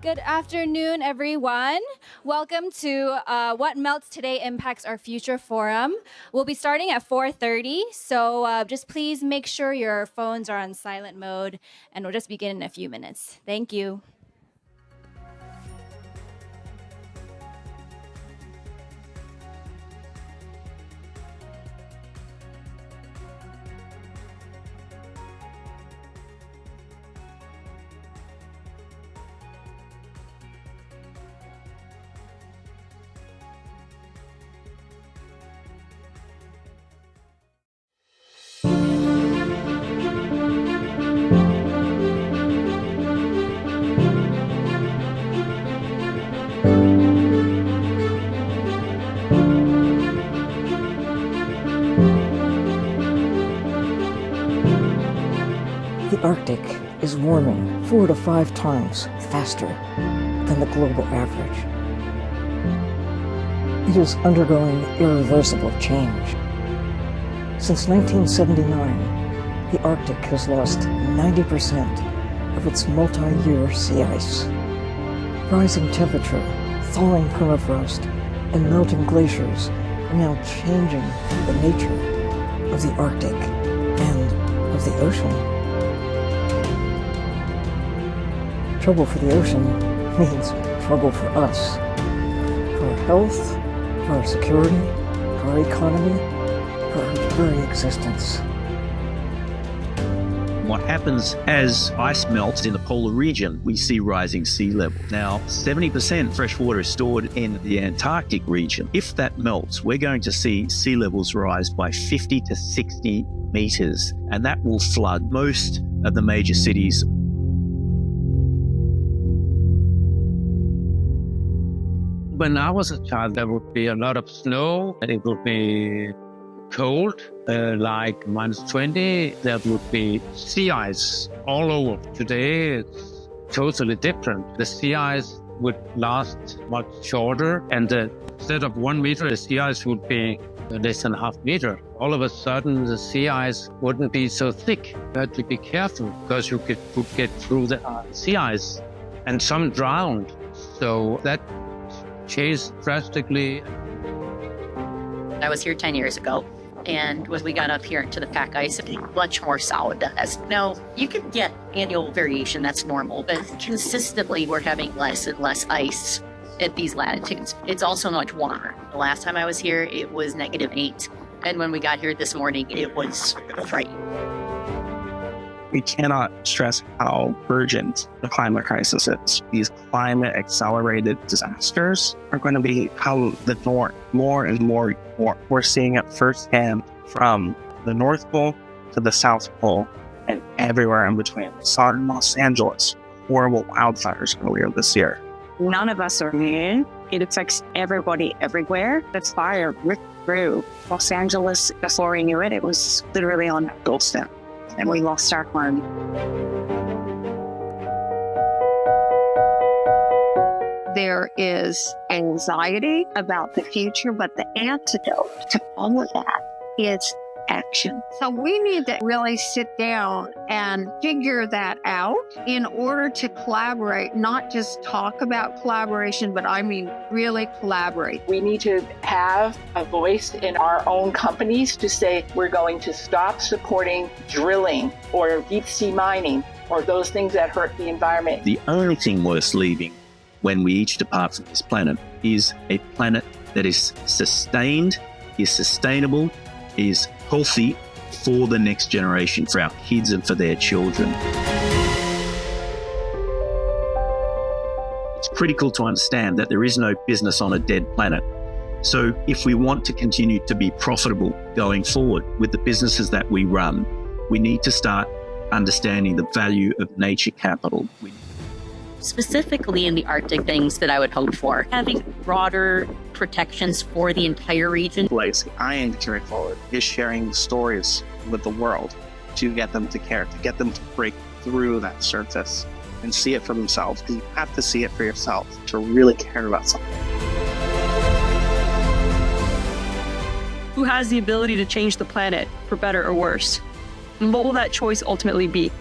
Good afternoon, everyone. Welcome to What Melts Today Impacts Our Future Forum. We'll be starting at 4:30, so just please make sure your phones are on silent mode, and we'll just begin in a few minutes. Thank you. The Arctic is warming 4 to 5 times faster than the global average. It is undergoing irreversible change. Since 1979, the Arctic has lost 90% of its multi-year sea ice. Rising temperature, thawing permafrost, and melting glaciers are now changing the nature of the Arctic and of the ocean. Trouble for the ocean means trouble for us. For our health, for our security, for our economy, for our very existence. What happens as ice melts in the polar region, we see rising sea level. Now, 70% fresh water is stored in the Antarctic region. If that melts, we're going to see sea levels rise by 50 to 60 meters, and that will flood most of the major cities. When I was a child, there would be a lot of snow, and it would be cold, like -20. There would be sea ice all over. Today, it's totally different. The sea ice would last much shorter, and instead of 1 meter, the sea ice would be less than half meter. All of a sudden, the sea ice wouldn't be so thick. You had to be careful because you could get through the sea ice, and some drowned. So that changed drastically. I was here 10 years ago, and as we got up here into the pack ice, it's much more solid than this. Now, you can get annual variation, that's normal, but consistently we're having less and less ice at these latitudes. It's also much warmer. The last time I was here, it was -8, and when we got here this morning, it was frightening. We cannot stress how urgent the climate crisis is. These climate-accelerated disasters are going to become the norm more and more. We're seeing it firsthand from the North Pole to the South Pole and everywhere in between. We saw it in Los Angeles, horrible wildfires earlier this year. None of us are immune. It affects everybody everywhere. The fire ripped through Los Angeles. Before we knew it, it was literally on our doorstep. And we lost our home. There is anxiety about the future, but the antidote to all of that is action. So we need to really sit down and figure that out in order to collaborate, not just talk about collaboration, but I mean really collaborate. We need to have a voice in our own companies to say we're going to stop supporting drilling or deep sea mining or those things that hurt the environment. The only thing worth leaving when we each depart from this planet is a planet that is sustained, is sustainable, is healthy for the next generation, for our kids and for their children. It's critical to understand that there is no business on a dead planet. So if we want to continue to be profitable going forward with the businesses that we run, we need to start understanding the value of nature capital. Specifically in the Arctic, things that I would hope for, having broader protections for the entire region. Legacy I am carrying forward is sharing stories with the world to get them to care, to get them to break through that surface and see it for themselves. Because you have to see it for yourself to really care about something. Who has the ability to change the planet for better or worse? And what will that choice ultimately be?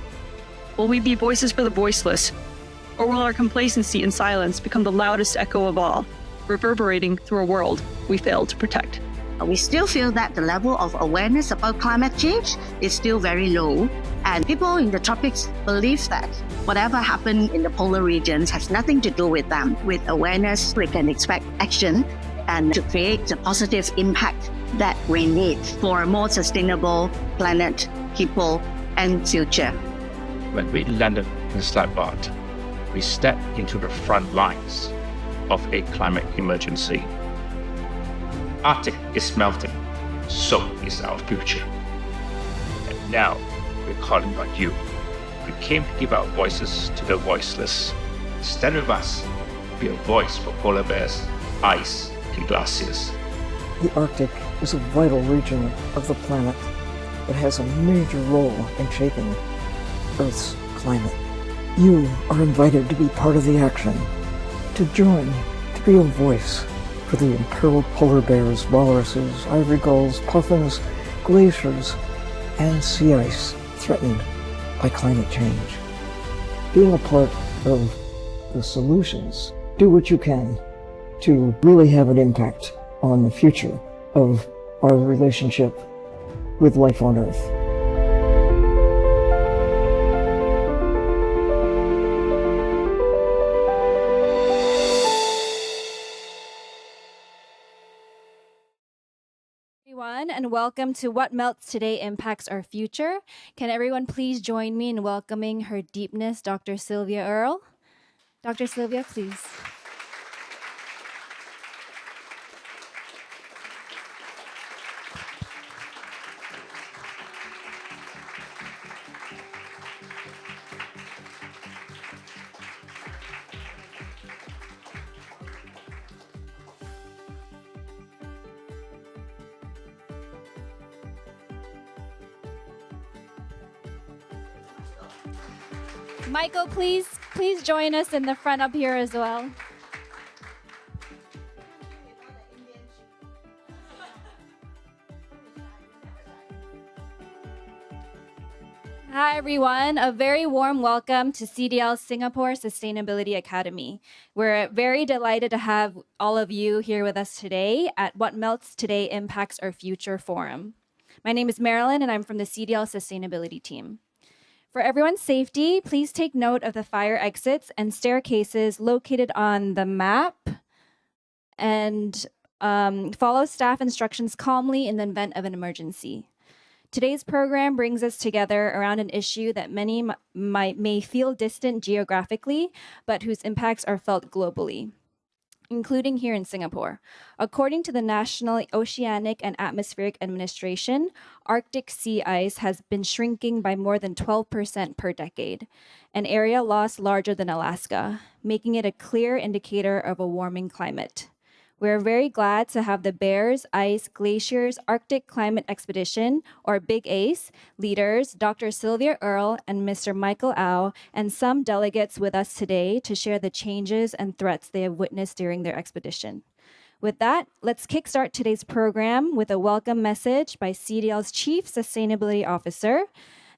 Will we be voices for the voiceless? Or will our complacency and silence become the loudest echo of all, reverberating through a world we failed to protect? We still feel that the level of awareness about climate change is still very low. And people in the tropics believe that whatever happened in the polar regions has nothing to do with them. With awareness, we can expect action and to create the positive impact that we need for a more sustainable planet, people, and future. When we landed in Svalbard, we stepped into the front lines of a climate emergency. Arctic is melting, so is our future. And now we're calling on you. We came to give our voices to the voiceless. Stand with us, be a voice for polar bears, ice, and glaciers. The Arctic is a vital region of the planet that has a major role in shaping Earth's climate. You are invited to be part of the action, to join, to be a voice for the imperiled polar bears, walruses, ivory gulls, puffins, glaciers, and sea ice threatened by climate change. Being a part of the solutions, do what you can to really have an impact on the future of our relationship with life on Earth. Everyone, and welcome to What Melts Today Impacts Our Future. Can everyone please join me in welcoming Her Deepness, Dr. Sylvia Earle? Dr. Sylvia, please. Michael, please join us in the front up here as well. Hi, everyone. A very warm welcome to CDL's Singapore Sustainability Academy. We're very delighted to have all of you here with us today at What Melts Today Impacts Our Future Forum. My name is Marilyn, and I'm from the CDL Sustainability team. For everyone's safety, please take note of the fire exits and staircases located on the map and follow staff instructions calmly in the event of an emergency. Today's program brings us together around an issue that many may feel distant geographically, but whose impacts are felt globally, including here in Singapore. According to the National Oceanic and Atmospheric Administration, Arctic sea ice has been shrinking by more than 12% per decade, an area loss larger than Alaska, making it a clear indicator of a warming climate. We're very glad to have the Bears, Ice, Glaciers, Arctic Climate Expedition, or Big ACE, leaders Dr. Sylvia Earle and Mr. Michael Au, and some delegates with us today to share the changes and threats they have witnessed during their expedition. With that, let's kickstart today's program with a welcome message by CDL's Chief Sustainability Officer,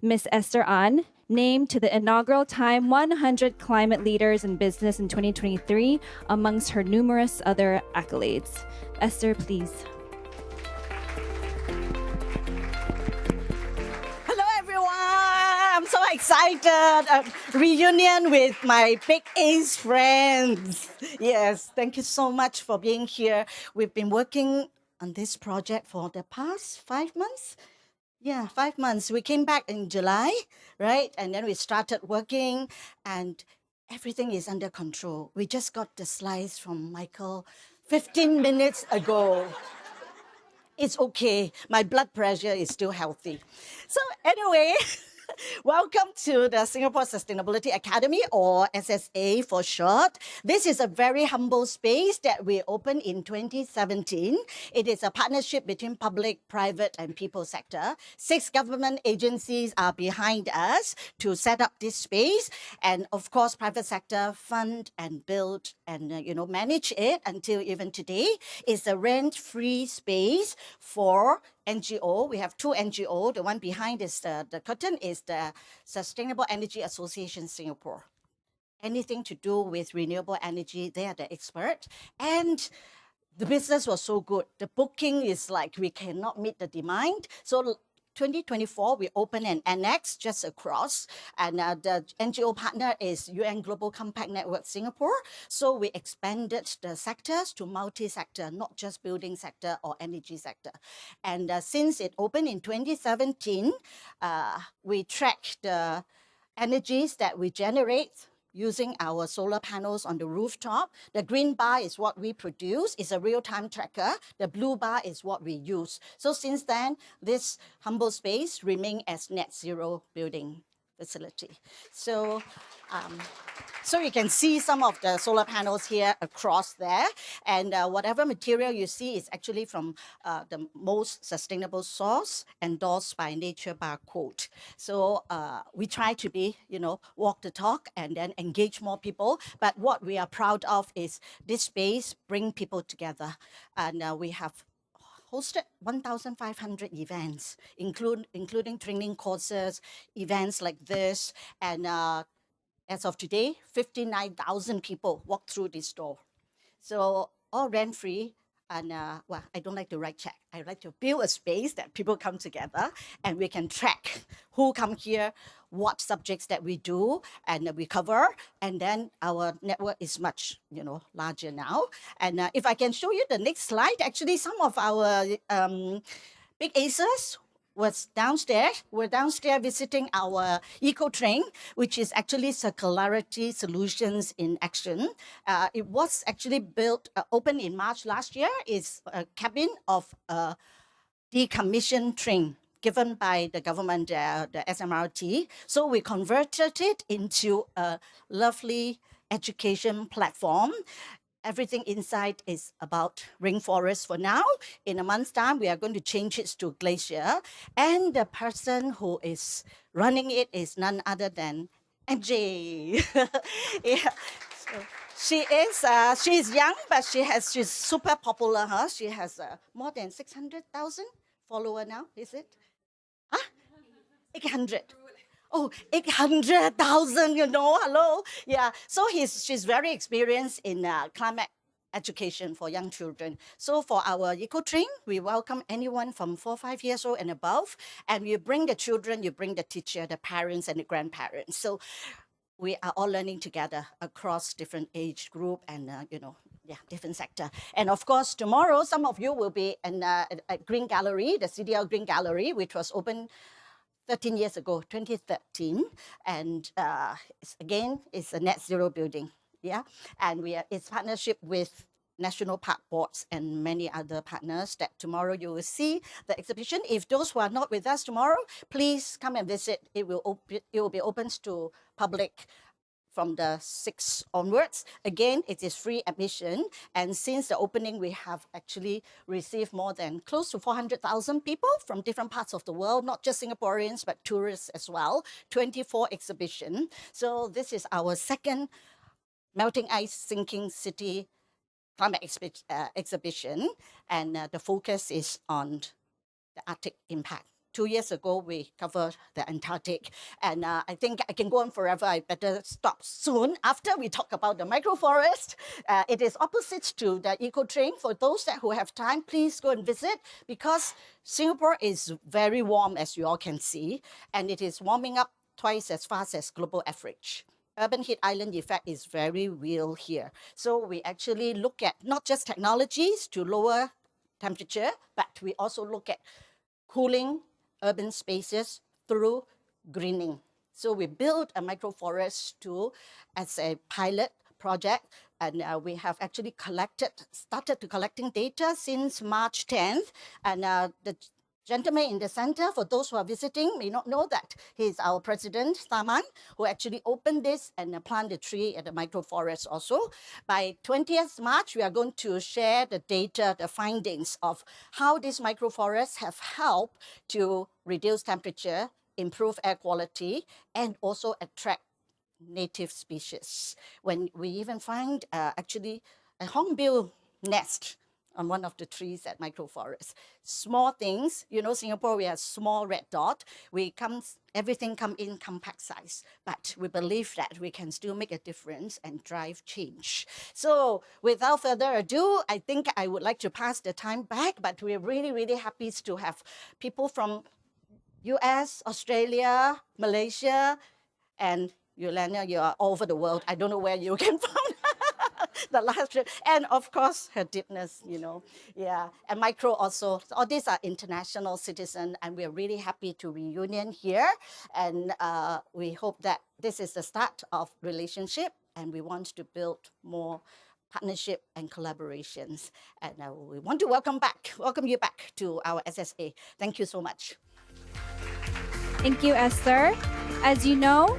Ms. Esther An, named to the inaugural Time 100 Climate Leaders in Business in 2023, amongst her numerous other accolades. Esther, please. Hello, everyone. I'm so excited. A reunion with my Big Ace friends. Yes, thank you so much for being here. We've been working on this project for the past 5 months. Yeah, 5 months. We came back in July, right? And then we started working and everything is under control. We just got the slides from Michael 15 minutes ago. It's okay. My blood pressure is still healthy. So anyway, welcome to the Singapore Sustainability Academy, or SSA for short. This is a very humble space that we opened in 2017. It is a partnership between public, private, and people sector. 6 government agencies are behind us to set up this space. And of course, private sector fund and build and manage it until even today. It's a rent-free space for NGO. We have 2 NGO. The one behind is the curtain is the Sustainable Energy Association Singapore. anything to do with renewable energy, they are the expert. And the business was so good. The booking is like we cannot meet the demand. So 2024, we opened an annex just across, and the NGO partner is UN Global Compact Network Singapore. So we expanded the sectors to multi-sector, not just building sector or energy sector. And since it opened in 2017, we track the energies that we generate using our solar panels on the rooftop. The green bar is what we produce. It's a real-time tracker. The blue bar is what we use. So since then, this humble space remains as net zero building facility. So you can see some of the solar panels here across there. And whatever material you see is actually from the most sustainable source endorsed by Nature Barcode. So we try to be, walk the talk and then engage more people. But what we are proud of is this space bring people together. And we have hosted 1,500 events, including training courses, events like this, and as of today, 59,000 people walk through this door. So all rent-free, and well, I don't like to write check. I like to build a space that people come together and we can track who come here, what subjects that we do and we cover, and then our network is much, larger now. And if I can show you the next slide, actually some of our big aces was downstairs. We're downstairs visiting our eco train, which is actually circularity solutions in action. It was actually built, opened in March last year. It's a cabin of a decommissioned train given by the government, the SMRT. So we converted it into a lovely education platform. Everything inside is about rainforest for now. In a month's time, we are going to change it to glacier. And the person who is running it is none other than MJ. Yeah. So she's young, but she's super popular. Huh? She has more than 600,000 followers now, is it? Huh? 800. Oh, 800,000, hello. Yeah, so she's very experienced in climate education for young children. So for our eco train, we welcome anyone from 4 or 5 years old and above. And you bring the children, you bring the teacher, the parents and the grandparents. So we are all learning together across different age group and, different sector. And of course, tomorrow, some of you will be at Green Gallery, the CDL Green Gallery, which was open 13 years ago, 2013, and it's a net zero building, yeah. And it's partnership with National Park Boards and many other partners that tomorrow you will see the exhibition. If those who are not with us tomorrow, please come and visit. It will be open to public from the 6th onwards. Again, it is free admission. And since the opening, we have actually received more than close to 400,000 people from different parts of the world, not just Singaporeans, but tourists as well. 24 exhibition. So this is our second Melting Ice Sinking City climate exhibition. And the focus is on the Arctic impact. 2 years ago, we covered the Antarctic. And I think I can go on forever. I better stop soon. After we talk about the microforest, it is opposite to the eco train. For those who have time, please go and visit, because Singapore is very warm, as you all can see, and it is warming up twice as fast as global average. Urban heat island effect is very real here. So we actually look at not just technologies to lower temperature, but we also look at cooling urban spaces through greening. So we built a microforest as a pilot project, and we have actually started collecting data since March 10th. And the gentleman in the center, for those who are visiting, may not know that he's our president, Tharman, who actually opened this and planted a tree at the microforest also. By 20th March, we are going to share the data, the findings of how these microforests have helped to reduce temperature, improve air quality, and also attract native species. When we even find actually a hornbill nest on one of the trees at microforest. Small things, you know, Singapore, we have small red dot. Everything come in compact size, but we believe that we can still make a difference and drive change. So without further ado, I think I would like to pass the time back, but we're really, really happy to have people from US, Australia, Malaysia, and Yolanda, you are all over the world. I don't know where you came from. The last trip. And of course, her deepness, you know. Yeah. And Micro also. So all these are international citizens, and we're really happy to reunion here. And we hope that this is the start of relationship, and we want to build more partnership and collaborations. And we want to welcome you back to our SSA. Thank you so much. Thank you, Esther. As you know,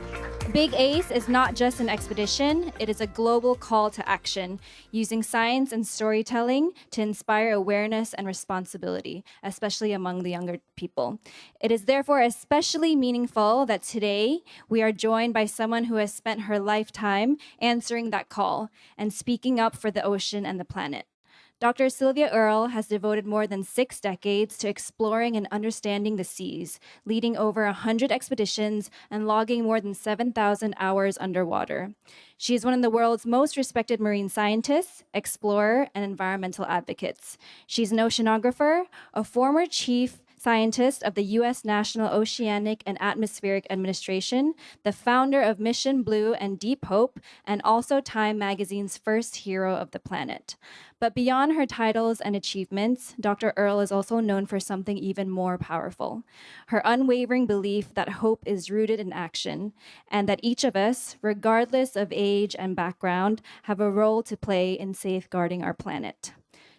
Big ACE is not just an expedition, it is a global call to action, using science and storytelling to inspire awareness and responsibility, especially among the younger people. It is therefore especially meaningful that today we are joined by someone who has spent her lifetime answering that call and speaking up for the ocean and the planet. Dr. Sylvia Earle has devoted more than 6 decades to exploring and understanding the seas, leading over 100 expeditions and logging more than 7,000 hours underwater. She is one of the world's most respected marine scientists, explorer, and environmental advocates. She's an oceanographer, a former chief scientist of the U.S. National Oceanic and Atmospheric Administration, the founder of Mission Blue and Deep Hope, and also Time Magazine's first hero of the planet. But beyond her titles and achievements, Dr. Earle is also known for something even more powerful: her unwavering belief that hope is rooted in action, and that each of us, regardless of age and background, have a role to play in safeguarding our planet.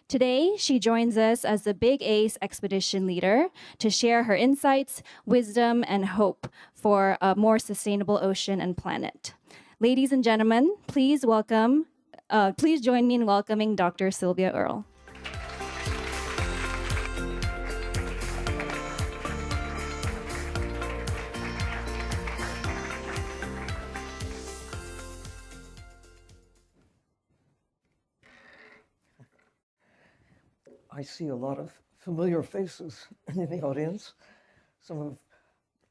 Today, she joins us as the Big ACE expedition leader to share her insights, wisdom, and hope for a more sustainable ocean and planet. Ladies and gentlemen, please join me in welcoming Dr. Sylvia Earle. I see a lot of familiar faces in the audience. Some of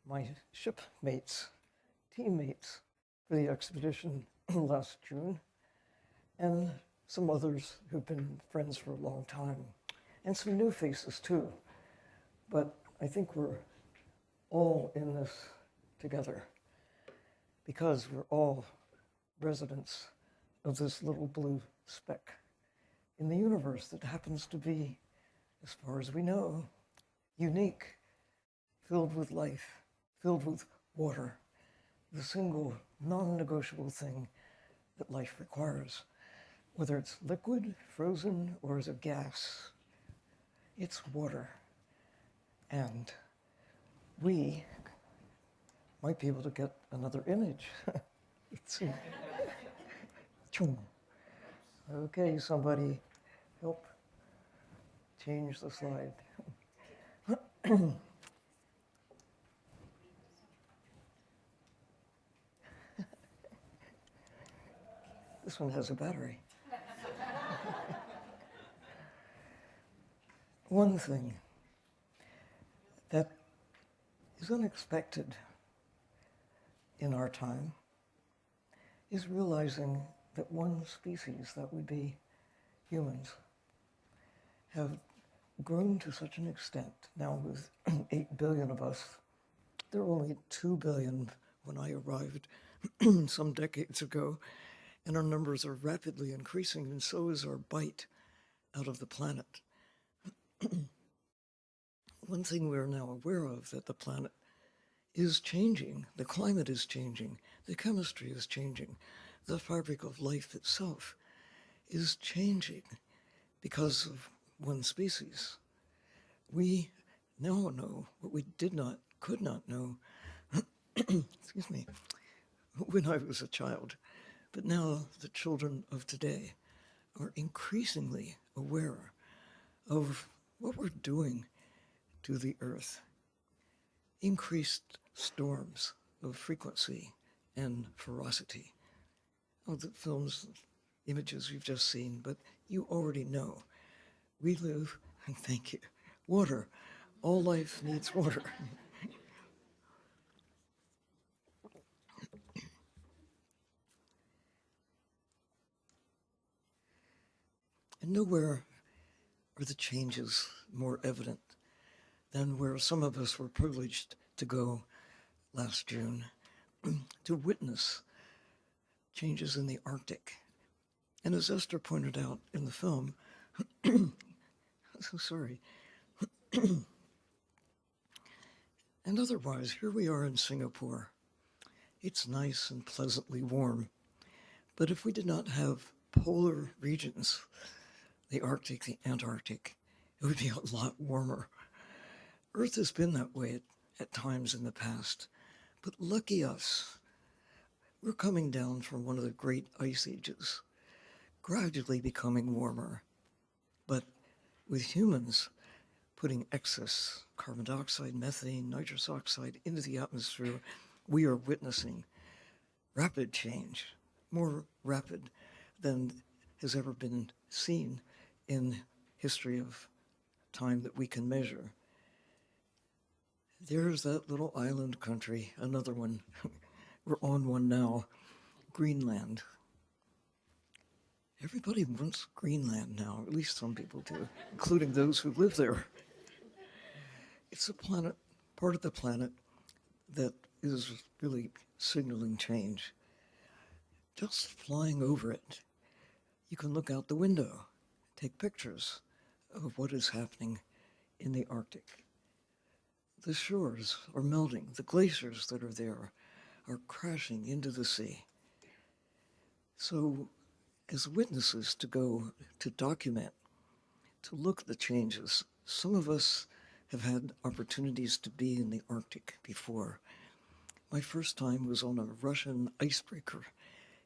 my shipmates, teammates for the expedition last June, and some others who've been friends for a long time, and some new faces too. But I think we're all in this together because we're all residents of this little blue speck in the universe that happens to be, as far as we know, unique, filled with life, filled with water, the single non-negotiable thing that life requires. Whether it's liquid, frozen, or as a gas, it's water. And we might be able to get another image. Let's see. Okay, somebody help change the slide. This one has a battery. One thing that is unexpected in our time is realizing that one species, that would be humans, have grown to such an extent. Now with 8 billion of us, there were only 2 billion when I arrived some decades ago, and our numbers are rapidly increasing, and so is our bite out of the planet. One thing we're now aware of, that the planet is changing, the climate is changing, the chemistry is changing, the fabric of life itself is changing because of one species. We now know what we could not know, excuse me, when I was a child. But now the children of today are increasingly aware of what we're doing to the Earth. Increased storms of frequency and ferocity. Oh, the films, images you've just seen, but you already know We live, thank you, water. All life needs water. And nowhere are the changes more evident than where some of us were privileged to go last June to witness changes in the Arctic. And as Esther pointed out in the film, I'm so sorry. And otherwise, here we are in Singapore. It's nice and pleasantly warm. But if we did not have polar regions, the Arctic, the Antarctic, it would be a lot warmer. Earth has been that way at times in the past, but lucky us. We're coming down from one of the great ice ages, gradually becoming warmer. But with humans putting excess carbon dioxide, methane, nitrous oxide into the atmosphere, we are witnessing rapid change, more rapid than has ever been seen in history of time that we can measure. There's that little island country, another one. We're on one now, Greenland. Everybody wants Greenland now, at least some people do, including those who live there. It's a planet, part of the planet that is really signaling change. Just flying over it, you can look out the window, take pictures of what is happening in the Arctic. The shores are melting. The glaciers that are there are crashing into the sea. So as witnesses to go to document, to look at the changes, some of us have had opportunities to be in the Arctic before. My first time was on a Russian icebreaker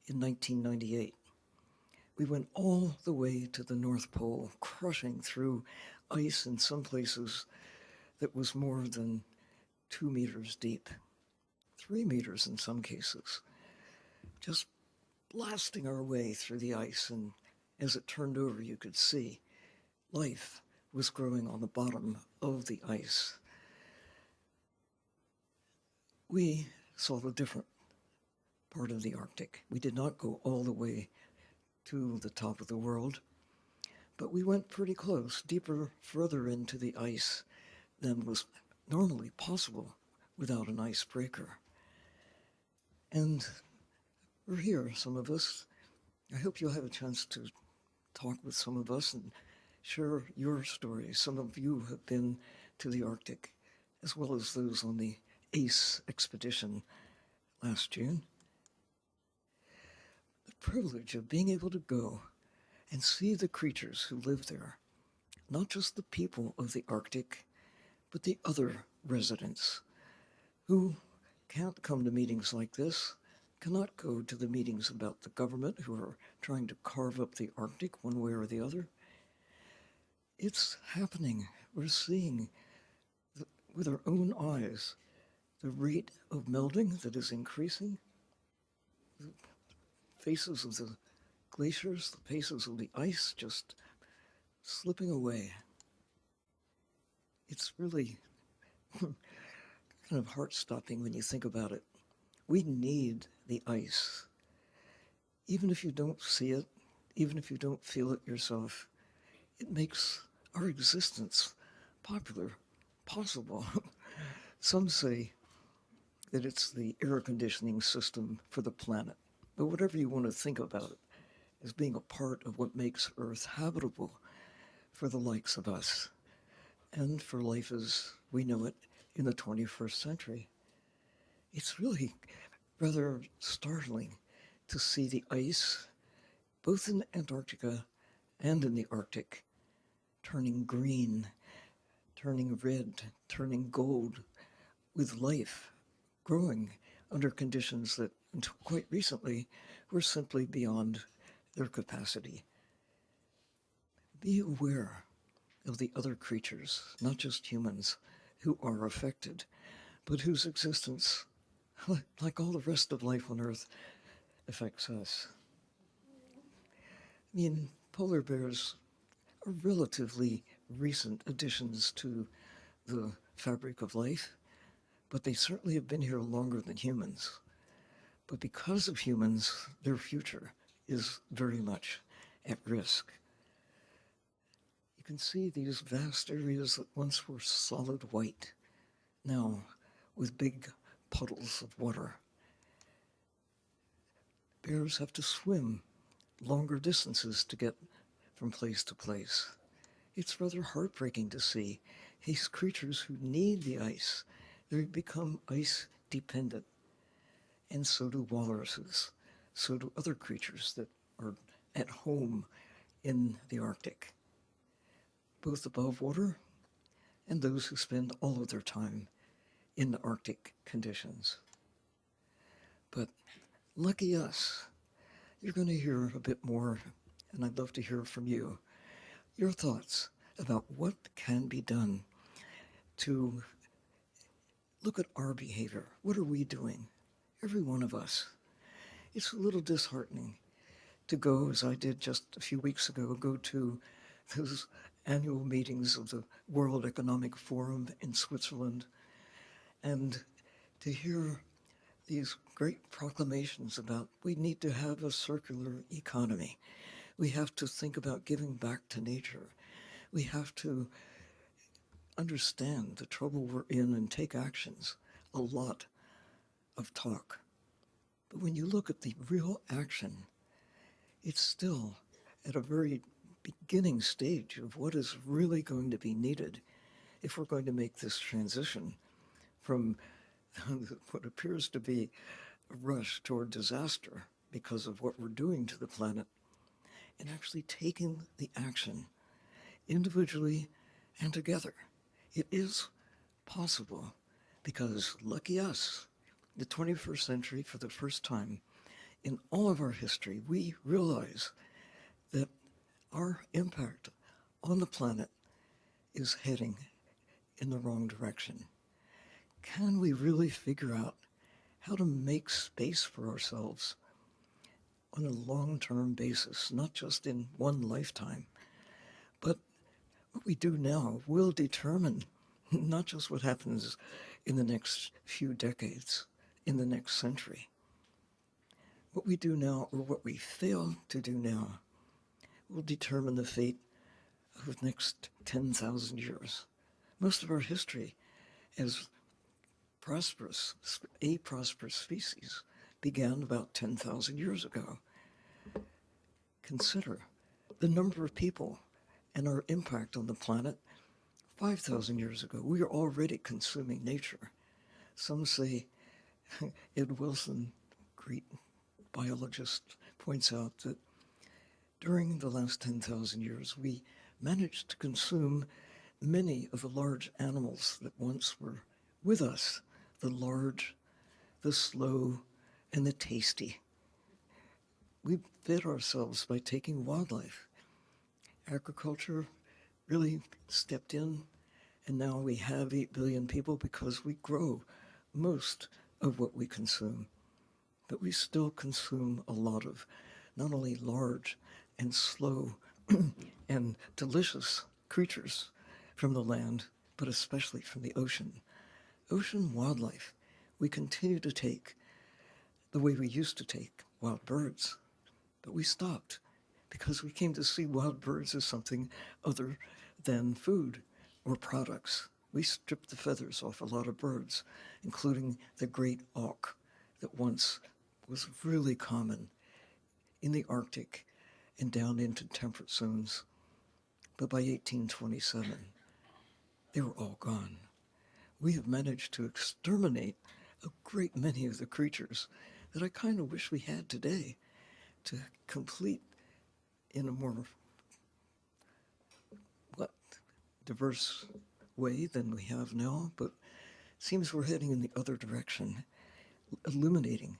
in 1998. We went all the way to the North Pole, crushing through ice in some places that was more than 2 meters deep, 3 meters in some cases, just blasting our way through the ice. And as it turned over, you could see life was growing on the bottom of the ice. We saw a different part of the Arctic. We did not go all the way to the top of the world, but we went pretty close, deeper, further into the ice than was normally possible without an icebreaker. And we're here, some of us. I hope you'll have a chance to talk with some of us and share your stories. Some of you have been to the Arctic, as well as those on the ACE expedition last June. The privilege of being able to go and see the creatures who live there, not just the people of the Arctic, but the other residents who can't come to meetings like this, cannot go to the meetings about the government who are trying to carve up the Arctic one way or the other. It's happening. We're seeing with our own eyes the rate of melting that is increasing, the faces of the glaciers, the faces of the ice just slipping away. It's really kind of heart-stopping when you think about it. We need the ice. Even if you don't see it, even if you don't feel it yourself, it makes our existence possible. Some say that it's the air conditioning system for the planet. But whatever you want to think about it as being a part of what makes Earth habitable for the likes of us and for life as we know it in the 21st century. It's really rather startling to see the ice, both in Antarctica and in the Arctic, turning green, turning red, turning gold, with life growing under conditions that until quite recently were simply beyond their capacity. Be aware of the other creatures, not just humans, who are affected, but whose existence, like all the rest of life on Earth, affects us. I mean, polar bears are relatively recent additions to the fabric of life, but they certainly have been here longer than humans. But because of humans, their future is very much at risk. You can see these vast areas that once were solid white, now with big puddles of water. Bears have to swim longer distances to get from place to place. It's rather heartbreaking to see these creatures who need the ice. They become ice dependent. And so do walruses. So do other creatures that are at home in the Arctic, both above water and those who spend all of their time in the Arctic conditions. But lucky us, you're going to hear a bit more, and I'd love to hear from you, your thoughts about what can be done to look at our behavior. What are we doing? Every one of us. It's a little disheartening to go, as I did just a few weeks ago, go to those annual meetings of the World Economic Forum in Switzerland, and to hear these great proclamations about we need to have a circular economy. We have to think about giving back to nature. We have to understand the trouble we're in and take actions. A lot of talk. But when you look at the real action, it's still at a very beginning stage of what is really going to be needed if we're going to make this transition from what appears to be a rush toward disaster because of what we're doing to the planet, and actually taking the action individually and together. It is possible because, lucky us, the 21st century, for the first time in all of our history, we realize that our impact on the planet is heading in the wrong direction. Can we really figure out how to make space for ourselves on a long-term basis, not just in one lifetime, but what we do now will determine not just what happens in the next few decades, in the next century. What we do now, or what we fail to do now, will determine the fate of the next 10,000 years. Most of our history as a prosperous species began about 10,000 years ago. Consider the number of people and our impact on the planet 5,000 years ago. We are already consuming nature. Some say, Ed Wilson, great biologist, points out that during the last 10,000 years, we managed to consume many of the large animals that once were with us, the large, the slow, and the tasty. We fed ourselves by taking wildlife. Agriculture really stepped in, and now we have 8 billion people because we grow most of what we consume. But we still consume a lot of not only large and slow and delicious creatures from the land, but especially from the ocean. Ocean wildlife, we continue to take the way we used to take wild birds, but we stopped because we came to see wild birds as something other than food or products. We stripped the feathers off a lot of birds, including the great auk that once was really common in the Arctic and down into temperate zones. But by 1827, they were all gone. We have managed to exterminate a great many of the creatures that I kind of wish we had today to complete in a more diverse way than we have now, but it seems we're heading in the other direction, eliminating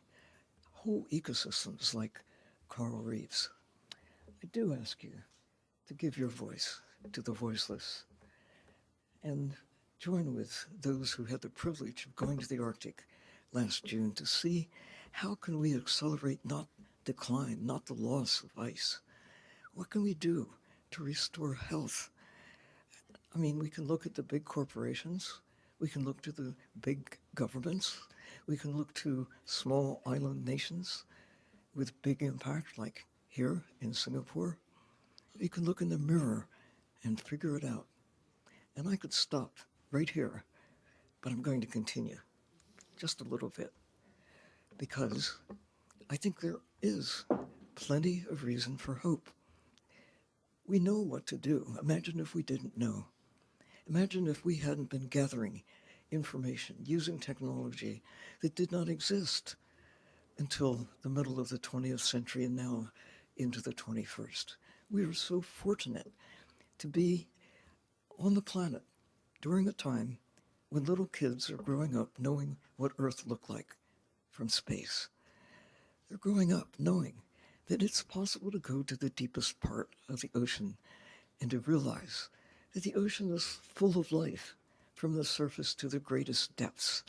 whole ecosystems like coral reefs. I do ask you to give your voice to the voiceless and join with those who had the privilege of going to the Arctic last June to see how can we accelerate not decline, not the loss of ice. What can we do to restore health. I mean, we can look at the big corporations, we can look to the big governments, we can look to small island nations with big impact, like here in Singapore. You can look in the mirror and figure it out. And I could stop right here, but I'm going to continue just a little bit, because I think there is plenty of reason for hope. We know what to do. Imagine if we didn't know. Imagine if we hadn't been gathering information, using technology that did not exist until the middle of the 20th century and now into the 21st. We are so fortunate to be on the planet during a time when little kids are growing up knowing what Earth looked like from space. They're growing up knowing that it's possible to go to the deepest part of the ocean and to realize that the ocean is full of life from the surface to the greatest depths.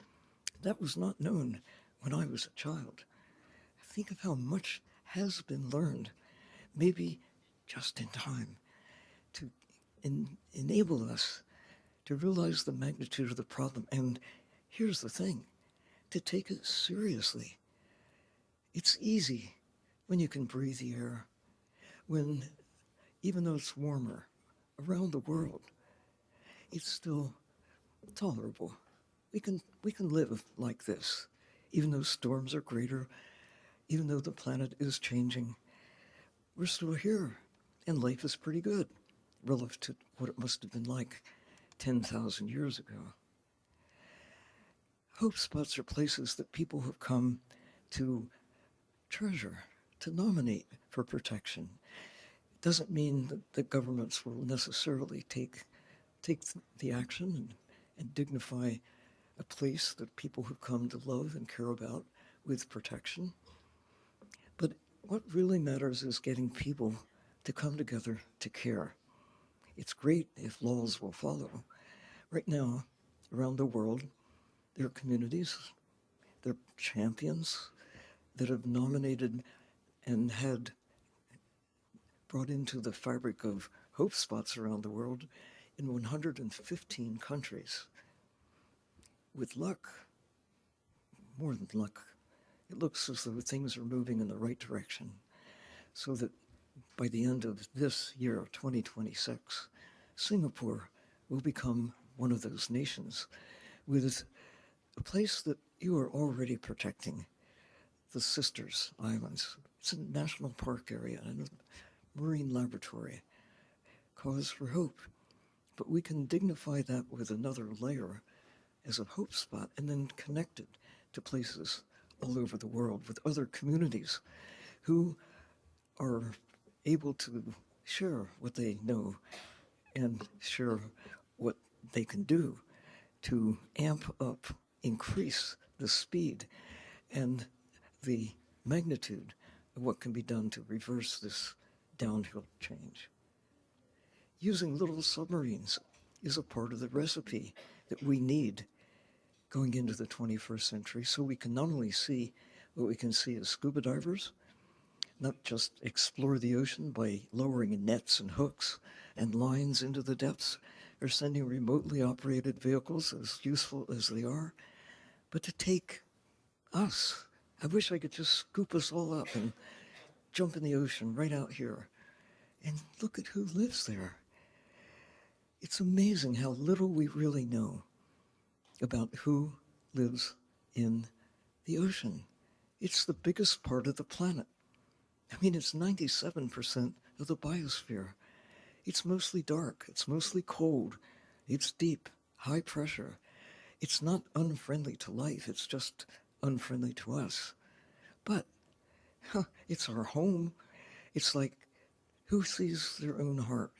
That was not known when I was a child. Think of how much has been learned, maybe just in time, to enable us to realize the magnitude of the problem. And here's the thing, to take it seriously. It's easy when you can breathe the air, when, even though it's warmer around the world, it's still tolerable. We can live like this, even though storms are greater, even though the planet is changing. We're still here, and life is pretty good relative to what it must have been like 10,000 years ago. Hope spots are places that people have come to treasure, to nominate for protection. It doesn't mean that the governments will necessarily take the action and dignify a place that people have come to love and care about with protection. But what really matters is getting people to come together to care. It's great if laws will follow. Right now, around the world, there are communities, there are champions that have nominated and had brought into the fabric of hope spots around the world in 115 countries. With luck, more than luck, it looks as though things are moving in the right direction, so that by the end of this year, 2026, Singapore will become one of those nations with a place that you are already protecting, the Sisters Islands. It's a national park area and a marine laboratory. Cause for hope. But we can dignify that with another layer as a hope spot and then connect it to places all over the world with other communities who are able to share what they know and share what they can do to amp up, increase the speed and the magnitude of what can be done to reverse this downhill change. Using little submarines is a part of the recipe that we need going into the 21st century, so we can not only see what we can see as scuba divers, not just explore the ocean by lowering nets and hooks and lines into the depths or sending remotely operated vehicles, as useful as they are, but to take us. I wish I could just scoop us all up and jump in the ocean right out here and look at who lives there. It's amazing how little we really know about who lives in the ocean. It's the biggest part of the planet. I mean, it's 97% of the biosphere. It's mostly dark, it's mostly cold, it's deep, high pressure. It's not unfriendly to life, it's just unfriendly to us. But it's our home. It's like, who sees their own heart?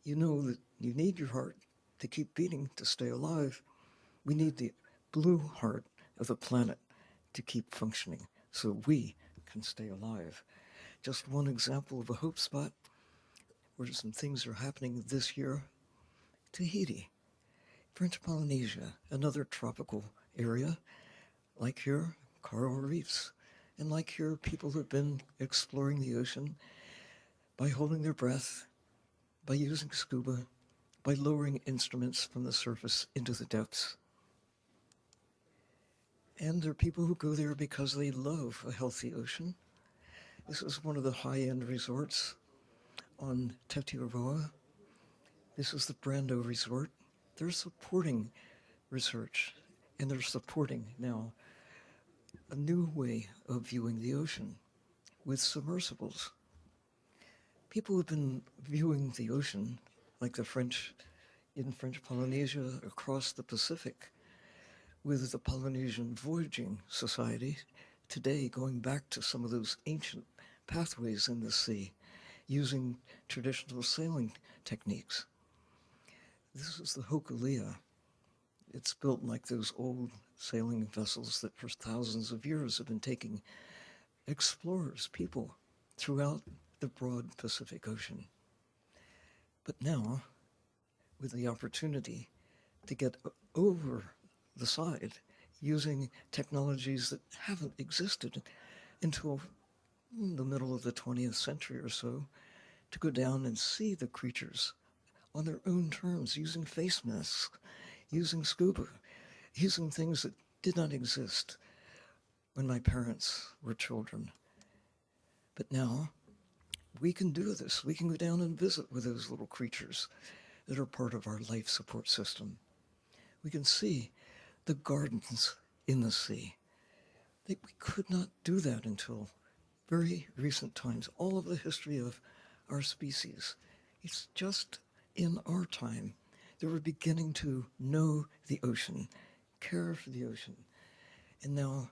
You know that you need your heart to keep beating, to stay alive. We need the blue heart of the planet to keep functioning so we can stay alive. Just one example of a hope spot where some things are happening this year. Tahiti, French Polynesia, another tropical area. Like here, coral reefs. And like here, people have been exploring the ocean by holding their breath by using scuba, by lowering instruments from the surface into the depths. And there are people who go there because they love a healthy ocean. This is one of the high-end resorts on Tetiaroa. This is the Brando Resort. They're supporting research, and they're supporting now a new way of viewing the ocean with submersibles. People have been viewing the ocean like the French in French Polynesia across the Pacific with the Polynesian Voyaging Society, today going back to some of those ancient pathways in the sea using traditional sailing techniques. This is the Hokulea. It's built like those old sailing vessels that for thousands of years have been taking explorers, people, throughout the broad Pacific Ocean. But now, with the opportunity to get over the side using technologies that haven't existed until the middle of the 20th century or so, to go down and see the creatures on their own terms, using face masks, using scuba, using things that did not exist when my parents were children. But now, we can do this. We can go down and visit with those little creatures that are part of our life support system. We can see the gardens in the sea. We could not do that until very recent times. All of the history of our species, it's just in our time that we're beginning to know the ocean, care for the ocean. And now,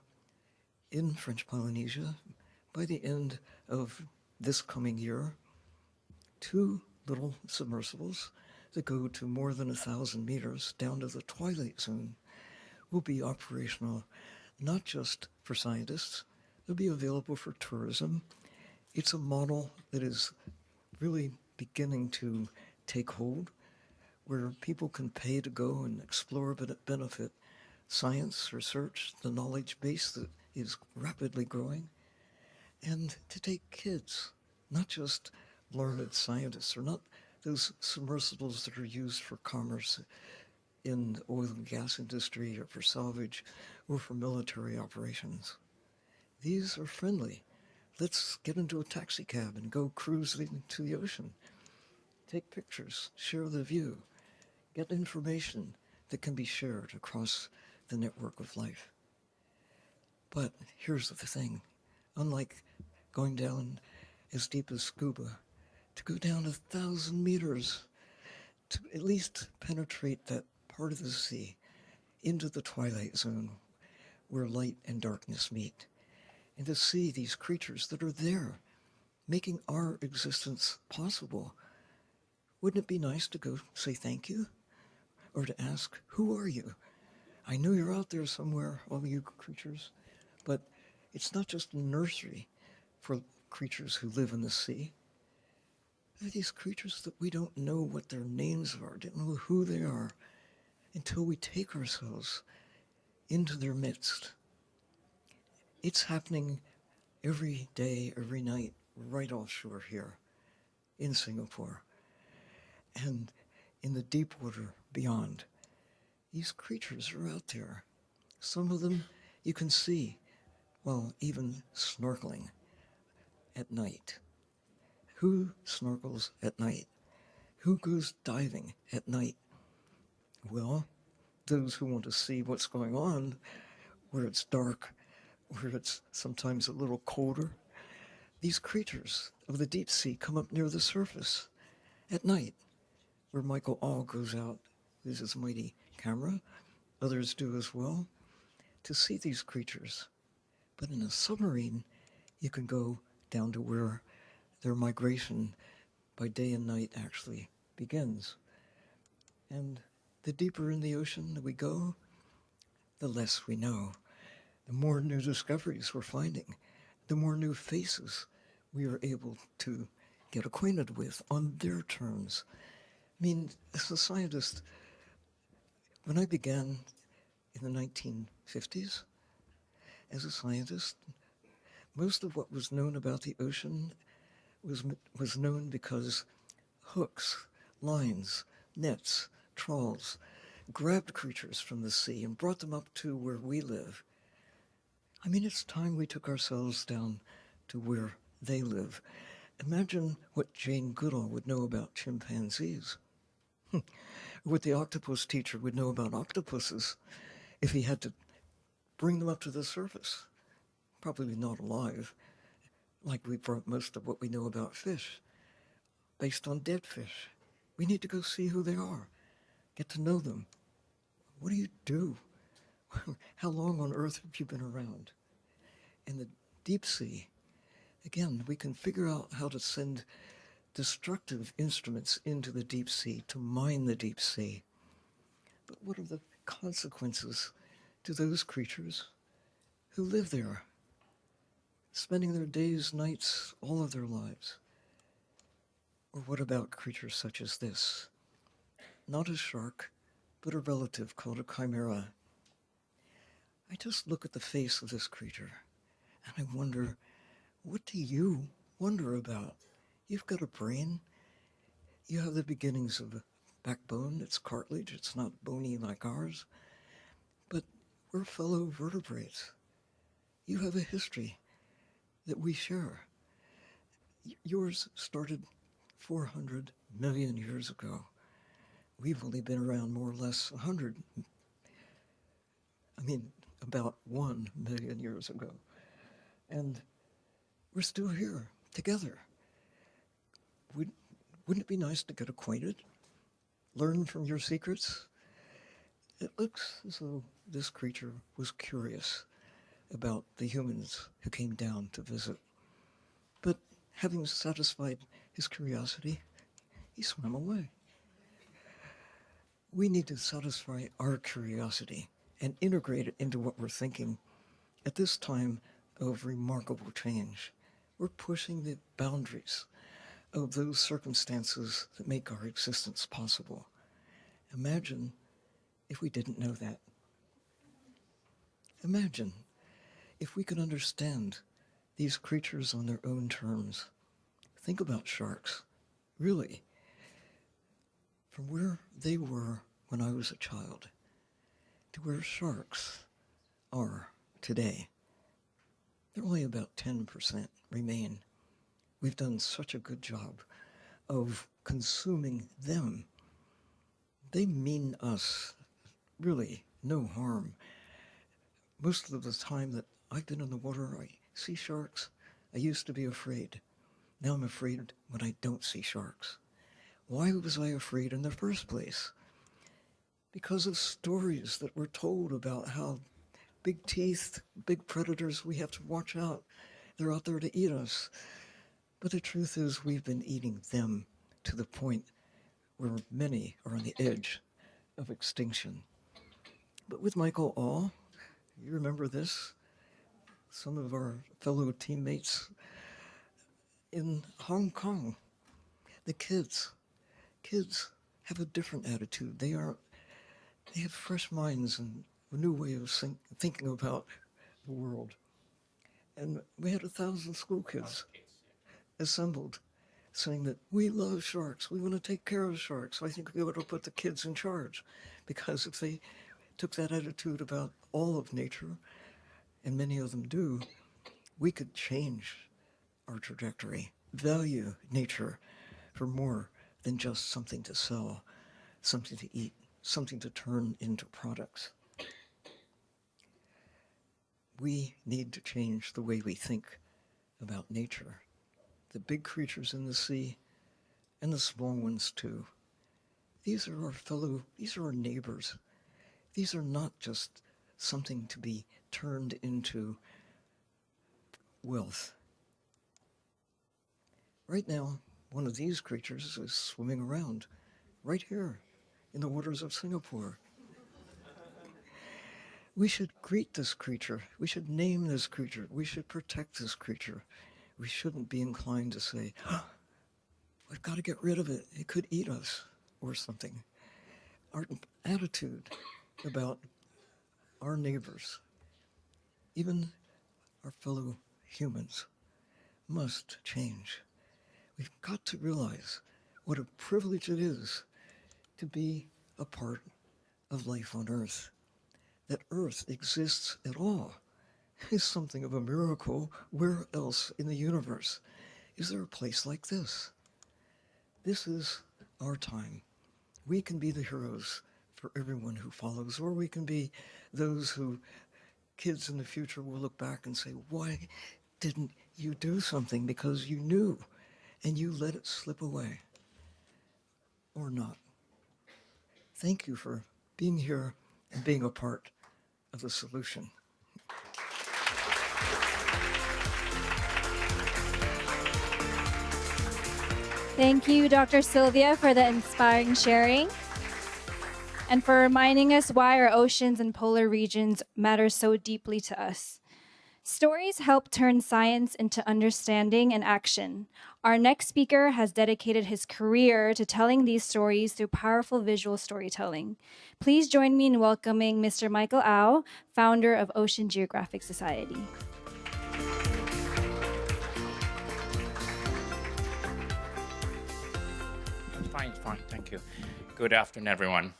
in French Polynesia, by the end of this coming year, 2 little submersibles that go to more than 1,000 meters down to the twilight zone will be operational, not just for scientists, they'll be available for tourism. It's a model that is really beginning to take hold, where people can pay to go and explore but benefit science, research, the knowledge base that is rapidly growing, and to take kids, not just learned scientists, or not those submersibles that are used for commerce in the oil and gas industry or for salvage or for military operations. These are friendly. Let's get into a taxi cab and go cruising to the ocean. Take pictures, share the view, get information that can be shared across the network of life. But here's the thing, unlike going down as deep as scuba, to go down 1,000 meters, to at least penetrate that part of the sea into the twilight zone where light and darkness meet, and to see these creatures that are there, making our existence possible. Wouldn't it be nice to go say thank you? Or to ask, who are you? I know you're out there somewhere, all you creatures, but it's not just a nursery for creatures who live in the sea. They're these creatures that we don't know what their names are, don't know who they are, until we take ourselves into their midst. It's happening every day, every night, right offshore here in Singapore. And in the deep water beyond, these creatures are out there. Some of them you can see while even snorkeling at night. Who snorkels at night? Who goes diving at night? Well, those who want to see what's going on where it's dark, where it's sometimes a little colder. These creatures of the deep sea come up near the surface at night, where Michael All goes out with his mighty camera. Others do as well, to see these creatures. But in a submarine, you can go down to where their migration by day and night actually begins. And the deeper in the ocean we go, the less we know. The more new discoveries we're finding, the more new faces we are able to get acquainted with on their terms. I mean, as a scientist, when I began in the 1950s, as a scientist, most of what was known about the ocean was known because hooks, lines, nets, trawls, grabbed creatures from the sea and brought them up to where we live. I mean, it's time we took ourselves down to where they live. Imagine what Jane Goodall would know about chimpanzees. Or what the octopus teacher would know about octopuses if he had to bring them up to the surface. Probably not alive, like we brought most of what we know about fish, based on dead fish. We need to go see who they are, get to know them. What do you do? How long on Earth have you been around? In the deep sea, again, we can figure out how to send destructive instruments into the deep sea to mine the deep sea. But what are the consequences to those creatures who live there, spending their days, nights, all of their lives? Or what about creatures such as this? Not a shark, but a relative called a chimera. I just look at the face of this creature and I wonder, what do you wonder about? You've got a brain. You have the beginnings of a backbone. It's cartilage. It's not bony like ours. But we're fellow vertebrates. You have a history that we share. Yours started 400 million years ago. We've only been around more or less 1 million years ago. And we're still here together. Wouldn't it be nice to get acquainted? Learn from your secrets? It looks as though this creature was curious about the humans who came down to visit. But having satisfied his curiosity, he swam away. We need to satisfy our curiosity and integrate it into what we're thinking at this time of remarkable change. We're pushing the boundaries of those circumstances that make our existence possible. Imagine if we didn't know that. Imagine if we could understand these creatures on their own terms. Think about sharks, really, from where they were when I was a child to where sharks are today. They're only about 10% remain. We've done such a good job of consuming them. They mean us really no harm. Most of the time that I've been in the water, I see sharks. I used to be afraid. Now I'm afraid when I don't see sharks. Why was I afraid in the first place? Because of stories that were told about how big teeth, big predators, we have to watch out. They're out there to eat us. But the truth is we've been eating them to the point where many are on the edge of extinction. But with Michael Awe, you remember this? Some of our fellow teammates in Hong Kong, the kids have a different attitude. They have fresh minds and a new way of thinking about the world. And we had 1,000 school kids assembled saying that we love sharks, we want to take care of sharks. So I think we ought to put the kids in charge, because if they took that attitude about all of nature, and many of them do, we could change our trajectory, value nature for more than just something to sell, something to eat, something to turn into products. We need to change the way we think about nature, the big creatures in the sea and the small ones too. These are our neighbors. These are not just something to be turned into wealth. Right now, one of these creatures is swimming around right here in the waters of Singapore. We should greet this creature. We should name this creature. We should protect this creature. We shouldn't be inclined to say, we've got to get rid of it. It could eat us or something. Our attitude about our neighbors, even our fellow humans, must change. We've got to realize what a privilege it is to be a part of life on Earth. That Earth exists at all is something of a miracle. Where else in the universe is there a place like this? This is our time. We can be the heroes for everyone who follows, or we can be those who kids in the future will look back and say, why didn't you do something? Because you knew and you let it slip away. Or not. Thank you for being here and being a part of the solution. Thank you, Dr. Sylvia, for the inspiring sharing and for reminding us why our oceans and polar regions matter so deeply to us. Stories help turn science into understanding and action. Our next speaker has dedicated his career to telling these stories through powerful visual storytelling. Please join me in welcoming Mr. Michael Au, founder of Ocean Geographic Society. Fine, thank you. Good afternoon, everyone.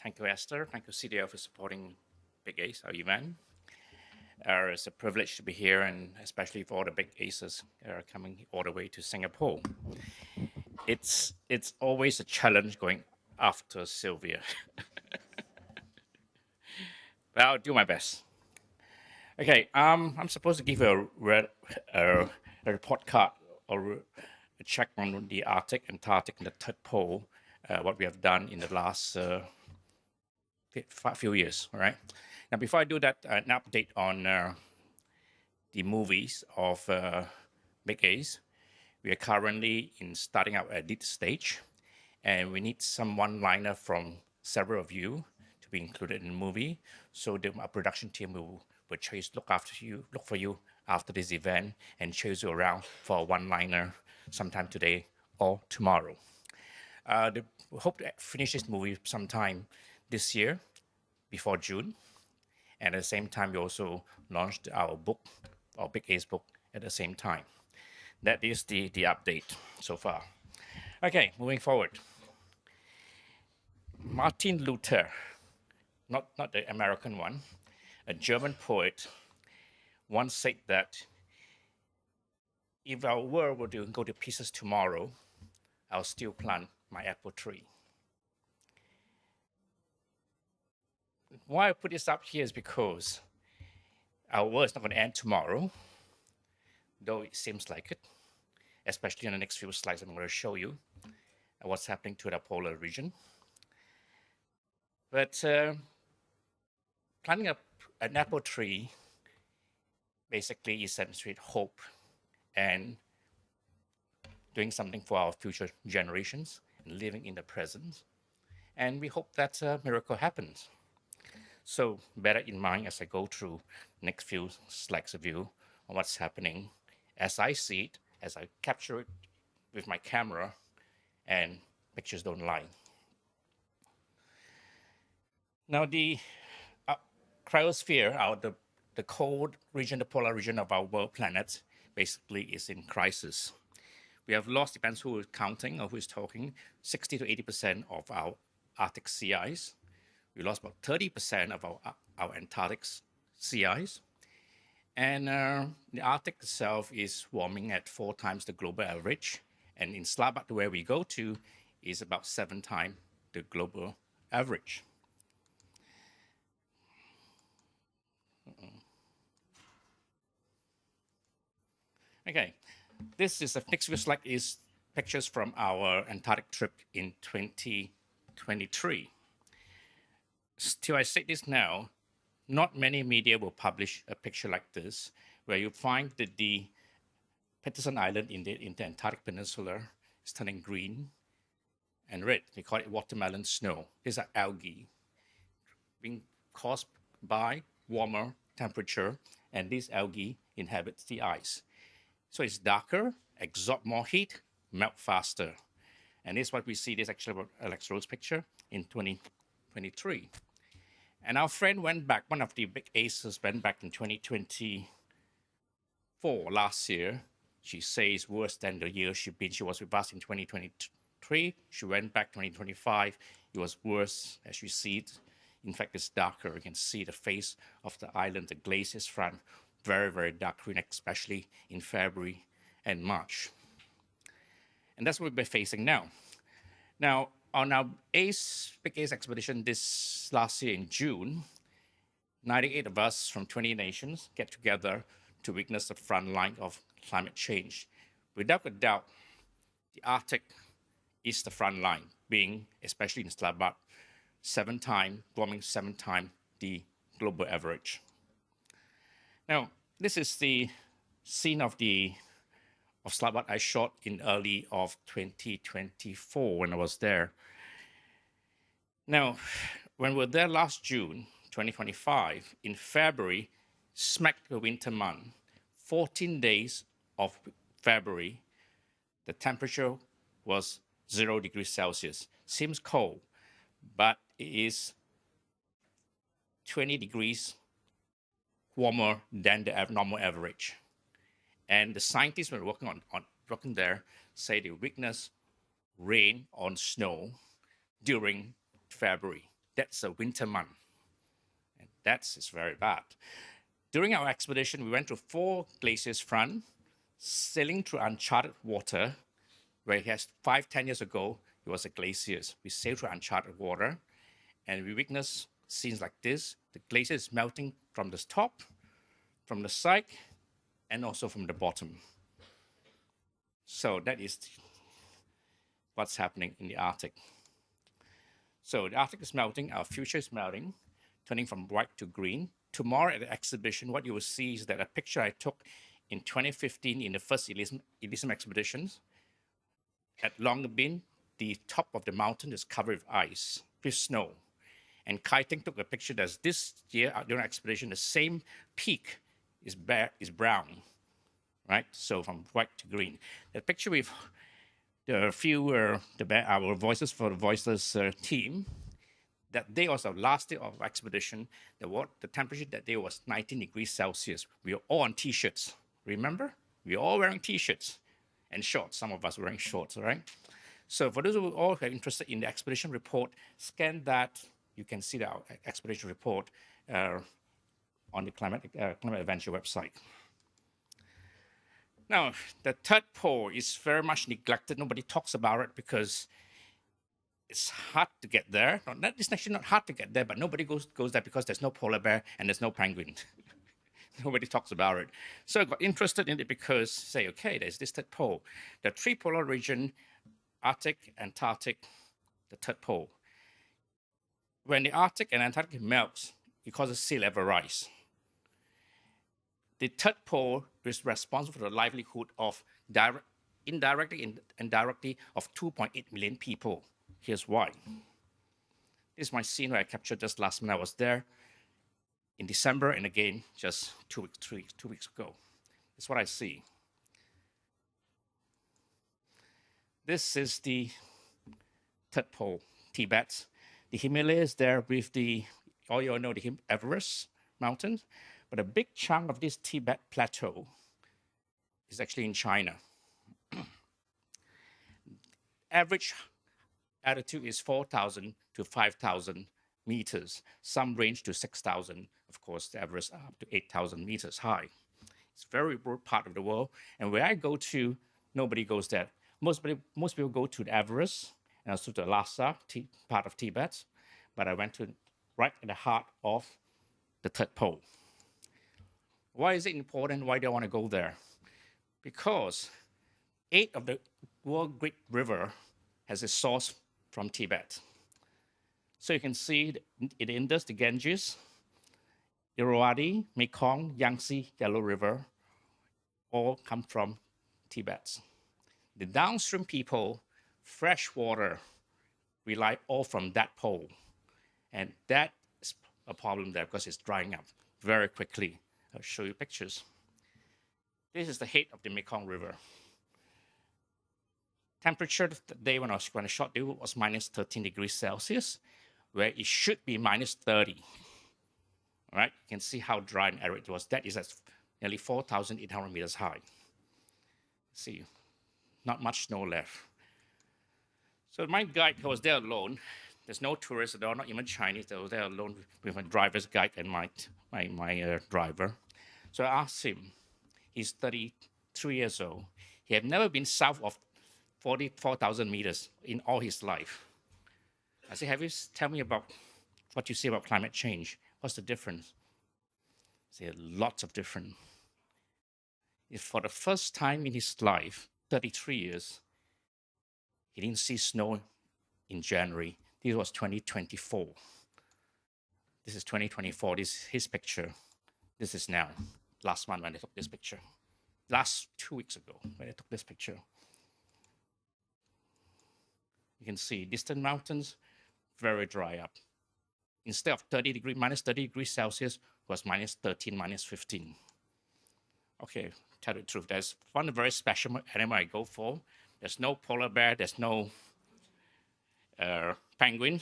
Thank you, Esther. Thank you, CDO, for supporting Big Ace, our event. It's a privilege to be here, and especially for all the big aces coming all the way to Singapore. It's always a challenge going after Sylvia. But I'll do my best. Okay, I'm supposed to give you a report card or a check on the Arctic, Antarctic, and the third pole, what we have done in the last few years, all right? Now, before I do that, an update on the movies of Big Ace. We are currently in starting out at this stage, and we need some one-liner from several of you to be included in the movie. So our production team will look for you after this event and chase you around for a one-liner sometime today or tomorrow. We hope to finish this movie sometime this year, before June. And at the same time, we also launched our book, our Big Ace book, at the same time. That is the update so far. Okay, moving forward. Martin Luther, not the American one, a German poet, once said that if our world were to go to pieces tomorrow, I'll still plant my apple tree. Why I put this up here is because our world is not going to end tomorrow, though it seems like it, especially in the next few slides I'm going to show you what's happening to the polar region. But planting an apple tree basically essentially hope and doing something for our future generations and living in the present. And we hope that a miracle happens. So bear that in mind as I go through next few slides of you on what's happening as I see it, as I capture it with my camera, and pictures don't lie. Now the cryosphere, the cold region, the polar region of our world planet, basically is in crisis. We have lost, depends who is counting or who is talking, 60 to 80% of our Arctic sea ice. We lost about 30% of our Antarctic sea ice. And the Arctic itself is warming at 4 times the global average. And in Svalbard, where we go to, is about 7 times the global average. Okay, this is a next few slide is pictures from our Antarctic trip in 2023. Till I say this now, not many media will publish a picture like this, where you find that the Peterson Island in the Antarctic Peninsula is turning green and red. We call it watermelon snow. These are algae being caused by warmer temperature, and these algae inhabit the ice. So it's darker, absorb more heat, melt faster. And this is what we see, this actually Alex Rowe's picture in 2023. And our friend went back, one of the big aces went back in 2024, last year, She says worse than the year she was with us in 2023. She went back 2025. It was worse as you see it. In fact, it's darker. You can see the face of the island, the glaciers front, very, very dark green, especially in February and March. And that's what we're facing now. Now, on our Big Ace expedition this last year in June, 98 of us from 20 nations get together to witness the front line of climate change. Without a doubt, the Arctic is the front line, being, especially in Svalbard, warming 7 times the global average. Now, this is the scene of Svalbard I shot in early of 2024 when I was there. Now, when we were there last June, 2025, in February, smack the winter month, 14 days of February, the temperature was 0 degrees Celsius. Seems cold, but it is 20 degrees warmer than the normal average. And the scientists who were working there say they witnessed rain on snow during February. That's a winter month. And that's very bad. During our expedition, we went to 4 glaciers front, sailing through uncharted water, where it has 10 years ago, it was a glaciers. We sailed through uncharted water, and we witnessed scenes like this. The glacier is melting from the top, from the side, and also from the bottom. So that is what's happening in the Arctic. So the Arctic is melting, our future is melting, turning from white to green. Tomorrow at the exhibition, what you will see is that a picture I took in 2015 in the first Elysium expeditions. At Longyearbyen, the top of the mountain is covered with ice, with snow. And Kai Ting took a picture that this year during our expedition, the same peak is brown, right? So from white to green. That picture with the few our voices for the voiceless team. That day was the last day of expedition. The temperature that day was 19 degrees Celsius. We were all on t-shirts. Remember? We were all wearing t-shirts and shorts. Some of us wearing shorts, all right? So for those who are all interested in the expedition report, scan that. You can see the expedition report on the Climate Adventure website. Now, the third pole is very much neglected. Nobody talks about it because it's hard to get there. It's actually not hard to get there, but nobody goes there because there's no polar bear and there's no penguin. Nobody talks about it. So I got interested in it because, say, okay, there's this third pole. The 3 polar region, Arctic, Antarctic, the third pole. When the Arctic and Antarctic melts, it causes sea level rise. The third pole is responsible for the livelihood of indirectly and directly of 2.8 million people. Here's why. This is my scene where I captured just last month. I was there in December and again just 2 weeks ago. That's what I see. This is the third pole, Tibet. The Himalayas there with all you all know, the Everest mountains. But a big chunk of this Tibet plateau is actually in China. Average altitude is 4,000 to 5,000 meters. Some range to 6,000. Of course, the Everest up to 8,000 meters high. It's a very rural part of the world. And where I go to, nobody goes there. Most people go to the Everest and also to the Lhasa part of Tibet. But I went to right in the heart of the third pole. Why is it important? Why do I want to go there? Because 8 of the world's great river has its source from Tibet. So you can see the Indus, the Ganges, Irrawaddy, Mekong, Yangtze, Yellow River, all come from Tibet. The downstream people, fresh water, rely all from that pole. And that is a problem there because it's drying up very quickly. I'll show you pictures. This is the head of the Mekong River. Temperature the day when I shot it was minus 13 degrees Celsius, where it should be minus 30. All right, you can see how dry and arid it was. That is at nearly 4,800 meters high. See, not much snow left. So my guide was there alone. There's no tourists at all, not even Chinese. They were there alone with my driver's guide and my driver. So I asked him, he's 33 years old. He had never been south of 44,000 meters in all his life. I said, tell me about what you see about climate change. What's the difference? He said, lots of difference. For the first time in his life, 33 years, he didn't see snow in January. This was 2024. This is 2024. This is his picture. This is now. Last month when I took this picture. Last 2 weeks ago when I took this picture. You can see distant mountains, very dry up. Instead of minus 30 degrees Celsius, it was minus 13, minus 15. Okay, tell the truth. There's one very special animal I go for. There's no polar bear, there's no penguin,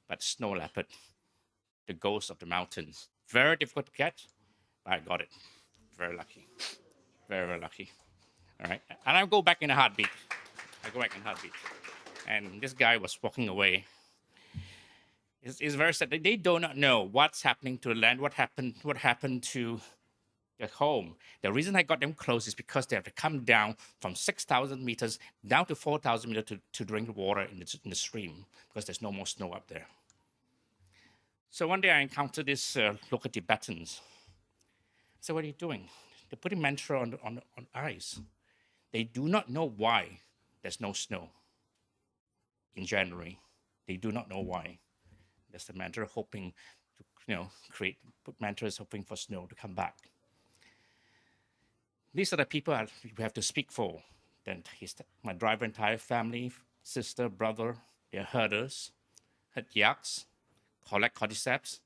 but snow leopard, the ghost of the mountains. Very difficult to get, but I got it. Very lucky. Very, very lucky. All right. And I'll go back in a heartbeat. And this guy was walking away. It's very sad. They do not know what's happening to the land, what happened to their home. The reason I got them close is because they have to come down from 6,000 meters down to 4,000 meters to drink water in the stream because there's no more snow up there. So one day I encountered these local Tibetans. So what are you doing? They're putting mantra on ice. They do not know why there's no snow in January. They do not know why. There's the mantra hoping to, put mantras hoping for snow to come back. These are the people we have to speak for. Then my driver, entire family, sister, brother, they're herders, herd yaks, collect cordyceps.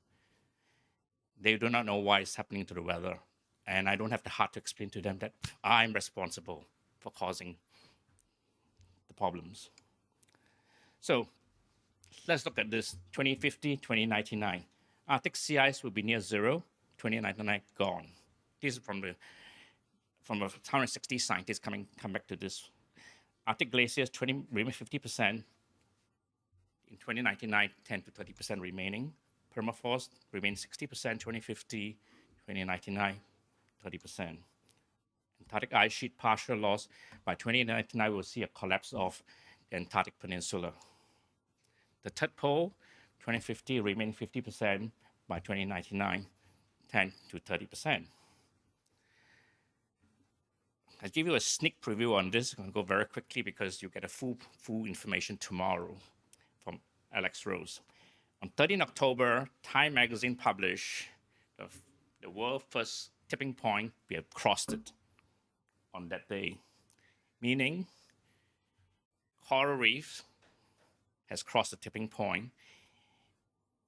They do not know why it's happening to the weather. And I don't have the heart to explain to them that I'm responsible for causing the problems. So let's look at this, 2050, 2099. Arctic sea ice will be near zero, 2099 gone. This is from 160 scientists come back to this. Arctic glaciers, remain 50%. In 2099, 10 to 30% remaining. Permafrost remains 60%, 2050, 2099, 30%. Antarctic ice sheet partial loss. By 2099, we'll see a collapse of the Antarctic Peninsula. The third pole, 2050, remain 50%. By 2099, 10 to 30%. I'll give you a sneak preview on this. I'm going to go very quickly because you get a full information tomorrow from Alex Rose. On 13 October, Time magazine published the world's first tipping point. We have crossed it on that day, meaning coral reef has crossed the tipping point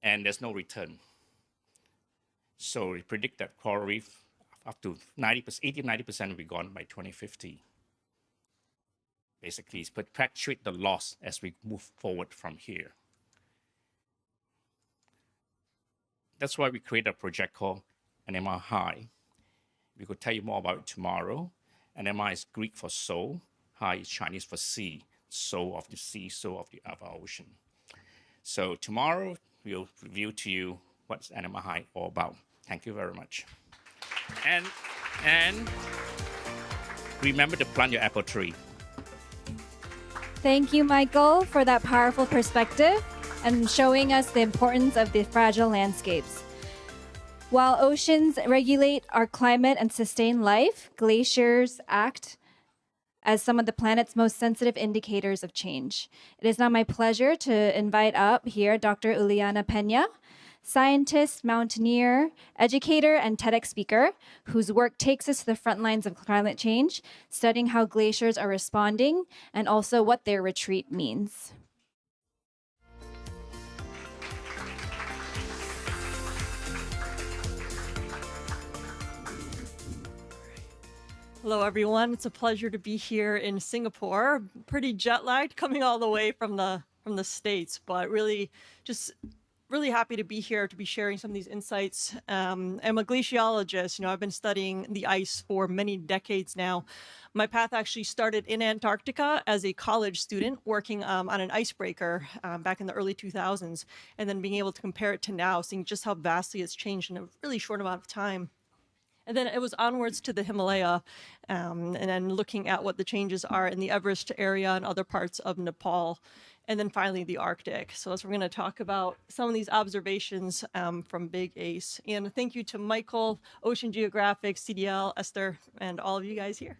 and there's no return. So we predict that coral reef up to 80-90% will be gone by 2050. Basically, it's perpetuate the loss as we move forward from here. That's why we create a project called NMR High. We could tell you more about it tomorrow. NMR is Greek for soul. High is Chinese for sea. Soul of the sea, soul of our ocean. So tomorrow, we'll review to you what's NMR High all about. Thank you very much. And remember to plant your apple tree. Thank you, Michael, for that powerful perspective and showing us the importance of the fragile landscapes. While oceans regulate our climate and sustain life, glaciers act as some of the planet's most sensitive indicators of change. It is now my pleasure to invite up here Dr. Uliana Peña, scientist, mountaineer, educator, and TEDx speaker, whose work takes us to the front lines of climate change, studying how glaciers are responding and also what their retreat means. Hello, everyone. It's a pleasure to be here in Singapore. Pretty jet lagged coming all the way from the States, but really just really happy to be here to be sharing some of these insights. I'm a glaciologist. I've been studying the ice for many decades now. My path actually started in Antarctica as a college student working on an icebreaker back in the early 2000s, and then being able to compare it to now, seeing just how vastly it's changed in a really short amount of time. And then it was onwards to the Himalaya, and then looking at what the changes are in the Everest area and other parts of Nepal, and then finally the Arctic. So we're going to talk about some of these observations from Big ACE. And thank you to Michael, Ocean Geographic, CDL, Esther, and all of you guys here.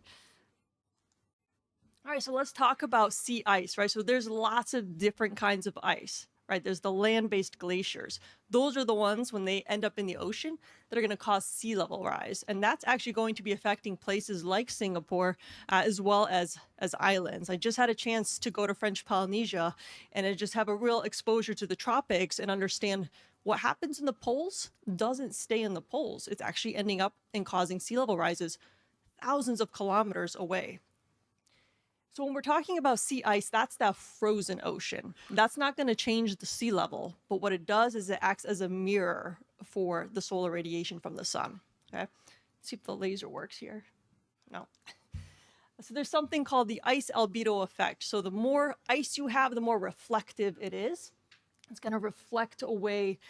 All right, so let's talk about sea ice, right? So there's lots of different kinds of ice. Right, there's the land-based glaciers. Those are the ones, when they end up in the ocean, that are going to cause sea level rise. And that's actually going to be affecting places like Singapore, as well as islands. I just had a chance to go to French Polynesia and I just have a real exposure to the tropics and understand what happens in the poles doesn't stay in the poles. It's actually ending up and causing sea level rises thousands of kilometers away. So when we're talking about sea ice, that's that frozen ocean. That's not going to change the sea level, but what it does is it acts as a mirror for the solar radiation from the sun. Okay, let's see if the laser works here. No. So there's something called the ice albedo effect. So the more ice you have, the more reflective it is. It's going to reflect away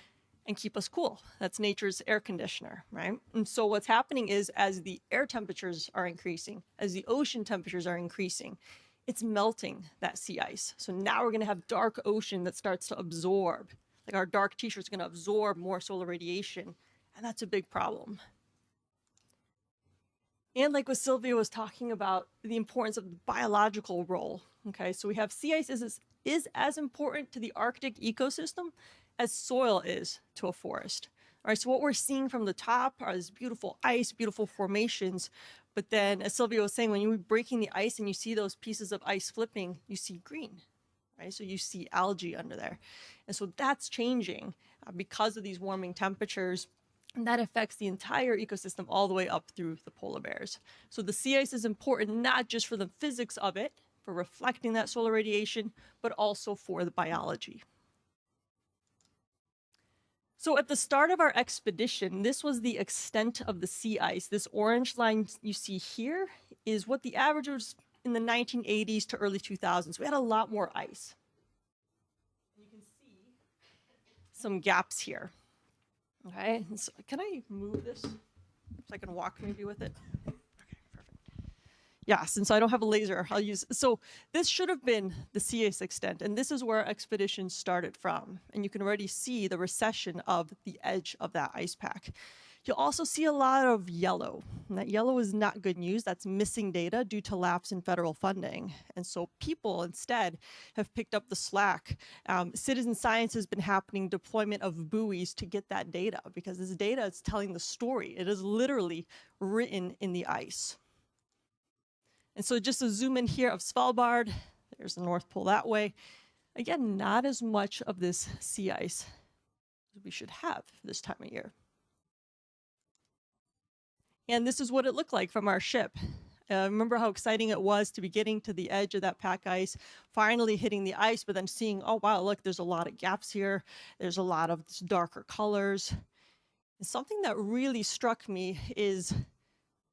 and keep us cool. That's nature's air conditioner, right? And so what's happening is, as the air temperatures are increasing, as the ocean temperatures are increasing, it's melting that sea ice. So now we're going to have dark ocean that starts to absorb, like our dark t-shirt's going to absorb more solar radiation, and that's a big problem. And like what Sylvia was talking about, the importance of the biological role. Okay, so we have sea ice is as important to the Arctic ecosystem as soil is to a forest. All right, so what we're seeing from the top are this beautiful ice, beautiful formations. But then, as Sylvia was saying, when you're breaking the ice and you see those pieces of ice flipping, you see green, right? So you see algae under there. And so that's changing because of these warming temperatures. And that affects the entire ecosystem all the way up through the polar bears. So the sea ice is important not just for the physics of it, for reflecting that solar radiation, but also for the biology. So at the start of our expedition, this was the extent of the sea ice. This orange line you see here is what the average was in the 1980s to early 2000s. We had a lot more ice. You can see some gaps here. Okay, so can I move this so I can walk maybe with it? Yeah, since I don't have a laser, I'll use, so this should have been the sea ice extent, and this is where our expedition started from. And you can already see the recession of the edge of that ice pack. You'll also see a lot of yellow, and that yellow is not good news. That's missing data due to lapse in federal funding. And so people instead have picked up the slack. Citizen science has been happening, deployment of buoys to get that data, because this data is telling the story. It is literally written in the ice. And so just to zoom in here of Svalbard, there's the North Pole that way. Again, not as much of this sea ice as we should have this time of year. And this is what it looked like from our ship. Remember how exciting it was to be getting to the edge of that pack ice, finally hitting the ice, but then seeing, oh wow, look, there's a lot of gaps here. There's a lot of darker colors. And something that really struck me is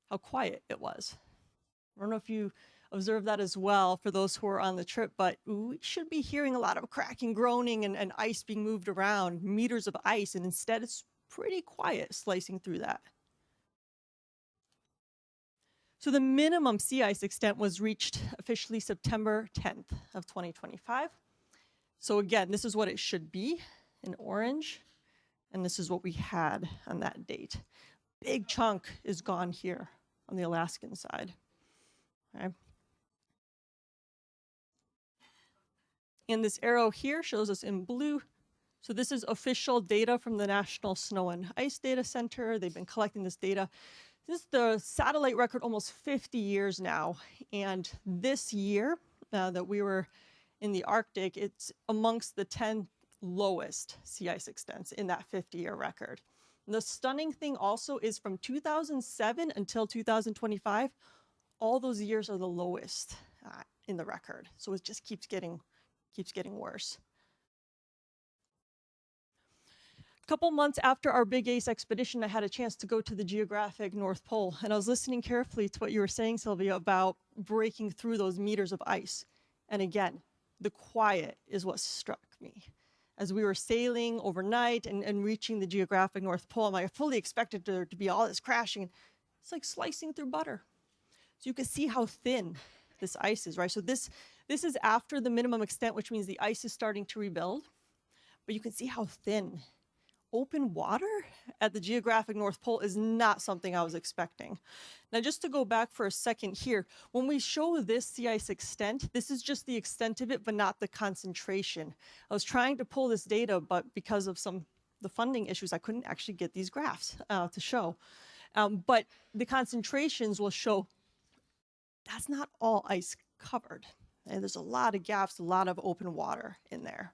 how quiet it was. I don't know if you observed that as well for those who are on the trip, but we should be hearing a lot of cracking, groaning, and ice being moved around, meters of ice, and instead it's pretty quiet slicing through that. So the minimum sea ice extent was reached officially September 10th of 2025. So again, this is what it should be in orange, and this is what we had on that date. Big chunk is gone here on the Alaskan side. Okay. And this arrow here shows us in blue. So this is official data from the National Snow and Ice Data Center. They've been collecting this data. This is the satellite record almost 50 years now. And this year that we were in the Arctic, it's amongst the 10 lowest sea ice extents in that 50-year record. And the stunning thing also is from 2007 until 2025, all those years are the lowest in the record. So it just keeps getting worse. couple months after our Big Ace expedition, I had a chance to go to the geographic North Pole, and I was listening carefully to what you were saying, Sylvia, about breaking through those meters of ice. And again, the quiet is what struck me. As we were sailing overnight and reaching the geographic North Pole, I fully expected there to be all this crashing. It's like slicing through butter. So you can see how thin this ice is, right? So this is after the minimum extent, which means the ice is starting to rebuild. But you can see how thin. Open water at the geographic North Pole is not something I was expecting. Now, just to go back for a second here, when we show this sea ice extent, this is just the extent of it, but not the concentration. I was trying to pull this data, but because of the funding issues, I couldn't actually get these graphs to show. But the concentrations will show that's not all ice covered. And there's a lot of gaps, a lot of open water in there.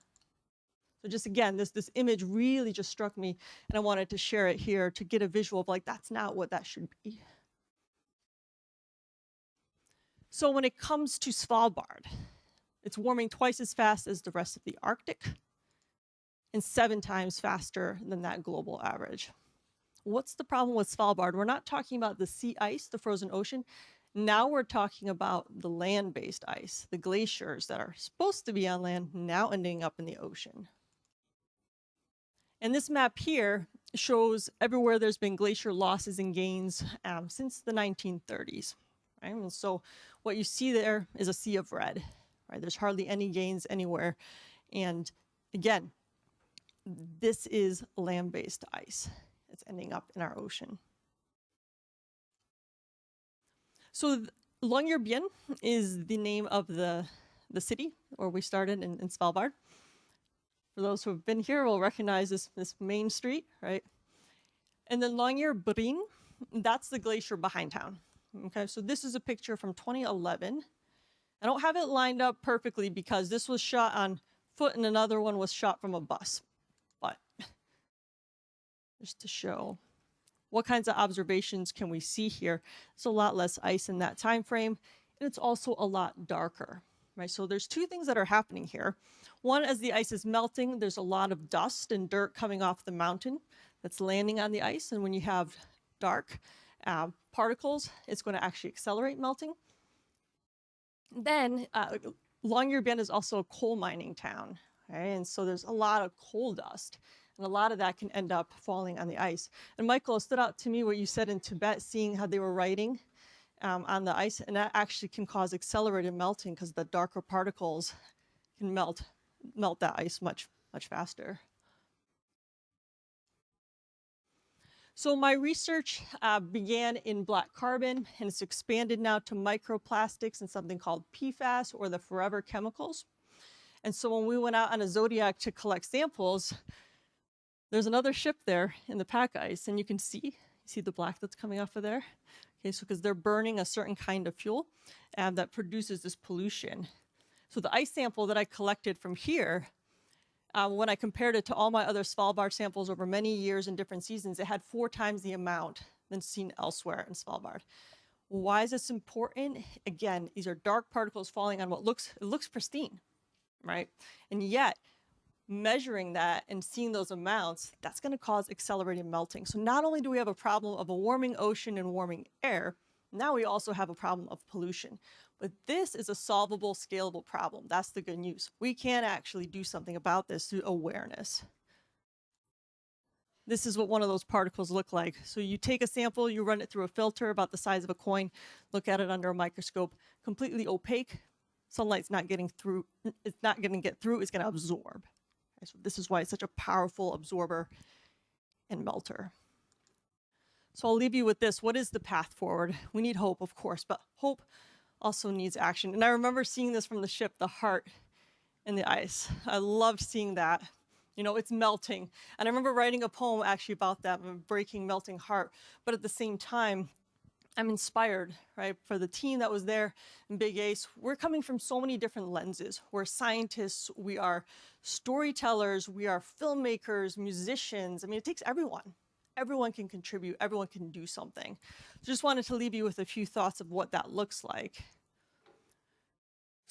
So just again, this image really just struck me, and I wanted to share it here to get a visual of like, that's not what that should be. So when it comes to Svalbard, it's warming twice as fast as the rest of the Arctic and 7 times faster than that global average. What's the problem with Svalbard? We're not talking about the sea ice, the frozen ocean. Now we're talking about the land-based ice, the glaciers that are supposed to be on land, now ending up in the ocean. And this map here shows everywhere there's been glacier losses and gains since the 1930s. Right? And so what you see there is a sea of red. Right? There's hardly any gains anywhere. And again, this is land-based ice. It's ending up in our ocean. So Longyearbyen is the name of the city where we started in Svalbard. For those who have been here will recognize this main street, right? And then Longyearbyen, that's the glacier behind town. Okay, so this is a picture from 2011. I don't have it lined up perfectly because this was shot on foot and another one was shot from a bus. But just to show what kinds of observations can we see here. It's a lot less ice in that time frame, and it's also a lot darker. Right, so there's 2 things that are happening here. One, as the ice is melting, there's a lot of dust and dirt coming off the mountain that's landing on the ice. And when you have dark particles, it's going to actually accelerate melting. Then Longyearbyen is also a coal mining town. Right? And so there's a lot of coal dust. And a lot of that can end up falling on the ice. And Michael, it stood out to me what you said in Tibet, seeing how they were writing on the ice, and that actually can cause accelerated melting because the darker particles can melt that ice much faster. So my research began in black carbon, and it's expanded now to microplastics and something called PFAS, or the forever chemicals. And so when we went out on a Zodiac to collect samples, there's another ship there in the pack ice, and you can see the black that's coming off of there. Okay, so because they're burning a certain kind of fuel that produces this pollution. So the ice sample that I collected from here, when I compared it to all my other Svalbard samples over many years in different seasons, it had 4 times the amount than seen elsewhere in Svalbard. Why is this important? Again, these are dark particles falling on what looks pristine, right? And yet, measuring that and seeing those amounts, that's going to cause accelerated melting. So not only do we have a problem of a warming ocean and warming air, now we also have a problem of pollution. But this is a solvable, scalable problem. That's the good news. We can actually do something about this through awareness. This is what one of those particles look like. So you take a sample, you run it through a filter about the size of a coin, look at it under a microscope, completely opaque. Sunlight's not getting through, it's not going to get through, it's going to absorb. So this is why it's such a powerful absorber and melter. So I'll leave you with this. What is the path forward? We need hope, of course, but hope also needs action. And I remember seeing this from the ship, the heart in the ice. I loved seeing that. You know, it's melting. And I remember writing a poem actually about that, breaking, melting heart. But at the same time, I'm inspired, right? For the team that was there in Big Ace, we're coming from so many different lenses. We're scientists, we are storytellers, we are filmmakers, musicians. I mean, it takes everyone. Everyone can contribute, everyone can do something. So just wanted to leave you with a few thoughts of what that looks like.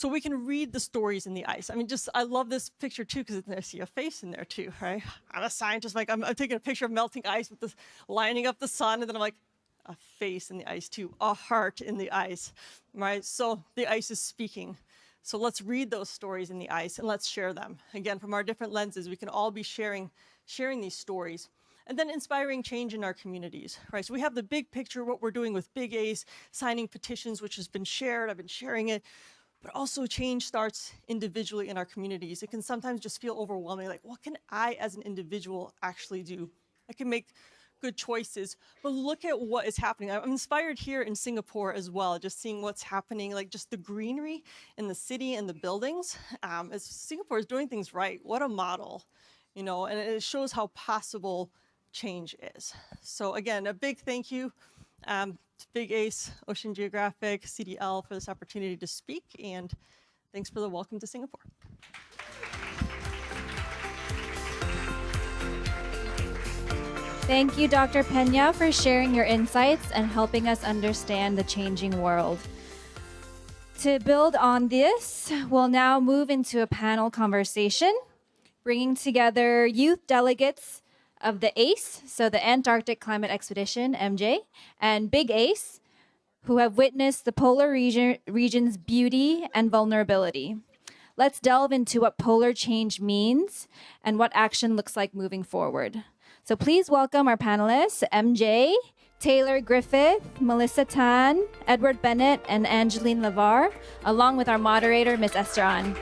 so we can read the stories in the ice. I mean, I love this picture too, because I see a face in there too, right? I'm a scientist, like I'm taking a picture of melting ice with this lining up the sun, and then I'm like, a face in the ice too, a heart in the ice, right? So the ice is speaking. So let's read those stories in the ice and let's share them. Again, from our different lenses, we can all be sharing these stories. And then inspiring change in our communities, right? So we have the big picture, what we're doing with Big Ace, signing petitions, which has been shared, I've been sharing it, but also change starts individually in our communities. It can sometimes just feel overwhelming, like what can I as an individual actually do? I can make good choices, but look at what is happening. I'm inspired here in Singapore as well, just seeing what's happening, like just the greenery in the city and the buildings. As Singapore is doing things right, what a model, and it shows how possible change is. So again, a big thank you to Big Ace, Ocean Geographic, CDL for this opportunity to speak, and thanks for the welcome to Singapore. Thank you, Dr. Pena, for sharing your insights and helping us understand the changing world. To build on this, we'll now move into a panel conversation, bringing together youth delegates of the ACE, so the Antarctic Climate Expedition, MJ, and Big Ace, who have witnessed the polar region's beauty and vulnerability. Let's delve into what polar change means and what action looks like moving forward. So please welcome our panelists, MJ, Taylor Griffith, Melissa Tan, Edward Bennett, and Angeline Lavar, along with our moderator, Ms. Esther An.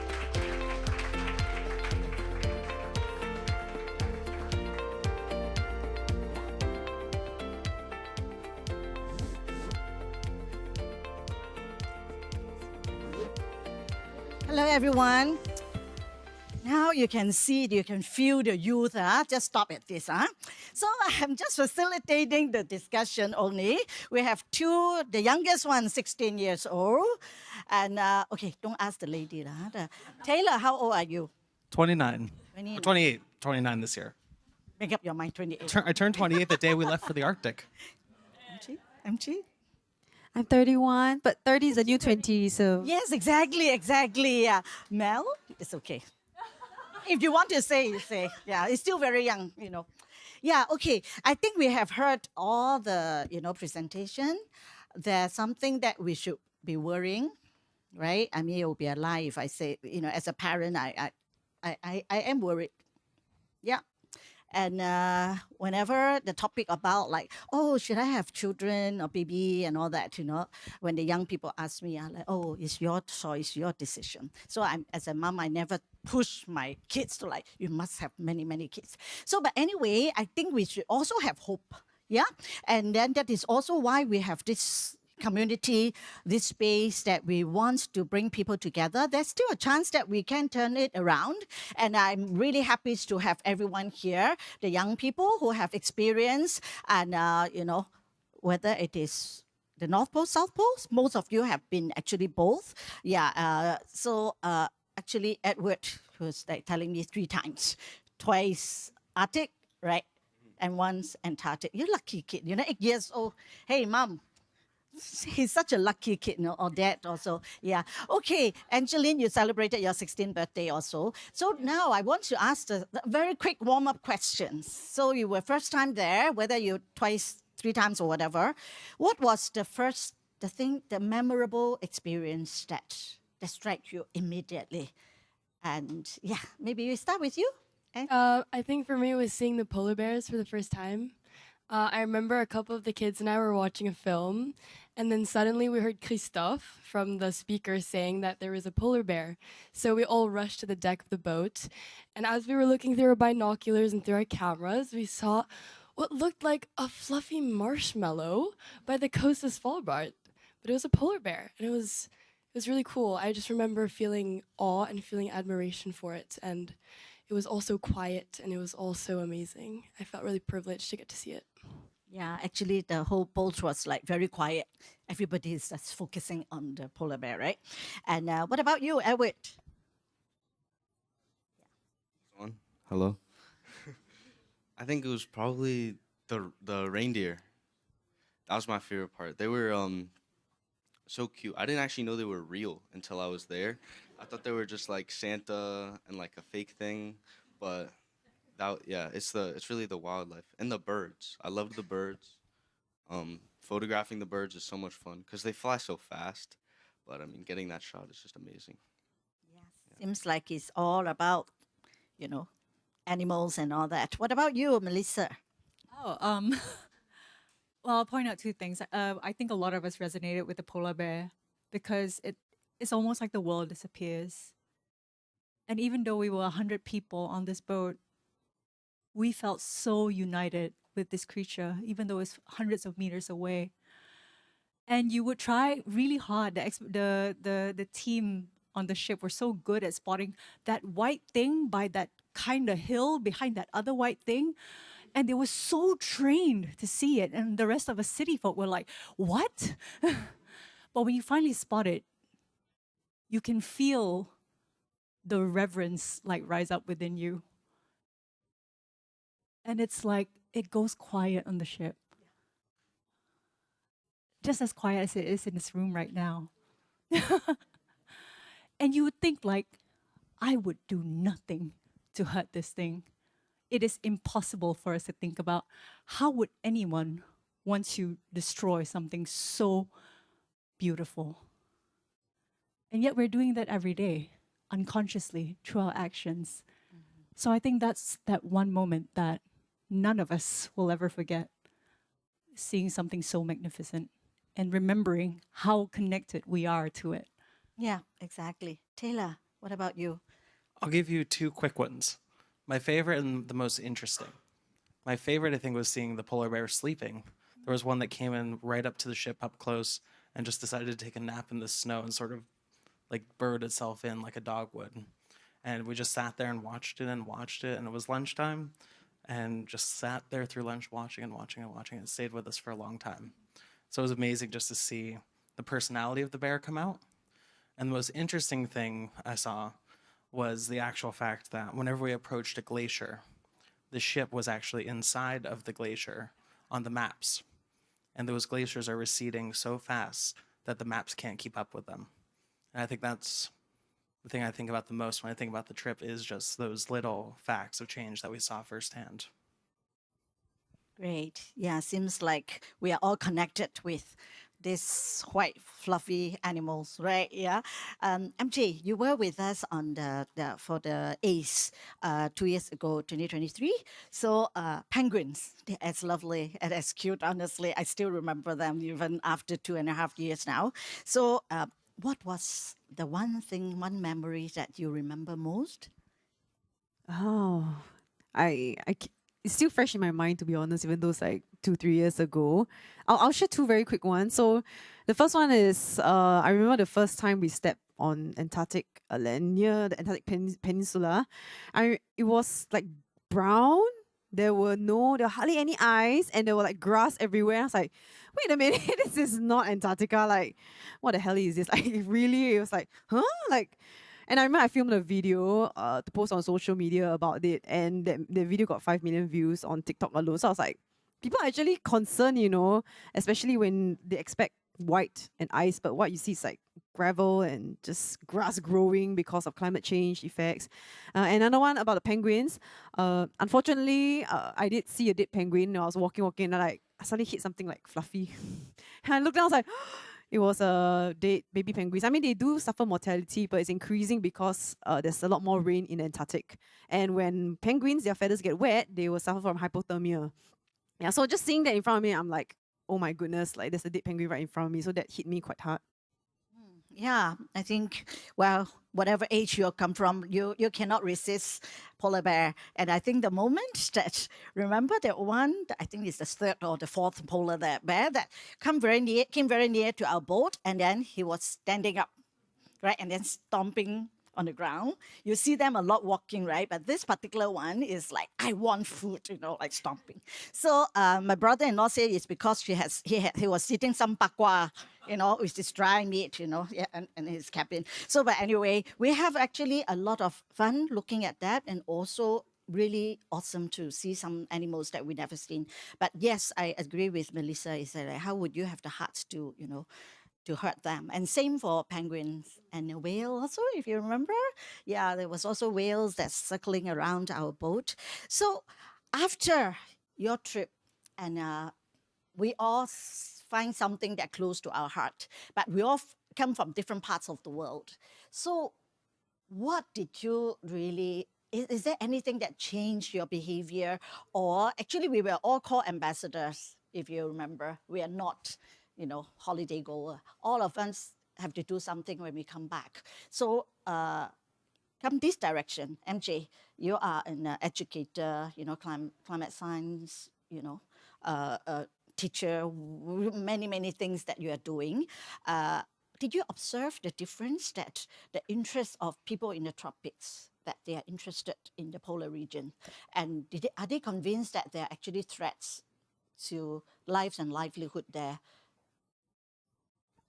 Hello, everyone. Now you can see, you can feel the youth. Just stop at this. So I'm just facilitating the discussion only. We have two, the youngest one, 16 years old. And okay, don't ask the lady. Taylor, how old are you? 29. 28. 29 this year. Make up your mind, 28. I turned 28 the day we left for the Arctic. MG? I'm 31, but 30 is a new 20, so... Yes, exactly. Mel, it's okay. If you want to say, you say. Yeah, it's still very young, Yeah, okay. I think we have heard all the, presentation. There's something that we should be worrying, right? I mean, it will be a lie if I say, as a parent, I am worried. Yeah. And whenever the topic about like, oh, should I have children or baby and all that, when the young people ask me, I'm like, oh, it's your choice, your decision. So as a mom, I never push my kids to like, you must have many, many kids. So, but anyway, I think we should also have hope. Yeah. And then that is also why we have this community, this space that we want to bring people together. There's still a chance that we can turn it around. And I'm really happy to have everyone here, the young people who have experience and, whether it is the North Pole, South Pole, most of you have been actually both. Yeah. So actually, Edward was like telling me 3 times, twice Arctic, right? And once Antarctic. You're lucky kid, 8 years old. Hey, mom. He's such a lucky kid, or dad also. Yeah. Okay, Angeline, you celebrated your 16th birthday also. So now I want to ask the very quick warm-up questions. So you were first time there, whether you twice, 3 times or whatever. What was the memorable experience that struck you immediately? And yeah, maybe we start with you. I think for me it was seeing the polar bears for the first time. I remember a couple of the kids and I were watching a film, and then suddenly we heard Christophe from the speaker saying that there was a polar bear. So we all rushed to the deck of the boat, and as we were looking through our binoculars and through our cameras, we saw what looked like a fluffy marshmallow by the coast of Svalbard. But it was a polar bear, and it was really cool. I just remember feeling awe and feeling admiration for it, and it was also quiet and it was also amazing. I felt really privileged to get to see it. Yeah, actually the whole boat was like very quiet. Everybody is just focusing on the polar bear, right? And what about you, Edward? Hello. I think it was probably the reindeer. That was my favorite part. They were so cute. I didn't actually know they were real until I was there. I thought they were just like Santa and like a fake thing, but yeah, it's really the wildlife and the birds. I loved the birds. Photographing the birds is so much fun because they fly so fast. But I mean, getting that shot is just amazing. Seems like it's all about, you know, animals and all that. What about you, Melissa? Oh, well, I'll point out two things. I think a lot of us resonated with the polar bear because it's almost like the world disappears. And even though we were 100 people on this boat, we felt so united with this creature, even though it's hundreds of meters away. And you would try really hard. The team on the ship were so good at spotting that white thing by that kind of hill behind that other white thing. And they were so trained to see it. And the rest of the city folk were like, what? But when you finally spot it, you can feel the reverence like rise up within you. And it's like, it goes quiet on the ship. Just as quiet as it is in this room right now. And you would think like, I would do nothing to hurt this thing. It is impossible for us to think about how would anyone want to destroy something so beautiful. And yet we're doing that every day, unconsciously, through our actions. So I think that's that one moment that none of us will ever forget, seeing something so magnificent and remembering how connected we are to it. Yeah, exactly. Taylor, what about you? I'll give you two quick ones. My favorite and the most interesting. My favorite, I think, was seeing the polar bear sleeping. There was one that came in right up to the ship up close and just decided to take a nap in the snow and sort of like bird itself in like a dog would. And we just sat there and watched it, and it was lunchtime, and just sat there through lunch watching and watching and watching. It stayed with us for a long time. So it was amazing just to see the personality of the bear come out. And the most interesting thing I saw was the actual fact that whenever we approached a glacier, the ship was actually inside of the glacier on the maps. And those glaciers are receding so fast that the maps can't keep up with them. And I think that's the thing I think about the most when I think about the trip, is just those little facts of change that we saw firsthand. Great. Yeah, seems like we are all connected with these white fluffy animals, right? Yeah. MJ, you were with us on for the ACE 2 years ago, 2023. So penguins, they're as lovely and as cute. Honestly, I still remember them even after 2.5 years now. So what was the one memory that you remember most? Oh, it's still fresh in my mind, to be honest, even though it's like 2-3 years ago. I'll share two very quick ones. So the first one is I remember the first time we stepped on Antarctic land near the Antarctic Peninsula. It was like brown. There were hardly any ice, and there were like grass everywhere. I was like, wait a minute, this is not Antarctica. Like, what the hell is this? Like, really, it was like, huh? Like, and I remember I filmed a video to post on social media about it, and the video got 5 million views on TikTok alone. So I was like, people are actually concerned, especially when they expect white and ice, but what you see is like gravel and just grass growing because of climate change effects. Another one about the penguins. Unfortunately, I did see a dead penguin. I was walking, and I suddenly hit something like fluffy. And I looked down, I was like, it was a dead baby penguins. I mean, they do suffer mortality, but it's increasing because there's a lot more rain in Antarctic. And when penguins, their feathers get wet, they will suffer from hypothermia. Yeah, so just seeing that in front of me, I'm like, oh my goodness, like there's a dead penguin right in front of me. So that hit me quite hard. Yeah, I think, well, whatever age you come from, you cannot resist polar bear. And I think the moment that, remember that one, I think it's the third or the fourth polar bear that came very near to our boat, and then he was standing up, right, and then stomping on the ground. You see them a lot walking, right? But this particular one is like, I want food, like stomping. So my brother-in-law said it's because he was eating some pakwa, which is dry meat, yeah, in his cabin. So, but anyway, we have actually a lot of fun looking at that, and also really awesome to see some animals that we never seen. But yes, I agree with Melissa. Is that like, how would you have the heart to, to hurt them. And same for penguins and a whale also, if you remember. Yeah, there was also whales that's circling around our boat. So after your trip, and we all find something that close to our heart, but we all come from different parts of the world. So what did you really, is there anything that changed your behavior? Or actually we were all called ambassadors, if you remember. We are not, holiday goer. All of us have to do something when we come back. So come this direction, MJ, you are an educator, climate science, teacher, many things that you are doing. Did you observe the difference that the interest of people in the tropics, that they are interested in the polar region? And are they convinced that there are actually threats to lives and livelihood there?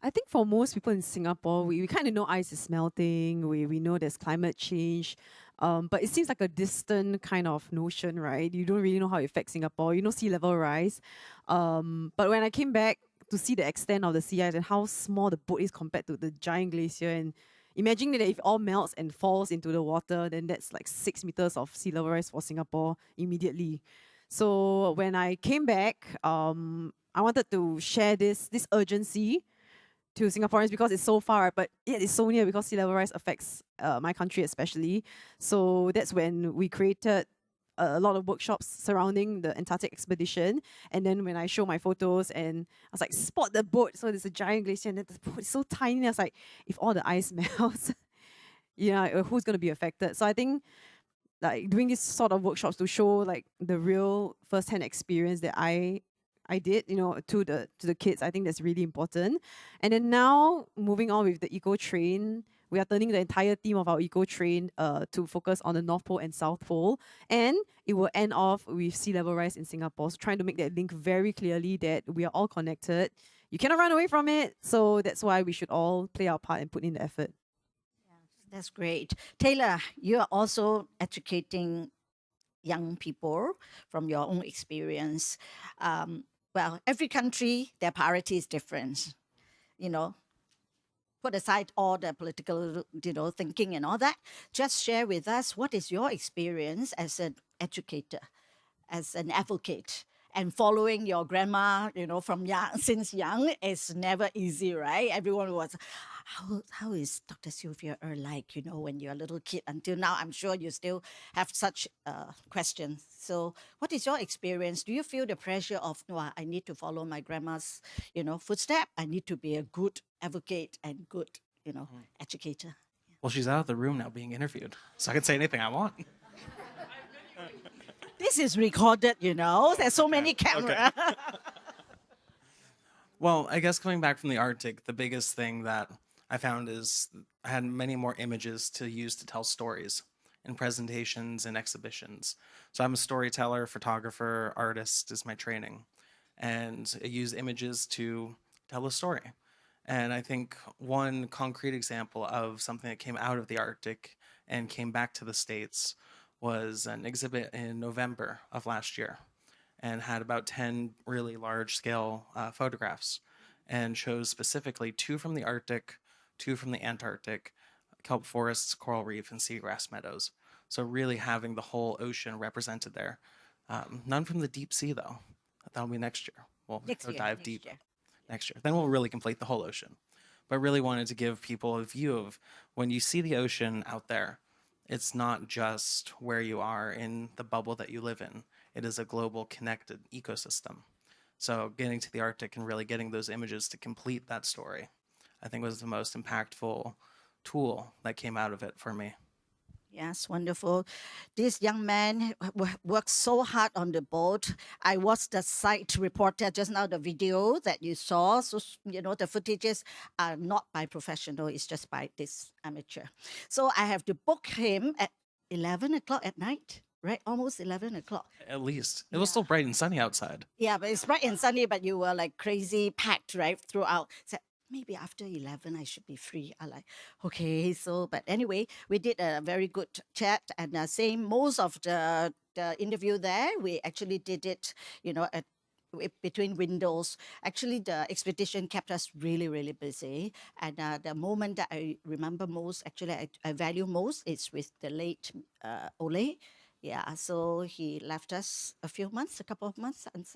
I think for most people in Singapore, we kind of know ice is melting, we know there's climate change, but it seems like a distant kind of notion, right? You don't really know how it affects Singapore. You know sea level rise. But when I came back to see the extent of the sea ice and how small the boat is compared to the giant glacier, and imagine that if it all melts and falls into the water, then that's like 6 meters of sea level rise for Singapore immediately. So when I came back, I wanted to share this urgency to Singaporeans because it's so far, but yet it's so near because sea level rise affects my country especially. So that's when we created a lot of workshops surrounding the Antarctic expedition. And then when I show my photos and I was like, spot the boat. So there's a giant glacier and then the boat is so tiny. I was like, if all the ice melts, who's going to be affected? So I think like doing this sort of workshops to show like the real first-hand experience that I did, to the kids. I think that's really important. And then now moving on with the Eco Train, we are turning the entire team of our Eco Train to focus on the North Pole and South Pole. And it will end off with sea level rise in Singapore. So trying to make that link very clearly that we are all connected. You cannot run away from it. So that's why we should all play our part and put in the effort. That's great. Taylor, you are also educating young people from your own experience. Well, every country, their priority is different. Put aside all the political, thinking and all that. Just share with us, what is your experience as an educator, as an advocate? And following your grandma, from young, since young, is never easy, right? Everyone was, how is Dr. Sylvia Earle like, when you're a little kid? Until now, I'm sure you still have such questions. So what is your experience? Do you feel the pressure of, no, I need to follow my grandma's, footstep? I need to be a good advocate and good, educator? Well, she's out of the room now being interviewed, so I can say anything I want. This is recorded, There's so many cameras. Okay. Well, I guess coming back from the Arctic, the biggest thing that I found is I had many more images to use to tell stories in presentations and exhibitions. So I'm a storyteller, photographer, artist is my training. And I use images to tell a story. And I think one concrete example of something that came out of the Arctic and came back to the States was an exhibit in November of last year and had about 10 really large-scale photographs and shows specifically 2 from the Arctic, 2 from the Antarctic, kelp forests, coral reef, and seagrass meadows. So really having the whole ocean represented there. None from the deep sea, though. That'll be next year. We'll dive deep next year. Then we'll really complete the whole ocean. But really wanted to give people a view of when you see the ocean out there, it's not just where you are in the bubble that you live in. It is a global connected ecosystem. So getting to the Arctic and really getting those images to complete that story, I think was the most impactful tool that came out of it for me. Yes, wonderful. This young man worked so hard on the boat. I was the site reporter just now, the video that you saw. So, the footages are not by professional, it's just by this amateur. So I have to book him at 11 o'clock at night, right? Almost 11 o'clock. At least. It was still bright and sunny outside. Yeah, but it's bright and sunny, but you were like crazy packed, right, throughout. So maybe after 11 I should be free. I like, okay, so, but anyway, we did a very good chat, and most of the interview there, we actually did it, between windows. Actually, the expedition kept us really, really busy. And the moment that I remember most, actually, I value most, is with the late Ole. Yeah, so he left us a couple of months, and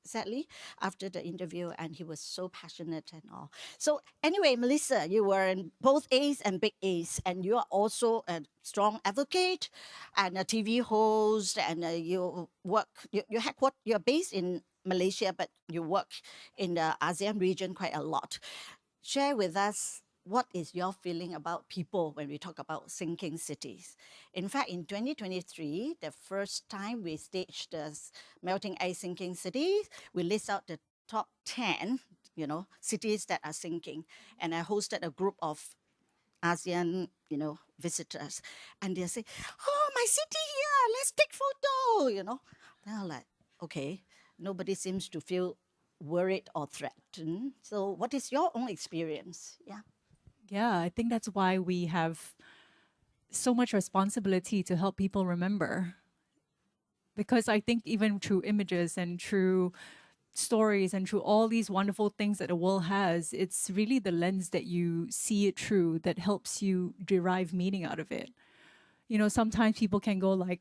sadly, after the interview, and he was so passionate and all. So anyway, Melissa, you were in both A's and Big A's, and you are also a strong advocate and a TV host, and you work. You're based in Malaysia, but you work in the ASEAN region quite a lot. Share with us, what is your feeling about people when we talk about sinking cities? In fact, in 2023, the first time we staged the melting ice sinking cities, we list out the top 10, cities that are sinking. And I hosted a group of ASEAN, visitors, and they say, "Oh, my city here, let's take photo," Then I'm like, okay, nobody seems to feel worried or threatened. So what is your own experience? Yeah. Yeah, I think that's why we have so much responsibility to help people remember. Because I think even through images and through stories and through all these wonderful things that the world has, it's really the lens that you see it through that helps you derive meaning out of it. Sometimes people can go like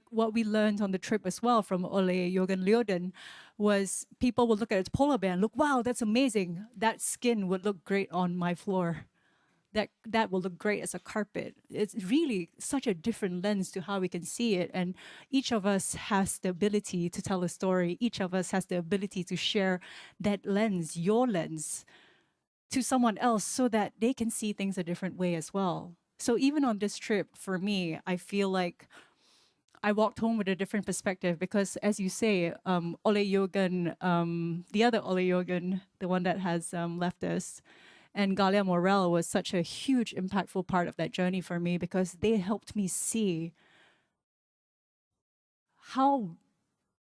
what we learned on the trip as well from Ole Jürgen Leoden was people would look at a polar bear and look, wow, that's amazing. That skin would look great on my floor. That will look great as a carpet. It's really such a different lens to how we can see it. And each of us has the ability to tell a story. Each of us has the ability to share that lens, your lens, to someone else so that they can see things a different way as well. So even on this trip, for me, I feel like I walked home with a different perspective because, as you say, Ole Jürgen, the other Ole Jürgen, the one that has left us, and Galia Morel was such a huge, impactful part of that journey for me because they helped me see how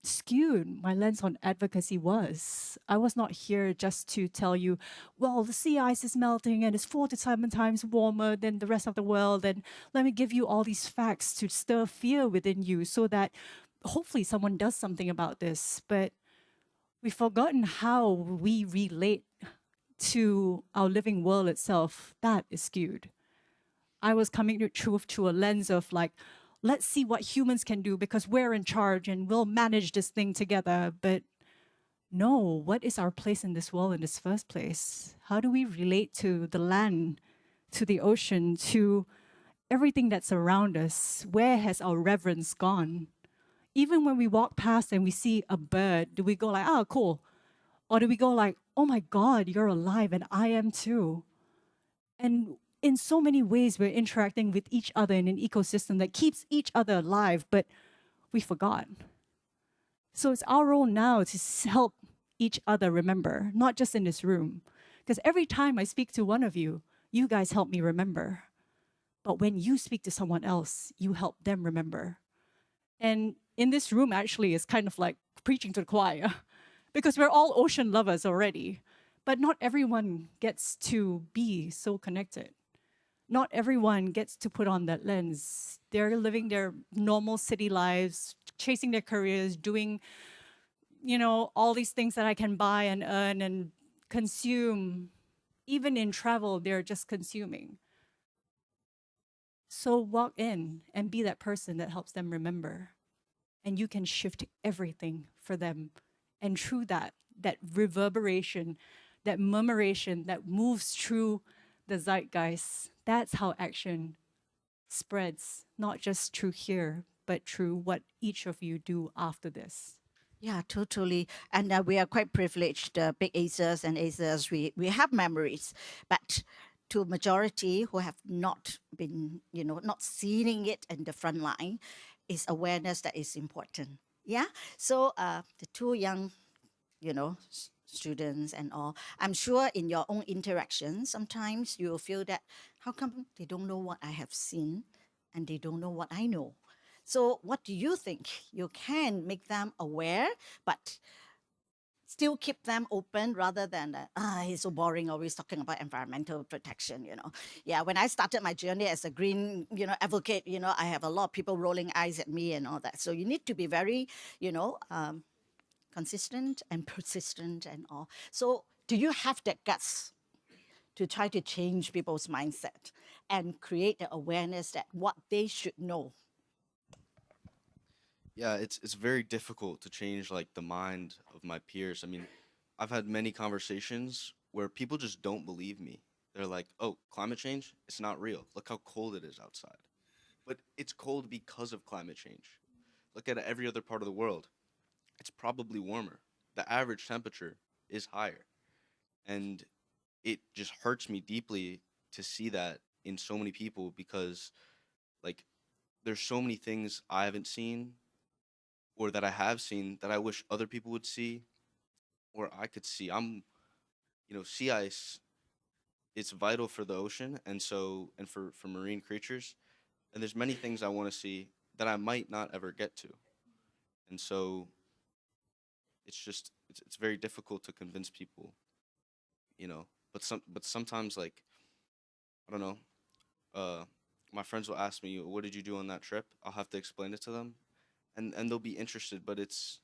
skewed my lens on advocacy was. I was not here just to tell you, well, the sea ice is melting and it's 4 to 7 times warmer than the rest of the world. And let me give you all these facts to stir fear within you so that hopefully someone does something about this. But we've forgotten how we relate to our living world itself. That is skewed. I was coming to truth through a lens of like, let's see what humans can do because we're in charge and we'll manage this thing together. But no, what is our place in this world in this first place? How do we relate to the land, to the ocean, to everything that's around us? Where has our reverence gone? Even when we walk past and we see a bird, do we go like, oh, cool? Or do we go like, oh my God, you're alive and I am too? And in so many ways, we're interacting with each other in an ecosystem that keeps each other alive, but we forgot. So it's our role now to help each other remember, not just in this room. Because every time I speak to one of you, you guys help me remember. But when you speak to someone else, you help them remember. And in this room, actually, it's kind of like preaching to the choir. Because we're all ocean lovers already. But not everyone gets to be so connected. Not everyone gets to put on that lens. They're living their normal city lives, chasing their careers, doing, all these things that I can buy and earn and consume. Even in travel, they're just consuming. So walk in and be that person that helps them remember. And you can shift everything for them. And through that reverberation, that murmuration that moves through the zeitgeist, that's how action spreads, not just through here, but through what each of you do after this. Yeah, totally. And we are quite privileged, big Aces and Aces, we have memories. But to majority who have not been, not seeing it in the front line, is awareness that is important. Yeah. So the two young, students and all, I'm sure in your own interaction, sometimes you will feel that, how come they don't know what I have seen and they don't know what I know? So what do you think? You can make them aware, but still keep them open rather than, he's so boring, always talking about environmental protection, Yeah, when I started my journey as a green, advocate, I have a lot of people rolling eyes at me and all that. So you need to be very, consistent and persistent and all. So do you have that guts to try to change people's mindset and create the awareness that what they should know? Yeah, it's very difficult to change like the mind of my peers. I mean, I've had many conversations where people just don't believe me. They're like, "Oh, climate change? It's not real. Look how cold it is outside." But it's cold because of climate change. Look at every other part of the world. It's probably warmer. The average temperature is higher. And it just hurts me deeply to see that in so many people because like there's so many things I haven't seen or that I have seen that I wish other people would see or I could see. Sea ice, it's vital for the ocean and for marine creatures. And there's many things I want to see that I might not ever get to. And so it's very difficult to convince people, but sometimes like I don't know, my friends will ask me, "What did you do on that trip?" I'll have to explain it to them, and they'll be interested, but it's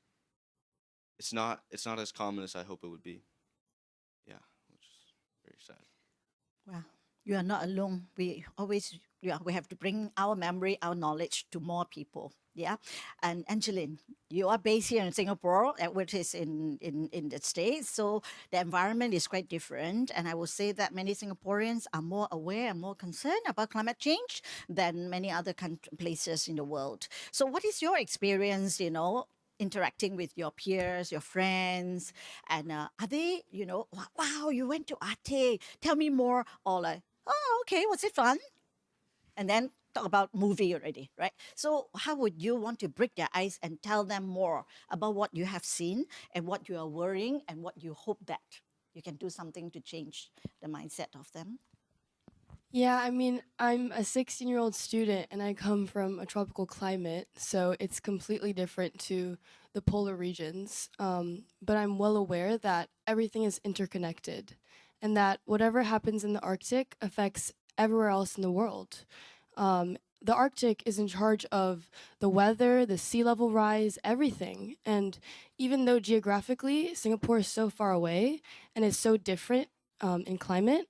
not as common as I hope it would be. Yeah, which is very sad. Well, you are not alone. We always, yeah, we have to bring our memory, our knowledge to more people. Yeah. And Angeline, you are based here in Singapore, which is in the States. So the environment is quite different. And I will say that many Singaporeans are more aware and more concerned about climate change than many other places in the world. So what is your experience, interacting with your peers, your friends, and are they, wow, you went to Ate, tell me more, or like, oh, okay, was it fun? And then talk about movie already, right? So how would you want to break their ice and tell them more about what you have seen and what you are worrying and what you hope that you can do something to change the mindset of them? Yeah, I mean, I'm a 16-year-old student and I come from a tropical climate, so it's completely different to the polar regions. But I'm well aware that everything is interconnected and that whatever happens in the Arctic affects everywhere else in the world. The Arctic is in charge of the weather, the sea level rise, everything. And even though geographically Singapore is so far away and is so different in climate,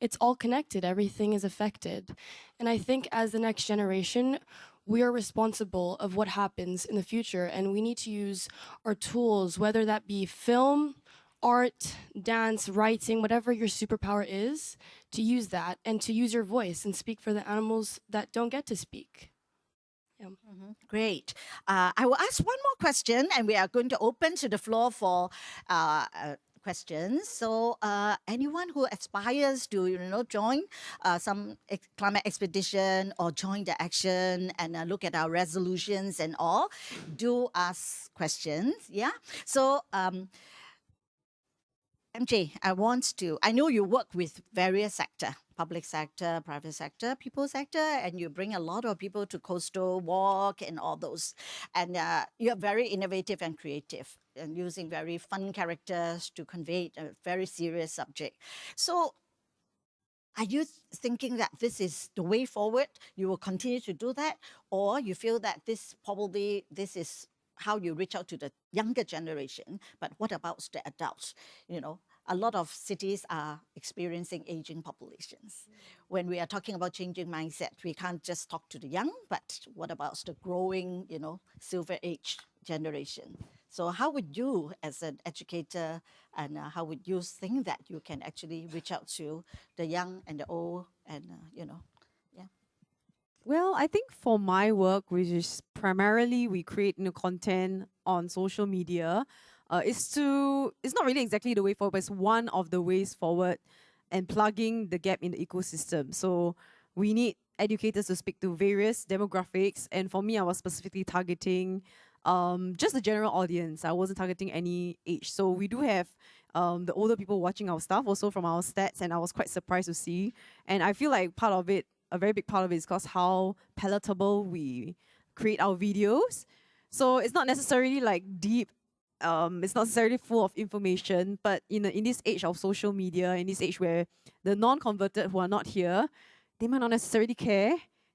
it's all connected. Everything is affected. And I think as the next generation, we are responsible of what happens in the future. And we need to use our tools, whether that be film, art, dance, writing, whatever your superpower is, to use that and to use your voice and speak for the animals that don't get to speak. Yeah. Great. I will ask one more question, and we are going to open to the floor for questions. So anyone who aspires to, join some climate expedition or join the action and look at our resolutions and all, do ask questions. Yeah. So MJ, I know you work with various sector, public sector, private sector, people sector, and you bring a lot of people to coastal walk and all those. And you're very innovative and creative and using very fun characters to convey a very serious subject. So are you thinking that this is the way forward? You will continue to do that? Or you feel that this is how you reach out to the younger generation, but what about the adults? A lot of cities are experiencing aging populations. When we are talking about changing mindset, we can't just talk to the young, but what about the growing, silver age generation? So how would you, as an educator, and how would you think that you can actually reach out to the young and the old and, yeah? Well, I think for my work, which is primarily we create new content on social media, it's not really exactly the way forward, but it's one of the ways forward and plugging the gap in the ecosystem. So we need educators to speak to various demographics. And for me, I was specifically targeting just the general audience. I wasn't targeting any age. So we do have the older people watching our stuff also from our stats, and I was quite surprised to see. And I feel like a very big part of it is because how palatable we create our videos. So it's not necessarily like deep, it's not necessarily full of information, but in this age of social media, in this age where the non-converted who are not here, they might not necessarily care.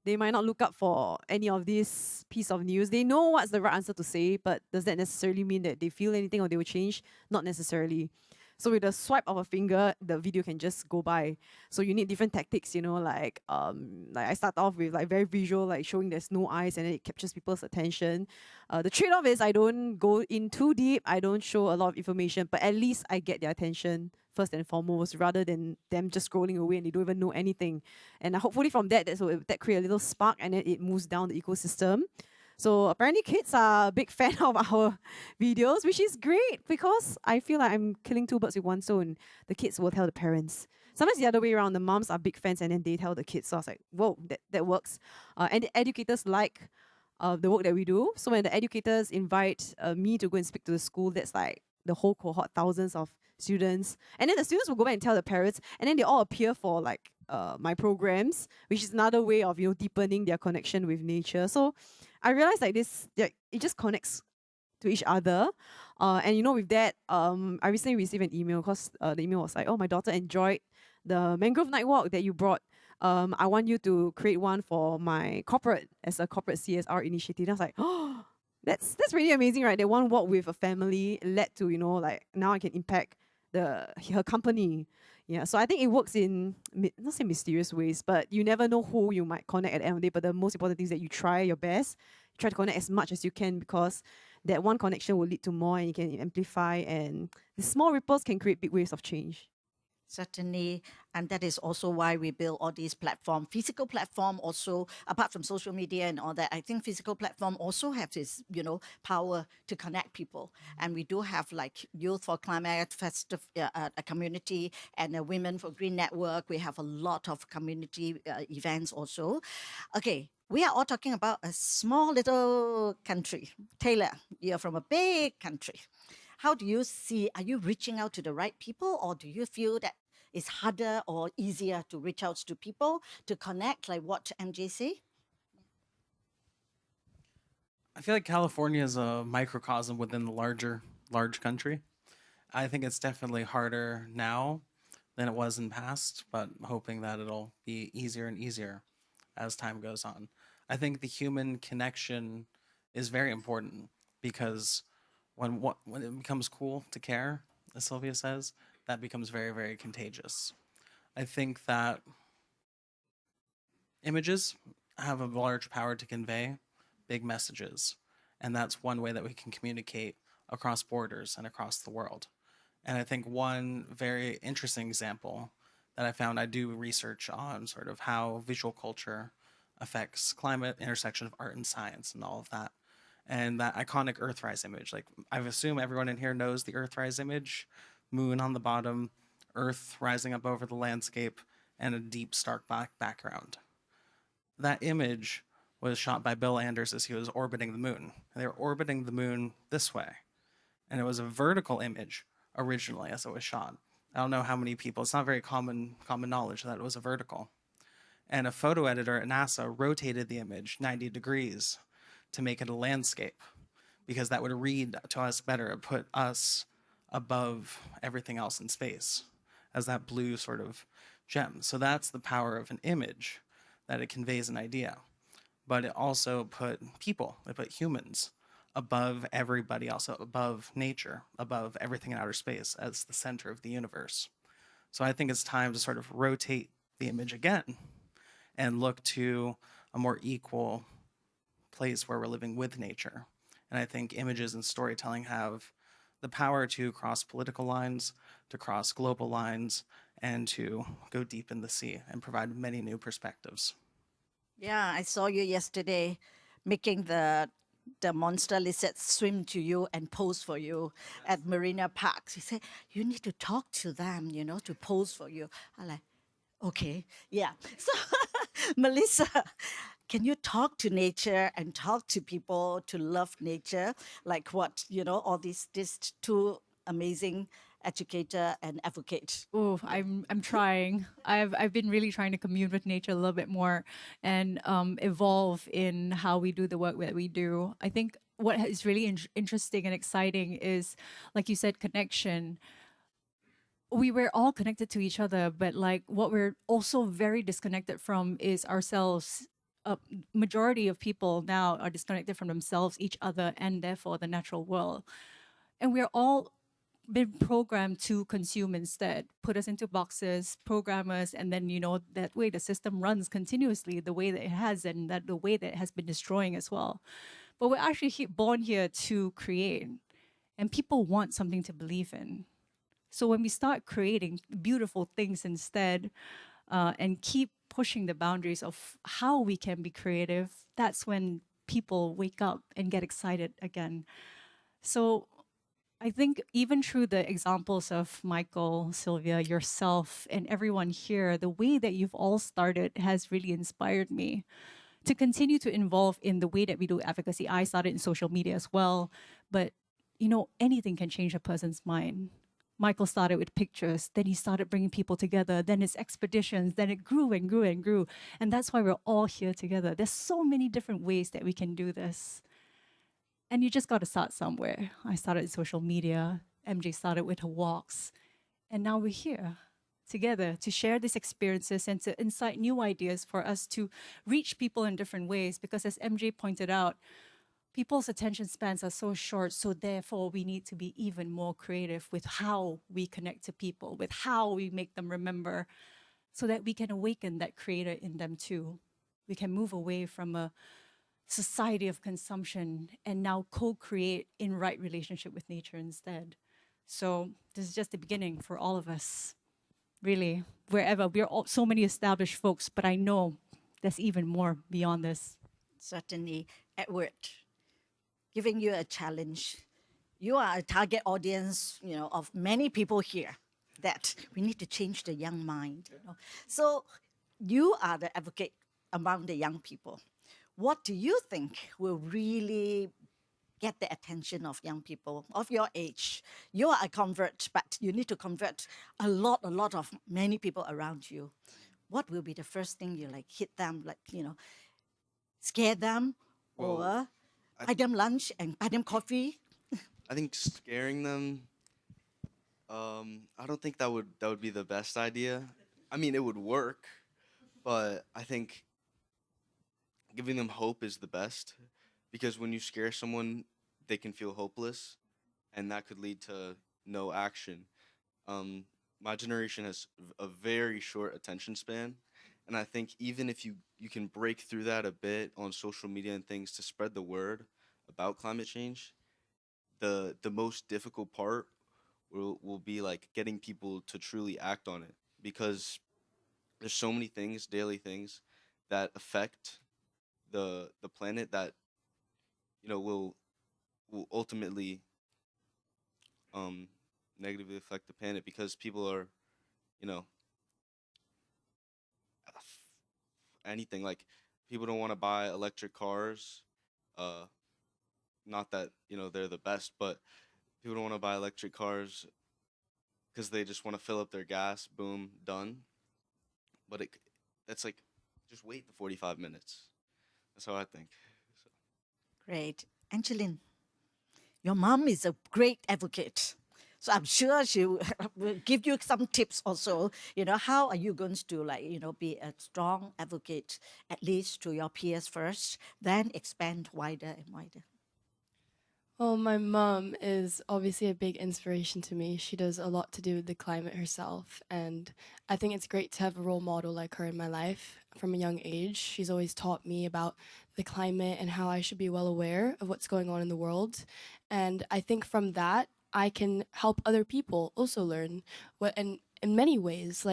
They might not look up for any of this piece of news. They know what's the right answer to say, but does that necessarily mean that they feel anything or they will change? Not necessarily. So with a swipe of a finger, the video can just go by. So you need different tactics, like I start off with like very visual, like showing there's no eyes and then it captures people's attention. The trade-off is I don't go in too deep, I don't show a lot of information, but at least I get their attention first and foremost, rather than them just scrolling away and they don't even know anything. And hopefully from that, that create a little spark and then it moves down the ecosystem. So apparently kids are a big fan of our videos, which is great because I feel like I'm killing two birds with one stone. The kids will tell the parents. Sometimes the other way around, the moms are big fans and then they tell the kids. So I was like, whoa, that works. And the educators like the work that we do. So when the educators invite me to go and speak to the school, that's like the whole cohort, thousands of students. And then the students will go back and tell the parents, and then they all appear for like my programs, which is another way of deepening their connection with nature. So I realized like this, it just connects to each other. And with that, I recently received an email because the email was like, oh, my daughter enjoyed the mangrove night walk that you brought. I want you to create one for my corporate as a corporate CSR initiative. And I was like, oh, that's really amazing, right? That one walk with a family led to, like now I can impact her company. Yeah, so I think it works in, not say mysterious ways, but you never know who you might connect at the end of the day. But the most important thing is that you try your best, try to connect as much as you can, because that one connection will lead to more and you can amplify, and the small ripples can create big waves of change. Certainly, and that is also why we build all these platforms. Physical platform also, apart from social media and all that, I think physical platform also have this, power to connect people. And we do have like Youth for Climate Festive, a community, and a Women for Green Network. We have a lot of community events also. Okay, we are all talking about a small little country. Taylor, you're from a big country. How do you see, are you reaching out to the right people, or do you feel that it's harder or easier to reach out to people, to connect, like what MJ say? I feel like California is a microcosm within the large country. I think it's definitely harder now than it was in past, but I'm hoping that it'll be easier and easier as time goes on. I think the human connection is very important, because when it becomes cool to care, as Sylvia says, that becomes very, very contagious. I think that images have a large power to convey big messages, and that's one way that we can communicate across borders and across the world. And I think one very interesting example that I found, I do research on sort of how visual culture affects climate, intersection of art and science and all of that. And that iconic Earthrise image, like I assume everyone in here knows the Earthrise image, moon on the bottom, Earth rising up over the landscape, and a deep, stark background. That image was shot by Bill Anders as he was orbiting the moon. And they were orbiting the moon this way. And it was a vertical image originally as it was shot. I don't know how many people, it's not very common knowledge that it was a vertical. And a photo editor at NASA rotated the image 90 degrees to make it a landscape, because that would read to us better, put us above everything else in space as that blue sort of gem. So that's the power of an image, that it conveys an idea. But it also put people, it put humans above everybody else, above nature, above everything in outer space, as the center of the universe. So I think it's time to sort of rotate the image again and look to a more equal place where we're living with nature. And I think images and storytelling have the power to cross political lines, to cross global lines, and to go deep in the sea and provide many new perspectives. Yeah, I saw you yesterday making the monster lizards swim to you and pose for you at Marina Park. She said, you need to talk to them, to pose for you. I'm like, okay, yeah. So, Melissa, can you talk to nature and talk to people to love nature? Like what, all these two amazing educator and advocate. Oh, I'm trying. I've been really trying to commune with nature a little bit more and evolve in how we do the work that we do. I think what is really interesting and exciting is, like you said, connection. We were all connected to each other, but like what we're also very disconnected from is ourselves a majority of people now are disconnected from themselves, each other, and therefore the natural world. And we're all been programmed to consume instead, put us into boxes, program us, and then, that way the system runs continuously the way that it has, and that the way that it has been destroying as well. But we're actually born here to create, and people want something to believe in. So when we start creating beautiful things instead, and keep pushing the boundaries of how we can be creative, that's when people wake up and get excited again. So I think even through the examples of Michael, Sylvia, yourself, and everyone here, the way that you've all started has really inspired me to continue to involve in the way that we do advocacy. I started in social media as well, but anything can change a person's mind. Michael started with pictures, then he started bringing people together, then it's expeditions, then it grew and grew and grew. And that's why we're all here together. There's so many different ways that we can do this. And you just got to start somewhere. I started in social media, MJ started with her walks, and now we're here together to share these experiences and to incite new ideas for us to reach people in different ways. Because as MJ pointed out, people's attention spans are so short, so therefore we need to be even more creative with how we connect to people, with how we make them remember, so that we can awaken that creator in them too. We can move away from a society of consumption and now co-create in right relationship with nature instead. So this is just the beginning for all of us, really, wherever. We're all so many established folks, but I know there's even more beyond this. Certainly. Edward, giving you a challenge. You are a target audience, of many people here, that we need to change the young mind. So you are the advocate among the young people. What do you think will really get the attention of young people of your age? You are a convert, but you need to convert a lot of many people around you. What will be the first thing you hit them, scare them, or buy them lunch and buy them coffee? I think scaring them, I don't think that would be the best idea. I mean, it would work, but I think giving them hope is the best, because when you scare someone, they can feel hopeless, and that could lead to no action. My generation has a very short attention span, and I think even if you can break through that a bit on social media and things to spread the word about climate change, the most difficult part will be getting people to truly act on it, because there's so many things, daily things, that affect the planet that will ultimately negatively affect the planet, because people are anything, people don't want to buy electric cars, not that they're the best, but people don't want to buy electric cars because they just want to fill up their gas, boom, done. But that's just wait the 45 minutes. That's how I think. Great. Angeline, your mom is a great advocate. So I'm sure she will give you some tips also. How are you going to be a strong advocate, at least to your peers first, then expand wider and wider? Well, my mom is obviously a big inspiration to me. She does a lot to do with the climate herself, and I think it's great to have a role model like her in my life from a young age. She's always taught me about the climate and how I should be well aware of what's going on in the world. And I think from that, I can help other people also learn what, and in many ways,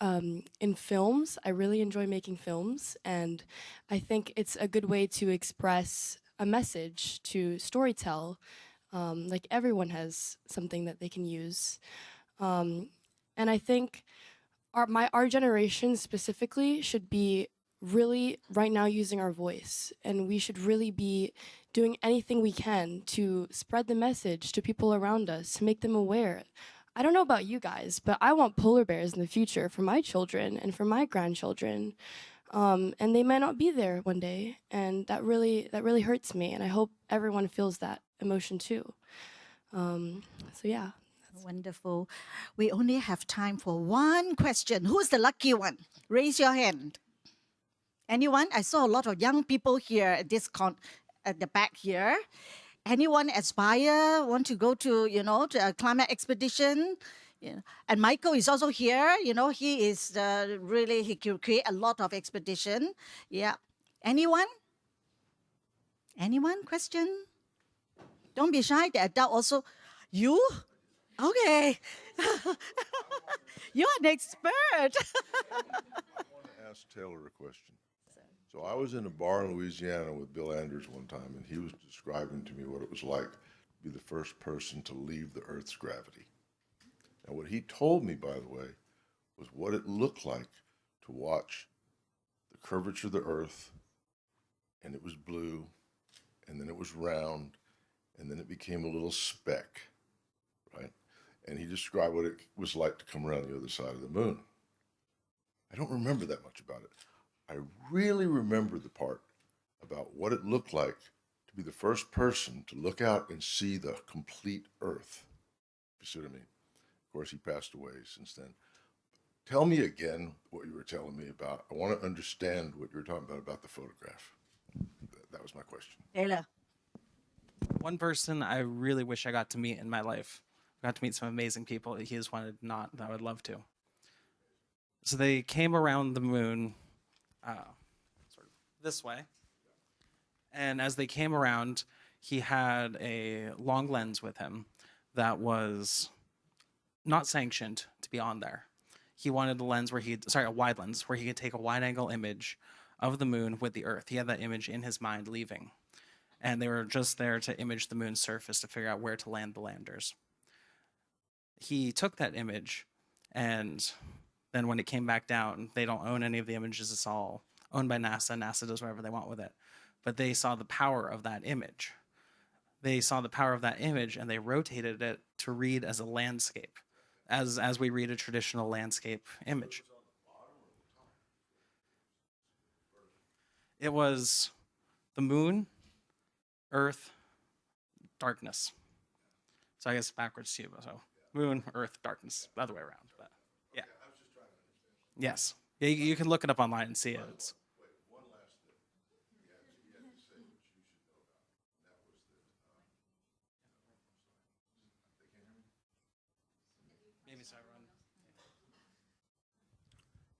in films, I really enjoy making films, and I think it's a good way to express a message, to storytell. Everyone has something that they can use. And I think our generation specifically should be really right now using our voice, and we should really be doing anything we can to spread the message to people around us, to make them aware. I don't know about you guys, but I want polar bears in the future for my children and for my grandchildren. And they might not be there one day, and that really hurts me, and I hope everyone feels that emotion too. So yeah. Wonderful. We only have time for one question. Who's the lucky one? Raise your hand. Anyone? I saw a lot of young people here at at the back here. Anyone aspire, want to go to, to a climate expedition? Yeah. And Michael is also here. He is really, he can create a lot of expedition. Yeah. Anyone? Anyone? Question? Don't be shy. The adult also. You? Okay. You're an expert. I want to ask Taylor a question. So I was in a bar in Louisiana with Bill Anders one time, and he was describing to me what it was like to be the first person to leave the Earth's gravity. And what he told me, by the way, was what it looked like to watch the curvature of the Earth, and it was blue, and then it was round, and then it became a little speck, right? And he described what it was like to come around the other side of the moon. I don't remember that much about it. I really remember the part about what it looked like to be the first person to look out and see the complete Earth. You see what I mean? Of course, he passed away since then. Tell me again what you were telling me about. I want to understand what you were talking about the photograph. That was my question. Taylor. One person I really wish I got to meet in my life. I got to meet some amazing people. He is one that I would love to. So they came around the moon sort of this way. And as they came around, he had a long lens with him that was not sanctioned to be on there. He wanted a wide lens where he could take a wide angle image of the moon with the Earth. He had that image in his mind leaving. And they were just there to image the moon's surface to figure out where to land the landers. He took that image, and then when it came back down, they don't own any of the images. It's all owned by NASA. NASA does whatever they want with it. But they saw the power of that image. They saw the power of that image, and they rotated it to read as a landscape, as we read a traditional landscape image. It was the moon, Earth, darkness. So I guess backwards too. So moon, Earth, darkness, the other way around. But yeah. Yes. Yeah, you can look it up online and see it.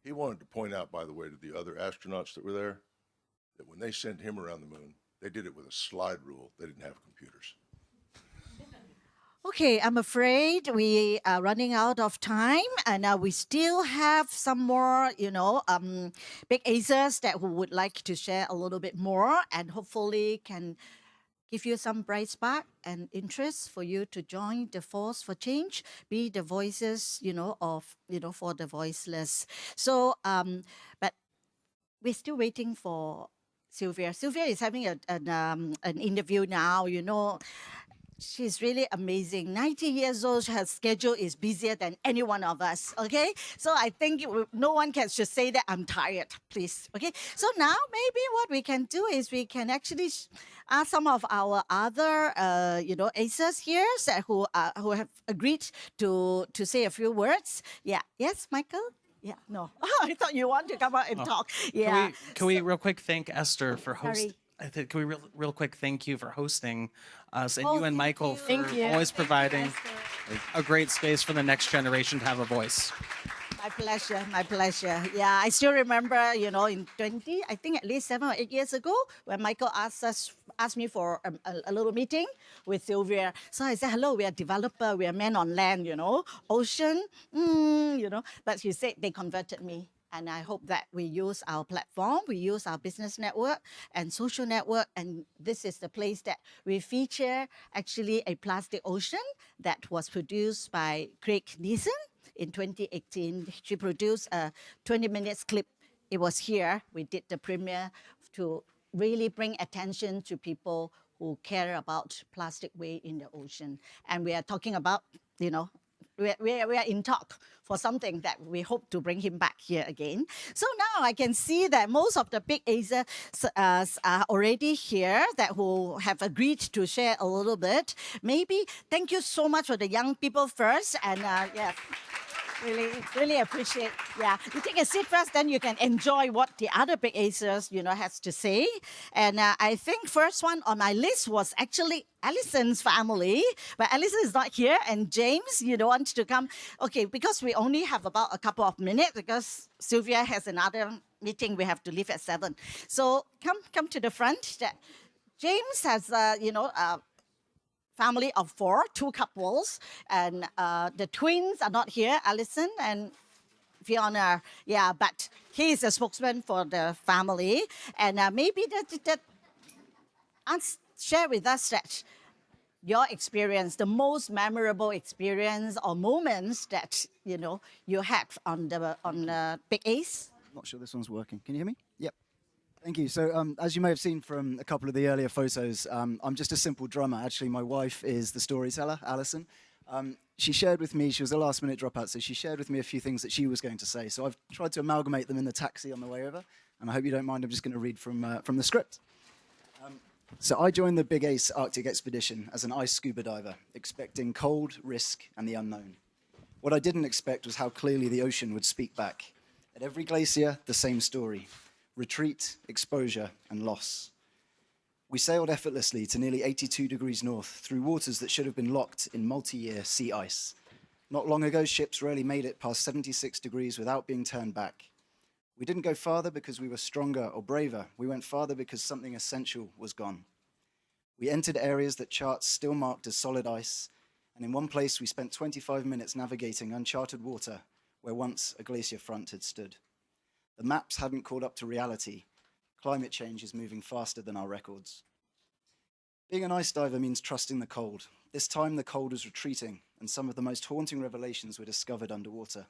He wanted to point out, by the way, to the other astronauts that were there, that when they sent him around the moon, they did it with a slide rule. They didn't have computers. Okay, I'm afraid we are running out of time, and we still have some more, big Acers that who would like to share a little bit more, and hopefully can give you some bright spark and interest for you to join the force for change, be the voices, for the voiceless. So, but we're still waiting for Sylvia. Sylvia is having an interview now, She's really amazing. 90 years old, her schedule is busier than any one of us, okay? So I think no one can just say that I'm tired, please, okay? So now maybe what we can do is we can actually ask some of our other, Acers here who have agreed to say a few words. Yeah, yes, Michael? Yeah, no. I thought you want to come out and talk. Yeah. Can we real quick thank Esther for hosting? Can we real quick thank you for hosting us, and you and Michael for always providing a great space for the next generation to have a voice. My pleasure, my pleasure. Yeah, I still remember, in I think at least 7 or 8 years ago, when Michael asked me for a little meeting with Sylvia. So I said, hello, we are developer, we are men on land, ocean, But she said they converted me. And I hope that we use our platform, we use our business network and social network. And this is the place that we feature actually a plastic ocean that was produced by Craig Neeson in 2018. She produced a 20-minute clip. It was here. We did the premiere to really bring attention to people who care about plastic waste in the ocean. And we are talking about, we are in talk for something that we hope to bring him back here again. So now I can see that most of the big Acers are already here who have agreed to share a little bit. Maybe thank you so much for the young people first. And yes. Really appreciate. Yeah, you take a seat first, then you can enjoy what the other big acers, has to say. And I think first one on my list was actually Allison's family, but Allison is not here. And James, you don't want to come. Okay, because we only have about a couple of minutes because Sylvia has another meeting. We have to leave at 7. So come to the front. James has, family of 4, 2 couples, and the twins are not here, Allison and Fiona. Yeah, but he is a spokesman for the family, and maybe that share with us that your experience, the most memorable experience or moments that you had on the Big Ace. Not sure this one's working. Can you hear me? Yep. Thank you. So as you may have seen from a couple of the earlier photos, I'm just a simple drummer. Actually, my wife is the storyteller, Alison. She shared with me, she was a last minute dropout, so she shared with me a few things that she was going to say. So I've tried to amalgamate them in the taxi on the way over, and I hope you don't mind, I'm just going to read from the script. So I joined the Big Ace Arctic expedition as an ice scuba diver, expecting cold, risk, and the unknown. What I didn't expect was how clearly the ocean would speak back. At every glacier, the same story. Retreat, exposure, and loss. We sailed effortlessly to nearly 82 degrees north through waters that should have been locked in multi-year sea ice. Not long ago, ships rarely made it past 76 degrees without being turned back. We didn't go farther because we were stronger or braver. We went farther because something essential was gone. We entered areas that charts still marked as solid ice, and in one place we spent 25 minutes navigating uncharted water where once a glacier front had stood. The maps hadn't caught up to reality. Climate change is moving faster than our records. Being an ice diver means trusting the cold. This time the cold was retreating, and some of the most haunting revelations were discovered underwater.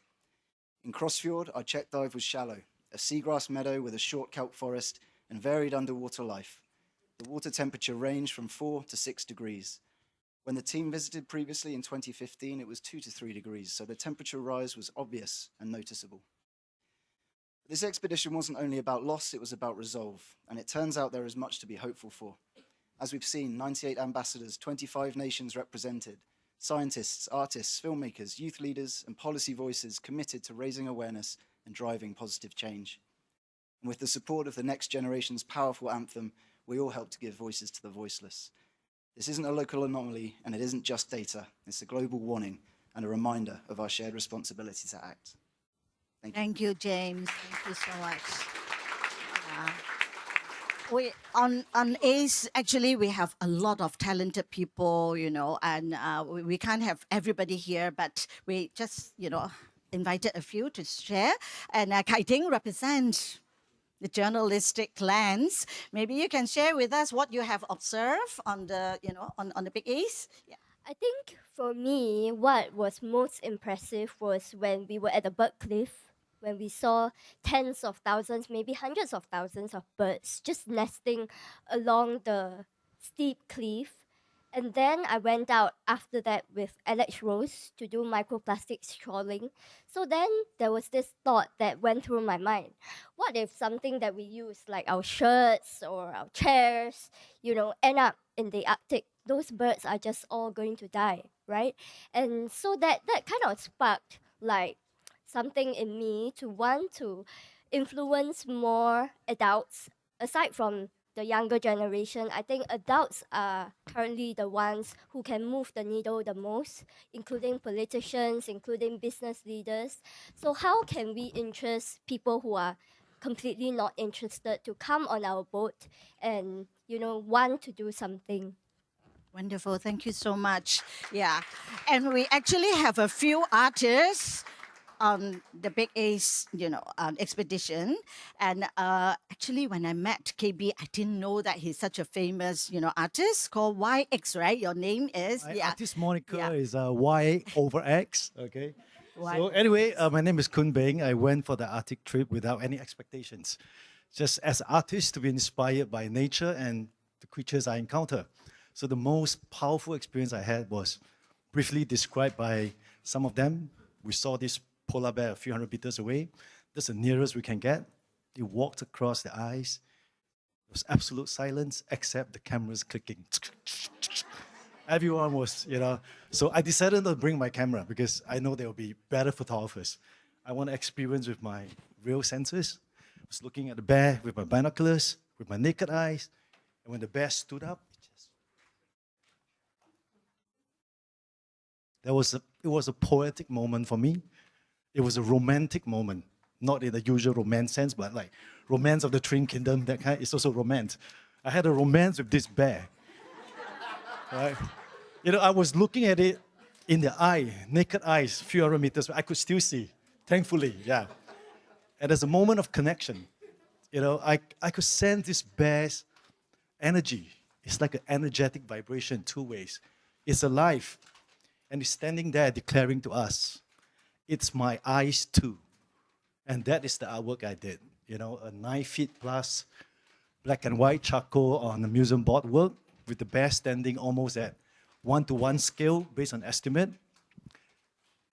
In Crossfjord, our check dive was shallow, a seagrass meadow with a short kelp forest and varied underwater life. The water temperature ranged from 4 to 6 degrees. When the team visited previously in 2015, it was 2 to 3 degrees, so the temperature rise was obvious and noticeable. This expedition wasn't only about loss, it was about resolve, and it turns out there is much to be hopeful for. As we've seen, 98 ambassadors, 25 nations represented, scientists, artists, filmmakers, youth leaders, and policy voices committed to raising awareness and driving positive change. And with the support of the next generation's powerful anthem, we all help to give voices to the voiceless. This isn't a local anomaly, and it isn't just data. It's a global warning and a reminder of our shared responsibility to act. Thank you, James. Thank you so much. We on ACE, actually, we have a lot of talented people, and we can't have everybody here, but we just, invited a few to share. And Kai Ting represents the journalistic lens. Maybe you can share with us what you have observed on the, on the Big Ace. Yeah. I think for me, what was most impressive was when we were at the bird cliff, when we saw tens of thousands, maybe hundreds of thousands of birds just nesting along the steep cliff. And then I went out after that with Alex Rose to do microplastics trawling. So then there was this thought that went through my mind. What if something that we use, like our shirts or our chairs, end up in the Arctic? Those birds are just all going to die, right? And so that kind of sparked like something in me to want to influence more adults. Aside from the younger generation, I think adults are currently the ones who can move the needle the most, including politicians, including business leaders. So how can we interest people who are completely not interested to come on our boat and, want to do something? Wonderful. Thank you so much. Yeah. And we actually have a few artists on the Big Ace, expedition. And actually, when I met KB, I didn't know that he's such a famous, artist called YX, right? Your name is? My artist moniker is Y over X, okay? So anyway, my name is Kun Beng. I went for the Arctic trip without any expectations. Just as an artist to be inspired by nature and the creatures I encounter. So the most powerful experience I had was briefly described by some of them. We saw this polar bear a few hundred meters away. That's the nearest we can get. It walked across the ice. There was absolute silence except the cameras clicking. Everyone was, So I decided to bring my camera because I know there will be better photographers. I want to experience with my real senses. I was looking at the bear with my binoculars, with my naked eyes, and when the bear stood up, it was a poetic moment for me. It was a romantic moment, not in the usual romance sense, but like romance of the Twin Kingdom, that kind. It's also romance. I had a romance with this bear. Right? I was looking at it in the eye, naked eyes, few hundred meters, but I could still see, thankfully, yeah. And there's a moment of connection. I could sense this bear's energy. It's like an energetic vibration, two ways. It's alive, and it's standing there declaring to us, it's my eyes too. And that is the artwork I did. A 9 feet plus black and white charcoal on a museum board work with the bear standing almost at 1-to-1 scale based on estimate.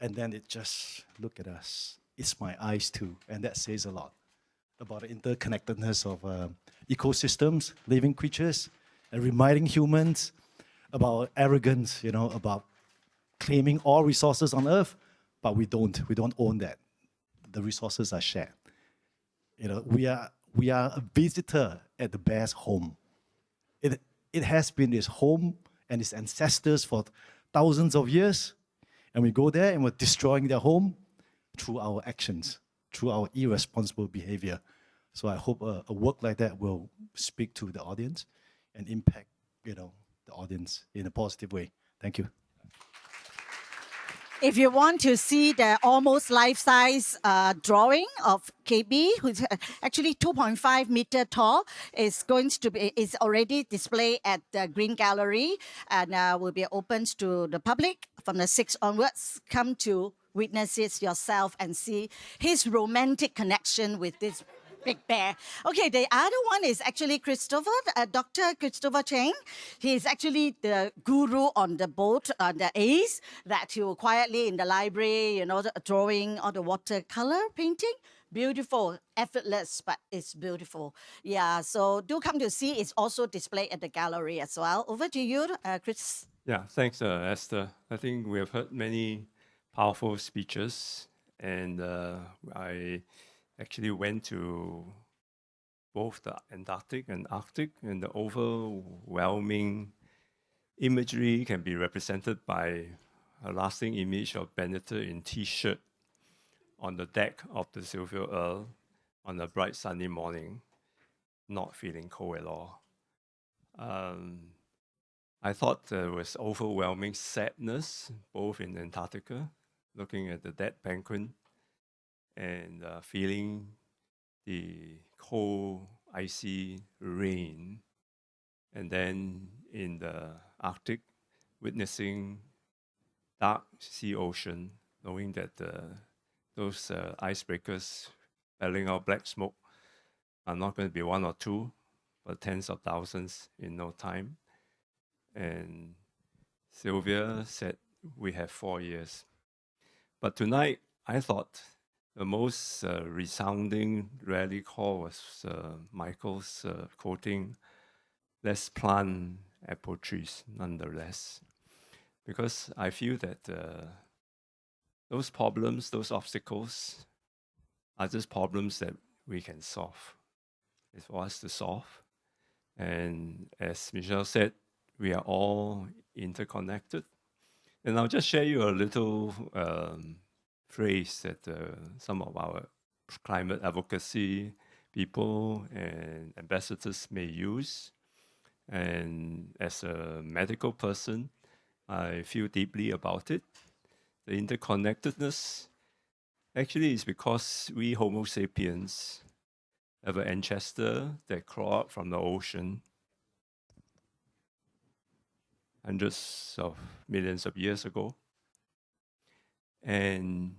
And then it just, look at us. It's my eyes too. And that says a lot about the interconnectedness of ecosystems, living creatures, and reminding humans about arrogance, about claiming all resources on Earth, but we don't own that. The resources are shared. We are a visitor at the bear's home. It has been its home and its ancestors for thousands of years, and we go there and we're destroying their home through our actions, through our irresponsible behavior. So I hope a work like that will speak to the audience and impact, the audience in a positive way. Thank you. If you want to see the almost life-size drawing of KB, who's actually 2.5 meter tall, is already displayed at the Green Gallery and will be open to the public from the 6th onwards. Come to witness it yourself and see his romantic connection with this big bear. Okay, the other one is actually Dr. Christopher Cheng. He is actually the guru on the boat, the ACE, that you quietly in the library, drawing all the watercolor painting. Beautiful, effortless, but it's beautiful. Yeah, so do come to see. It's also displayed at the gallery as well. Over to you, Chris. Yeah, thanks, Esther. I think we have heard many powerful speeches, and I actually went to both the Antarctic and Arctic, and the overwhelming imagery can be represented by a lasting image of Benedict in T-shirt on the deck of the Sylvia Earle on a bright sunny morning, not feeling cold at all. I thought there was overwhelming sadness, both in Antarctica, looking at the dead penguin, and feeling the cold, icy rain. And then in the Arctic, witnessing dark sea ocean, knowing that those icebreakers belling out black smoke are not going to be one or two, but tens of thousands in no time. And Sylvia said, we have 4 years. But tonight, I thought the most resounding rally call was Michael's quoting, let's plant apple trees nonetheless. Because I feel that those problems, those obstacles are just problems that we can solve. It's for us to solve. And as Michelle said, we are all interconnected. And I'll just share you a little phrase that some of our climate advocacy people and ambassadors may use. And as a medical person, I feel deeply about it. The interconnectedness actually is because we Homo sapiens have an ancestor that crawled up from the ocean hundreds of millions of years ago. And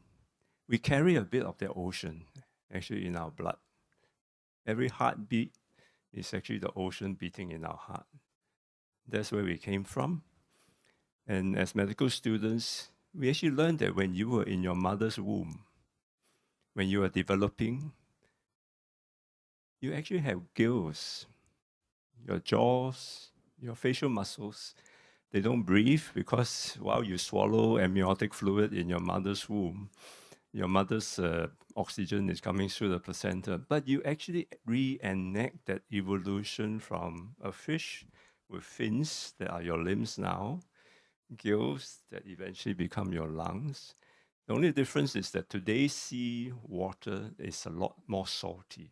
we carry a bit of the ocean actually in our blood. Every heartbeat is actually the ocean beating in our heart. That's where we came from. And as medical students, we actually learned that when you were in your mother's womb, when you were developing, you actually have gills, your jaws, your facial muscles They don't breathe because while you swallow amniotic fluid in your mother's womb, your mother's oxygen is coming through the placenta. But you actually reenact that evolution from a fish with fins that are your limbs now, gills that eventually become your lungs. The only difference is that today's sea water is a lot more salty.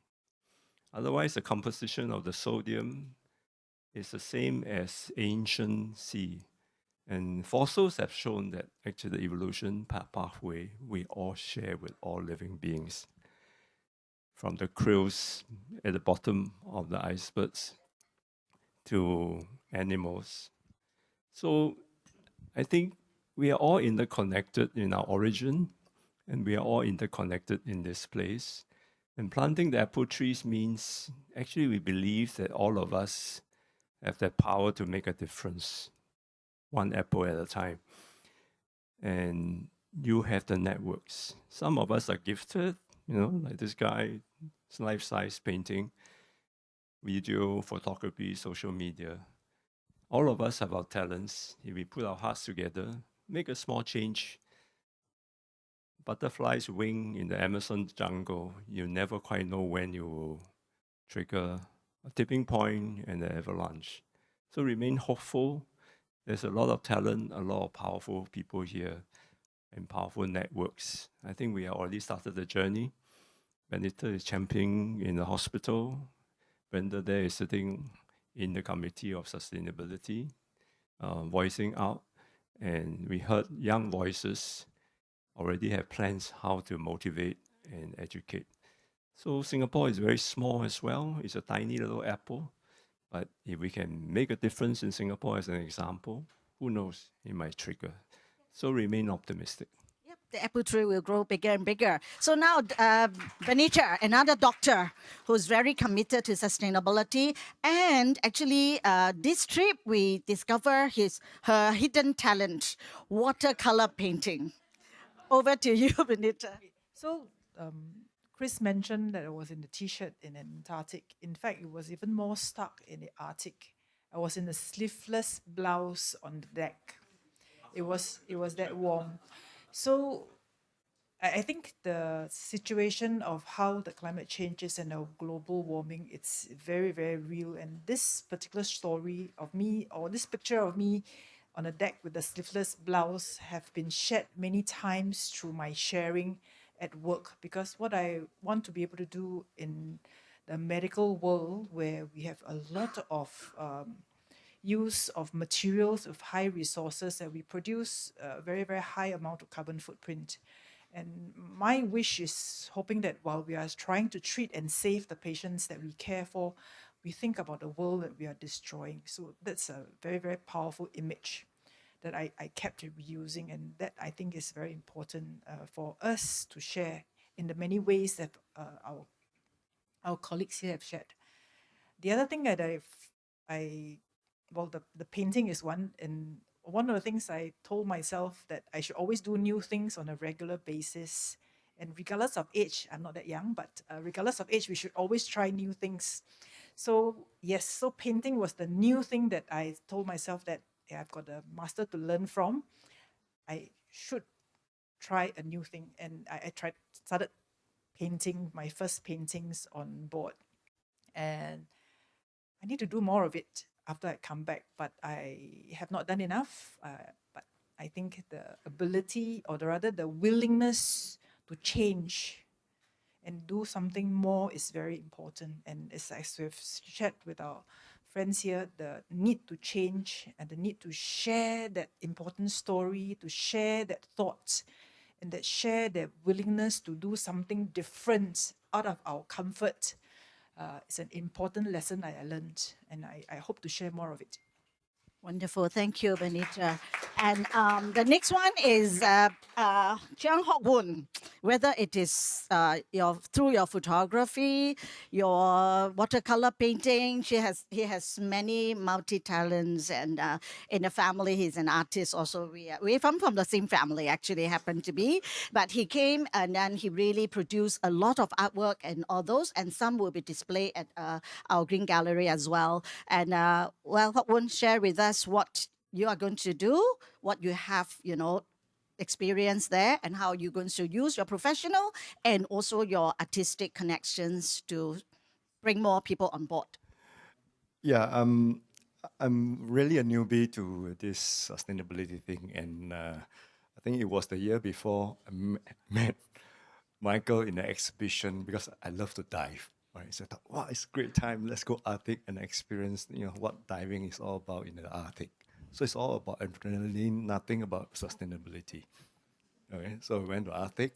Otherwise, the composition of the sodium is the same as ancient sea. And fossils have shown that actually the evolution pathway we all share with all living beings. From the krills at the bottom of the icebergs to animals. So I think we are all interconnected in our origin, and we are all interconnected in this place. And planting the apple trees means actually we believe that all of us have that power to make a difference, one apple at a time. And you have the networks. Some of us are gifted, like this guy, it's life-size painting, video, photography, social media. All of us have our talents. If we put our hearts together, make a small change. Butterflies wing in the Amazon jungle. You never quite know when you will trigger a tipping point and an avalanche. So remain hopeful. There's a lot of talent, a lot of powerful people here and powerful networks. I think we have already started the journey. Benita is championing in the hospital. Brenda there is sitting in the Committee of Sustainability, voicing out. And we heard young voices already have plans how to motivate and educate. So Singapore is very small as well. It's a tiny little apple. But if we can make a difference in Singapore as an example, who knows, it might trigger. So remain optimistic. Yep, the apple tree will grow bigger and bigger. So now, Benita, another doctor who's very committed to sustainability. And actually, this trip, we discover her hidden talent, watercolor painting. Over to you, Benita. So, Chris mentioned that I was in the T-shirt in Antarctic. In fact, it was even more stuck in the Arctic. I was in a sleeveless blouse on the deck. It was that warm. So I think the situation of how the climate changes and the global warming, it's very, very real. And this particular story of me, or this picture of me on a deck with the sleeveless blouse, have been shared many times through my sharing at work, because what I want to be able to do in the medical world, where we have a lot of use of materials of high resources, that we produce a very, very high amount of carbon footprint. And my wish is hoping that while we are trying to treat and save the patients that we care for, we think about the world that we are destroying. So that's a very, very powerful image that I kept reusing, and that I think is very important for us to share in the many ways that our colleagues here have shared. The other thing that the painting is one, and one of the things I told myself that I should always do new things on a regular basis. And regardless of age, I'm not that young, but regardless of age, we should always try new things. So yes, so painting was the new thing that I told myself that I've got a master to learn from. I should try a new thing. And I started painting my first paintings on board. And I need to do more of it after I come back, but I have not done enough. But I think the ability, or rather the willingness to change and do something more is very important. And as we've shared with our friends here, the need to change and the need to share that important story, to share that thought, and that share that willingness to do something different out of our comfort. It's an important lesson I learned, and I hope to share more of it. Wonderful. Thank you, Benita. And the next one is Chiang Hock Woon. Whether it is through your photography, your watercolor painting, he has many multi-talents, and in the family, he's an artist also. We come from the same family, actually, happen to be. But he came, and then he really produced a lot of artwork and all those, and some will be displayed at our Green Gallery as well. And Hock Woon, share with us what you are going to do, what you have, experience there, and how you're going to use your professional and also your artistic connections to bring more people on board. Yeah, I'm really a newbie to this sustainability thing, and I think it was the year before I met Michael in the exhibition because I love to dive. Right, so I thought, wow, it's a great time. Let's go Arctic and experience, what diving is all about in the Arctic. So it's all about adrenaline, nothing about sustainability. Okay, so we went to Arctic.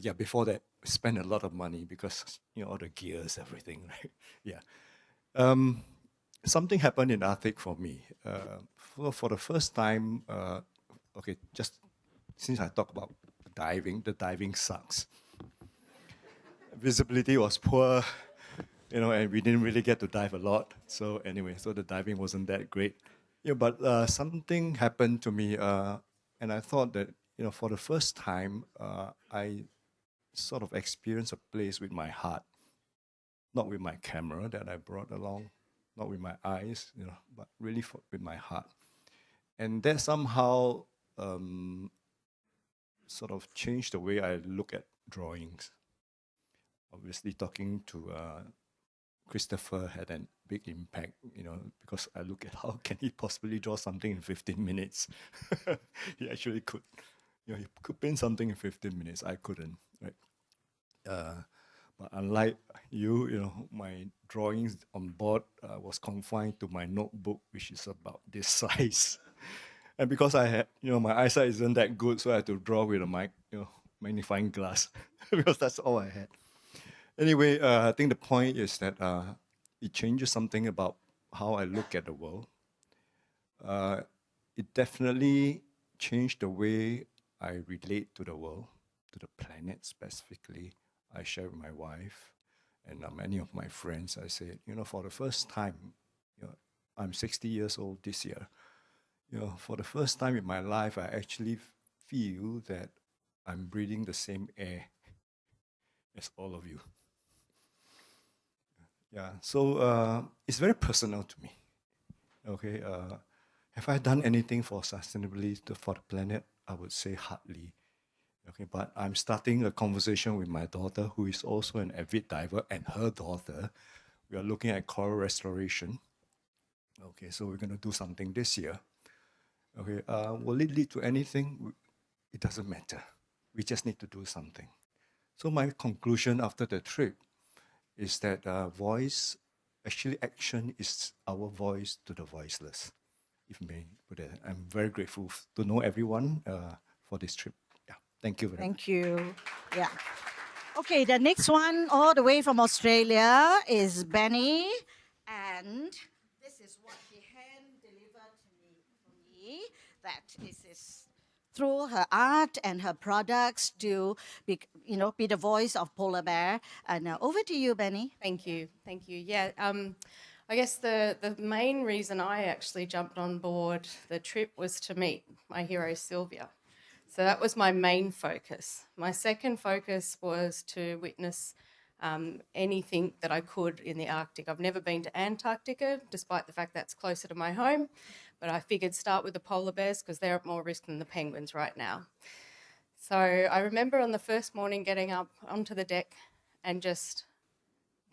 Yeah, before that, spent a lot of money because all the gears, everything, right? Yeah. Something happened in Arctic for me. For the first time, okay, just since I talk about diving, the diving sucks. Visibility was poor, and we didn't really get to dive a lot. So anyway, so the diving wasn't that great. But something happened to me, and I thought that, for the first time, I sort of experienced a place with my heart, not with my camera that I brought along, not with my eyes, but really with my heart. And that somehow sort of changed the way I look at drawings. Obviously, talking to Christopher had a big impact, because I look at how can he possibly draw something in 15 minutes. He actually could. He could paint something in 15 minutes. I couldn't, right? But unlike you, my drawings on board was confined to my notebook, which is about this size. And because I had, my eyesight isn't that good, so I had to draw with a magnifying glass because that's all I had. Anyway, I think the point is that it changes something about how I look at the world. It definitely changed the way I relate to the world, to the planet specifically. I share with my wife and many of my friends. I said, for the first time, I'm 60 years old this year. For the first time in my life, I actually feel that I'm breathing the same air as all of you. Yeah, so it's very personal to me. Okay, have I done anything for sustainability for the planet? I would say hardly. Okay, but I'm starting a conversation with my daughter, who is also an avid diver, and her daughter. We are looking at coral restoration. Okay, so we're going to do something this year. Okay, will it lead to anything? It doesn't matter. We just need to do something. So my conclusion after the trip is that action is our voice to the voiceless. If may put it, I'm very grateful to know everyone for this trip. Yeah, thank you very much. Thank you. Yeah. Okay, the next one, all the way from Australia, is Benny, and this is what he hand delivered to me. That this is through her art and her products to be the voice of polar bear. And over to you, Benny. Thank you. Yeah, I guess the main reason I actually jumped on board the trip was to meet my hero, Sylvia. So that was my main focus. My second focus was to witness anything that I could in the Arctic. I've never been to Antarctica, despite the fact that's closer to my home, but I figured start with the polar bears because they're at more risk than the penguins right now. So I remember on the first morning getting up onto the deck and just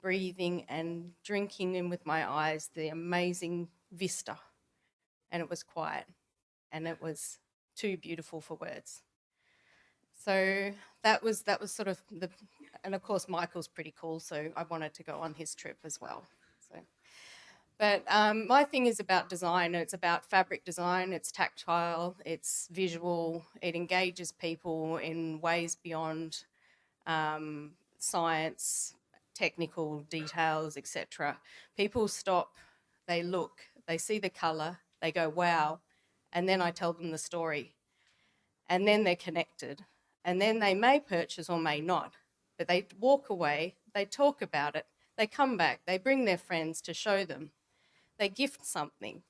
breathing and drinking in with my eyes the amazing vista. And it was quiet and it was too beautiful for words. So that was sort of and of course Michael's pretty cool, so I wanted to go on his trip as well. But my thing is about design. It's about fabric design. It's tactile. It's visual. It engages people in ways beyond science, technical details, etc. People stop, they look, they see the colour, they go, wow, and then I tell them the story. And then they're connected. And then they may purchase or may not, but they walk away, they talk about it, they come back, they bring their friends to show them. They gift something,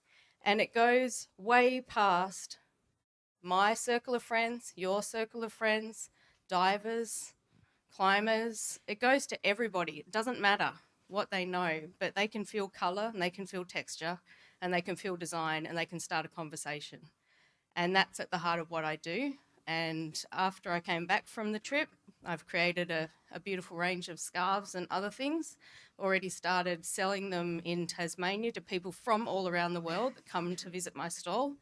and it goes way past my circle of friends, your circle of friends, divers, climbers. It goes to everybody. It doesn't matter what they know, but they can feel colour and they can feel texture and they can feel design and they can start a conversation. And that's at the heart of what I do. And after I came back from the trip, I've created a beautiful range of scarves and other things. Already started selling them in Tasmania to people from all around the world that come to visit my stall.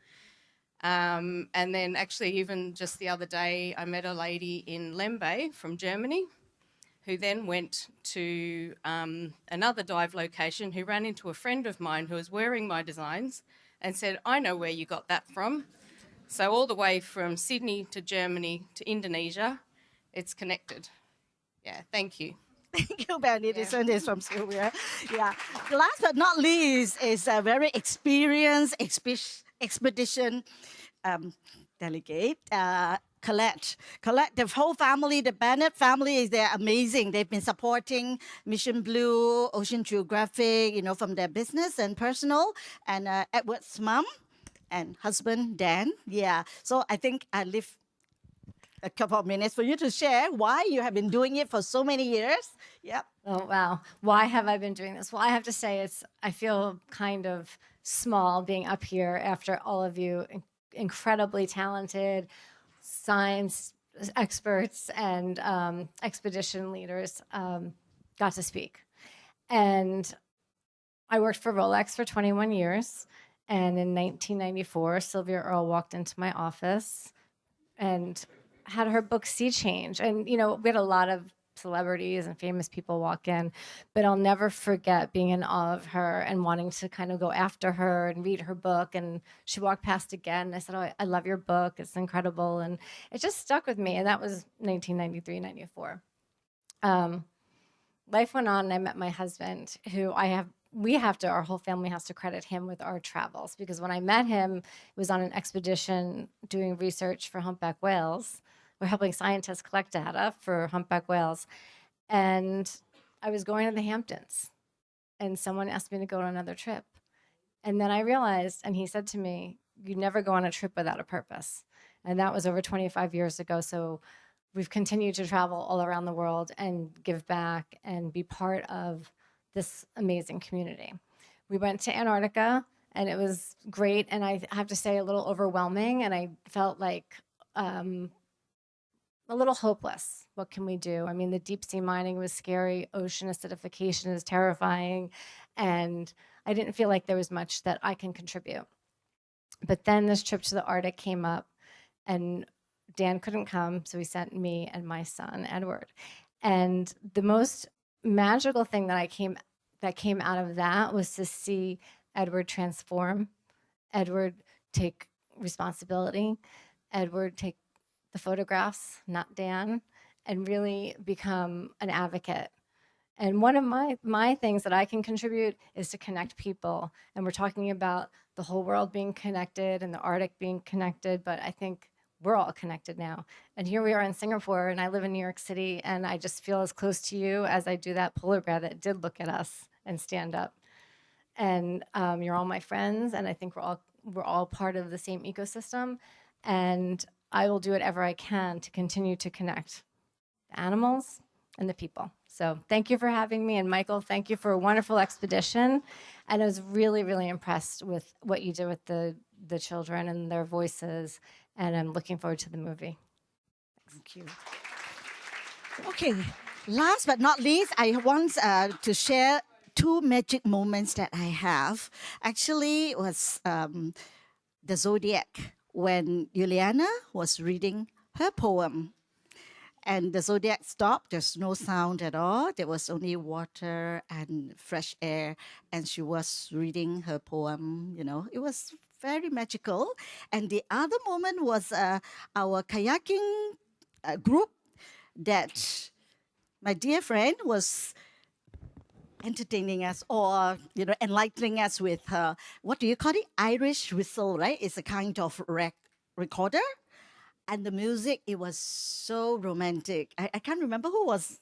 And then actually even just the other day, I met a lady in Lembe from Germany who then went to another dive location, who ran into a friend of mine who was wearing my designs and said, I know where you got that from. So all the way from Sydney to Germany to Indonesia, it's connected. Yeah, thank you. Thank you, Benny. This one is from Sylvia. Yeah. Last but not least is a very experienced expedition delegate, Colette. Colette, the whole family, the Bennett family, they're amazing. They've been supporting Mission Blue, Ocean Geographic, from their business and personal, and Edward's mom and husband, Dan. Yeah. So I think I leave a couple of minutes for you to share why you have been doing it for so many years. Yep. Oh, wow. Why have I been doing this? Well, I have to say I feel kind of small being up here after all of you incredibly talented science experts and expedition leaders got to speak. And I worked for Rolex for 21 years. And in 1994, Sylvia Earle walked into my office and had her book Sea Change. And, we had a lot of celebrities and famous people walk in, but I'll never forget being in awe of her and wanting to kind of go after her and read her book. And she walked past again. And I said, oh, I love your book. It's incredible. And it just stuck with me. And that was 1993, 94. Life went on and I met my husband, who our whole family has to credit him with our travels, because when I met him, it was on an expedition doing research for humpback whales. We're helping scientists collect data for humpback whales. And I was going to the Hamptons and someone asked me to go on another trip. And then I realized, and he said to me, you never go on a trip without a purpose. And that was over 25 years ago. So we've continued to travel all around the world and give back and be part of this amazing community. We went to Antarctica and it was great. And I have to say a little overwhelming. And I felt like a little hopeless. What can we do? I mean, the deep sea mining was scary. Ocean acidification is terrifying. And I didn't feel like there was much that I can contribute. But then this trip to the Arctic came up and Dan couldn't come. So he sent me and my son, Edward. And the most magical thing that came out of that was to see Edward transform, Edward take responsibility, Edward take the photographs, not Dan, and really become an advocate. And one of my things that I can contribute is to connect people. And we're talking about the whole world being connected and the Arctic being connected, but I think we're all connected now. And here we are in Singapore, and I live in New York City, and I just feel as close to you as I do that polar bear that did look at us and stand up. And you're all my friends, and I think we're all part of the same ecosystem. And I will do whatever I can to continue to connect the animals and the people. So thank you for having me. And Michael, thank you for a wonderful expedition. And I was really, really impressed with what you did with the children and their voices. And I'm looking forward to the movie. Thank you. Okay, last but not least, I want to share two magic moments that I have. Actually, it was the Zodiac, when Juliana was reading her poem. And the Zodiac stopped. There's no sound at all. There was only water and fresh air. And she was reading her poem. It was very magical. And the other moment was our kayaking group that my dear friend was entertaining us or enlightening us with her, what do you call it? Irish whistle, right? It's a kind of recorder. And the music, it was so romantic. I can't remember who was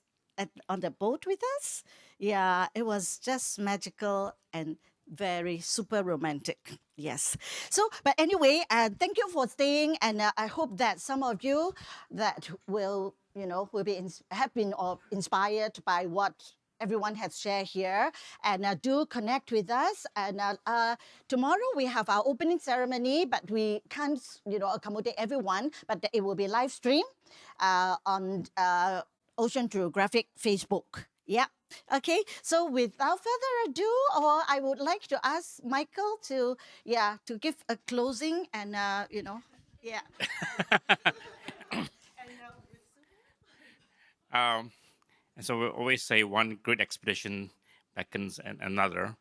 on the boat with us. Yeah, it was just magical and very super romantic. Yes. So, but anyway, thank you for staying, and I hope that some of you that will be have been inspired by what everyone has shared here. And do connect with us. And tomorrow we have our opening ceremony, but we can't, accommodate everyone. But it will be live stream on Ocean Geographic Facebook. Yeah. Okay. So without further ado, I would like to ask Michael to give a closing and yeah. And so we always say one great expedition beckons another.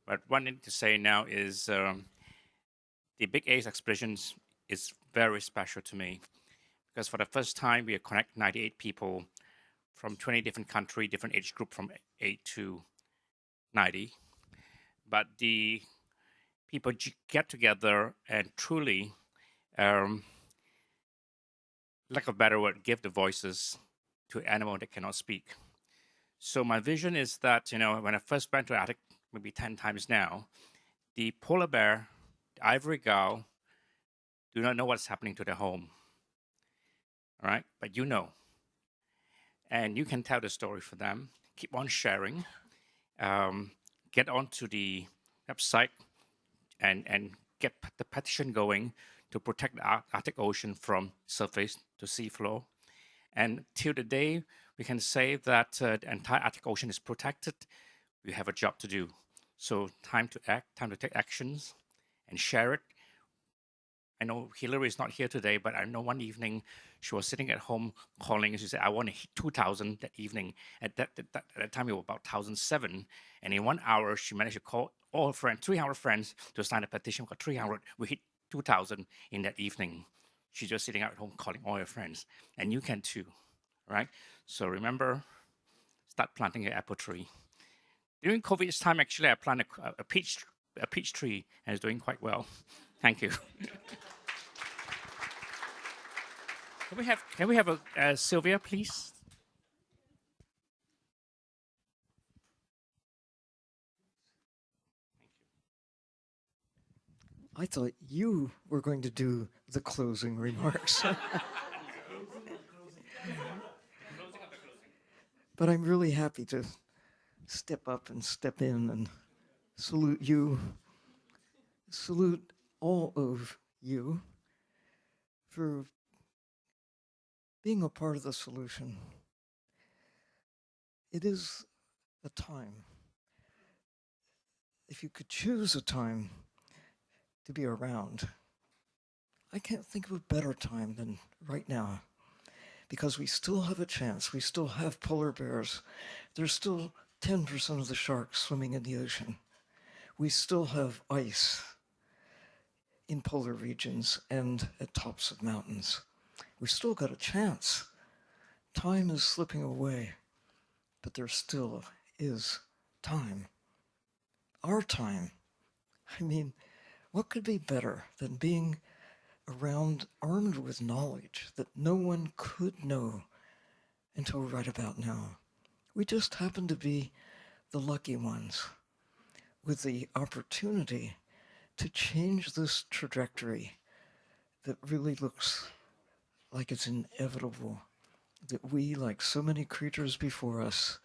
But what I need to say now is the Big A's expeditions is very special to me because for the first time we connect 98 people from 20 different countries, different age group from 8 to 90. But the people get together and truly, lack of a better word, give the voices to animals that cannot speak. So my vision is that, when I first went to Arctic, maybe 10 times now, the polar bear, the ivory gull, do not know what's happening to their home. All right? But you know. And you can tell the story for them. Keep on sharing. Get onto the website and get the petition going to protect the Arctic Ocean from surface to seafloor. And till the day we can say that the entire Arctic Ocean is protected, we have a job to do. So time to act, time to take actions and share it. I know Hillary is not here today, but I know one evening she was sitting at home calling and she said, I want to hit 2,000 that evening. At that time, it was about 1,007. And in 1 hour, she managed to call all her friends, 300 friends, to sign a petition for 300. We hit 2,000 in that evening. She's just sitting at home calling all her friends. And you can too, right? So remember, start planting your apple tree. During COVID's time, actually, I planted a peach tree, and it's doing quite well. Thank you. Can we have a Sylvia, please? I thought you were going to do the closing remarks. But I'm really happy to step up and step in and salute you, salute all of you for being a part of the solution. It is a time. If you could choose a time to be around, I can't think of a better time than right now, because we still have a chance. We still have polar bears. There's still 10% of the sharks swimming in the ocean. We still have ice in polar regions and at tops of mountains. We've still got a chance. Time is slipping away, but there still is time. Our time. I mean, what could be better than being around, armed with knowledge that no one could know until right about now? We just happen to be the lucky ones with the opportunity to change this trajectory that really looks like it's inevitable, that we, like so many creatures before us,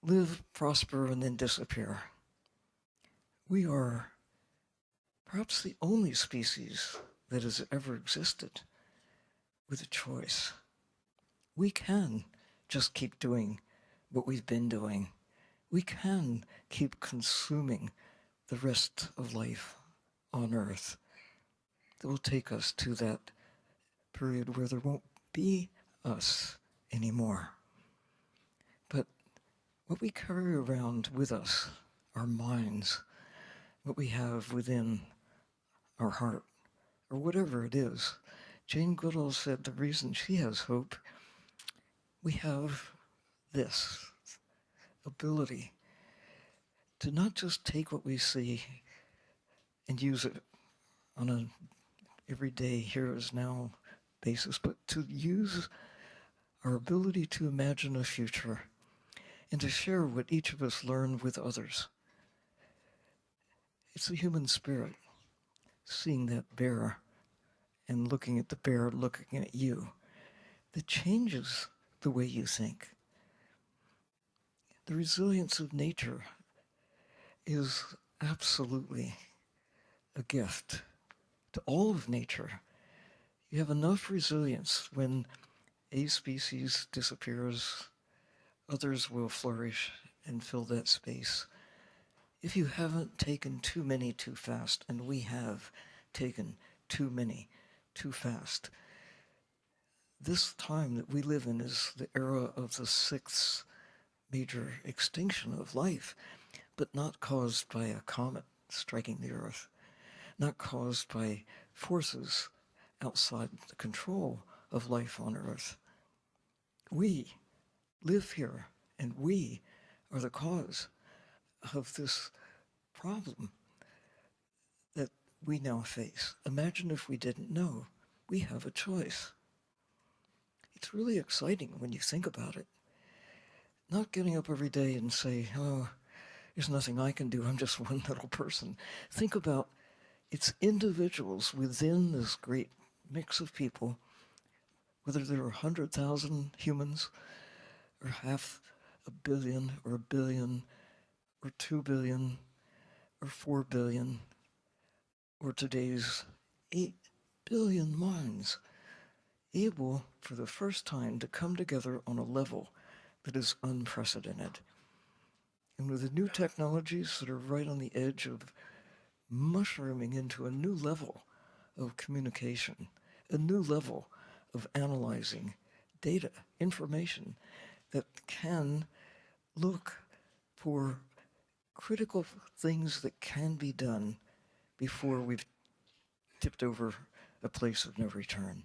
live, prosper, and then disappear. We are perhaps the only species that has ever existed with a choice. We can just keep doing what we've been doing. We can keep consuming the rest of life on Earth that will take us to that period where there won't be us anymore. But what we carry around with us, our minds, what we have within our heart, or whatever it is, Jane Goodall said the reason she has hope, we have this ability to not just take what we see and use it on an everyday here is now basis, but to use our ability to imagine a future and to share what each of us learned with others. It's the human spirit, seeing that bear and looking at the bear looking at you, that changes the way you think. The resilience of nature is absolutely a gift to all of nature. You have enough resilience when a species disappears, others will flourish and fill that space. If you haven't taken too many too fast, and we have taken too many too fast, this time that we live in is the era of the 6th major extinction of life, but not caused by a comet striking the Earth, not caused by forces outside the control of life on Earth. We live here, and we are the cause of this problem that we now face. Imagine if we didn't know. We have a choice. It's really exciting when you think about it. Not getting up every day and say, oh, there's nothing I can do, I'm just one little person. Think about it's individuals within this great mix of people, whether there are 100,000 humans, or 500 million, or 1 billion, or 2 billion, or 4 billion, or today's 8 billion minds, able for the first time to come together on a level that is unprecedented. And with the new technologies that are right on the edge of mushrooming into a new level of communication, a new level of analyzing data, information that can look for critical things that can be done before we've tipped over a place of no return.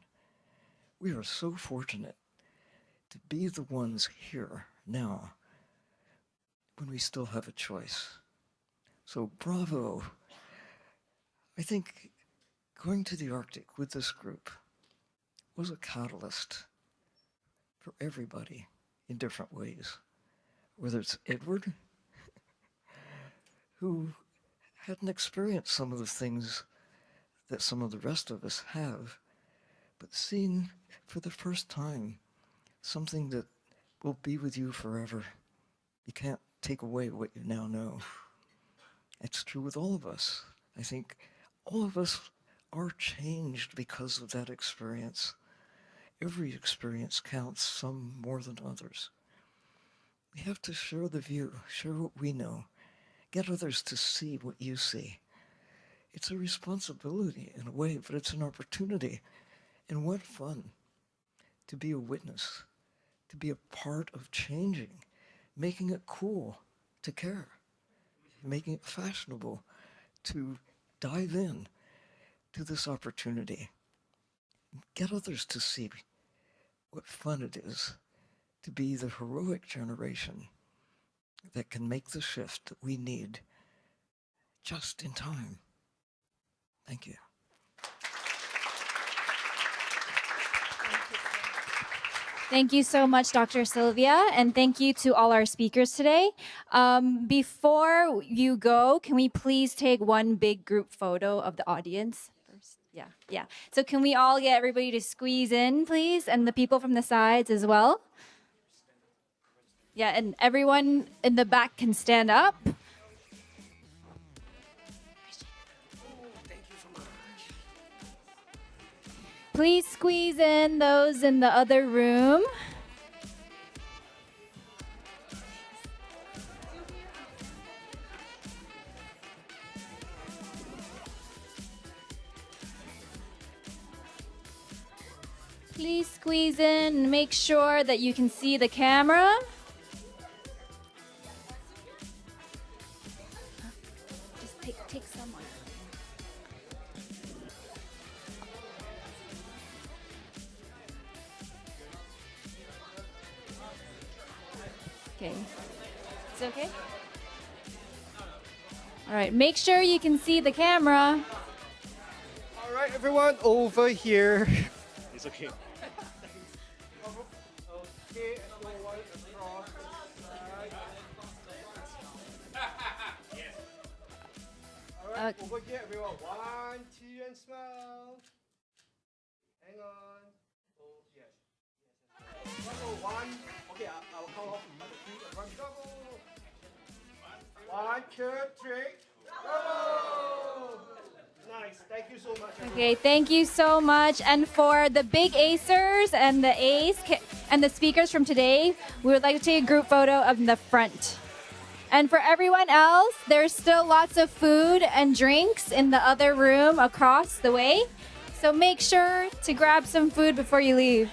We are so fortunate to be the ones here now when we still have a choice. So bravo. I think going to the Arctic with this group was a catalyst for everybody in different ways. Whether it's Edward, who hadn't experienced some of the things that some of the rest of us have, but seeing for the first time something that will be with you forever. You can't take away what you now know. It's true with all of us. I think all of us are changed because of that experience. Every experience counts, some more than others. We have to share the view, share what we know, get others to see what you see. It's a responsibility in a way, but it's an opportunity. And what fun to be a witness, to be a part of changing, making it cool to care, making it fashionable to dive in to this opportunity. Get others to see what fun it is to be the heroic generation that can make the shift that we need just in time. Thank you. Thank you so much, Dr. Sylvia, and thank you to all our speakers today. Before you go, can we please take one big group photo of the audience first? Yeah. So can we all get everybody to squeeze in, please, and the people from the sides as well? Yeah, and everyone in the back can stand up. Please squeeze in those in the other room. Please squeeze in and make sure that you can see the camera. Just take someone. Okay. Is it okay? All right, make sure you can see the camera. All right, everyone, over here. It's okay. Okay, everyone across the side. Yes. All right, over here, everyone. 1, 2, and smile. Hang on. Oh, yes. Double 1. Okay, I'll count off. 1, 2, 3, and 1. Double. 1, 2, 3. Bravo! Nice. Thank you so much. everyone. Okay, thank you so much. And for the big acers and the A's and the speakers from today, we would like to take a group photo of the front. And for everyone else, there's still lots of food and drinks in the other room across the way. So make sure to grab some food before you leave.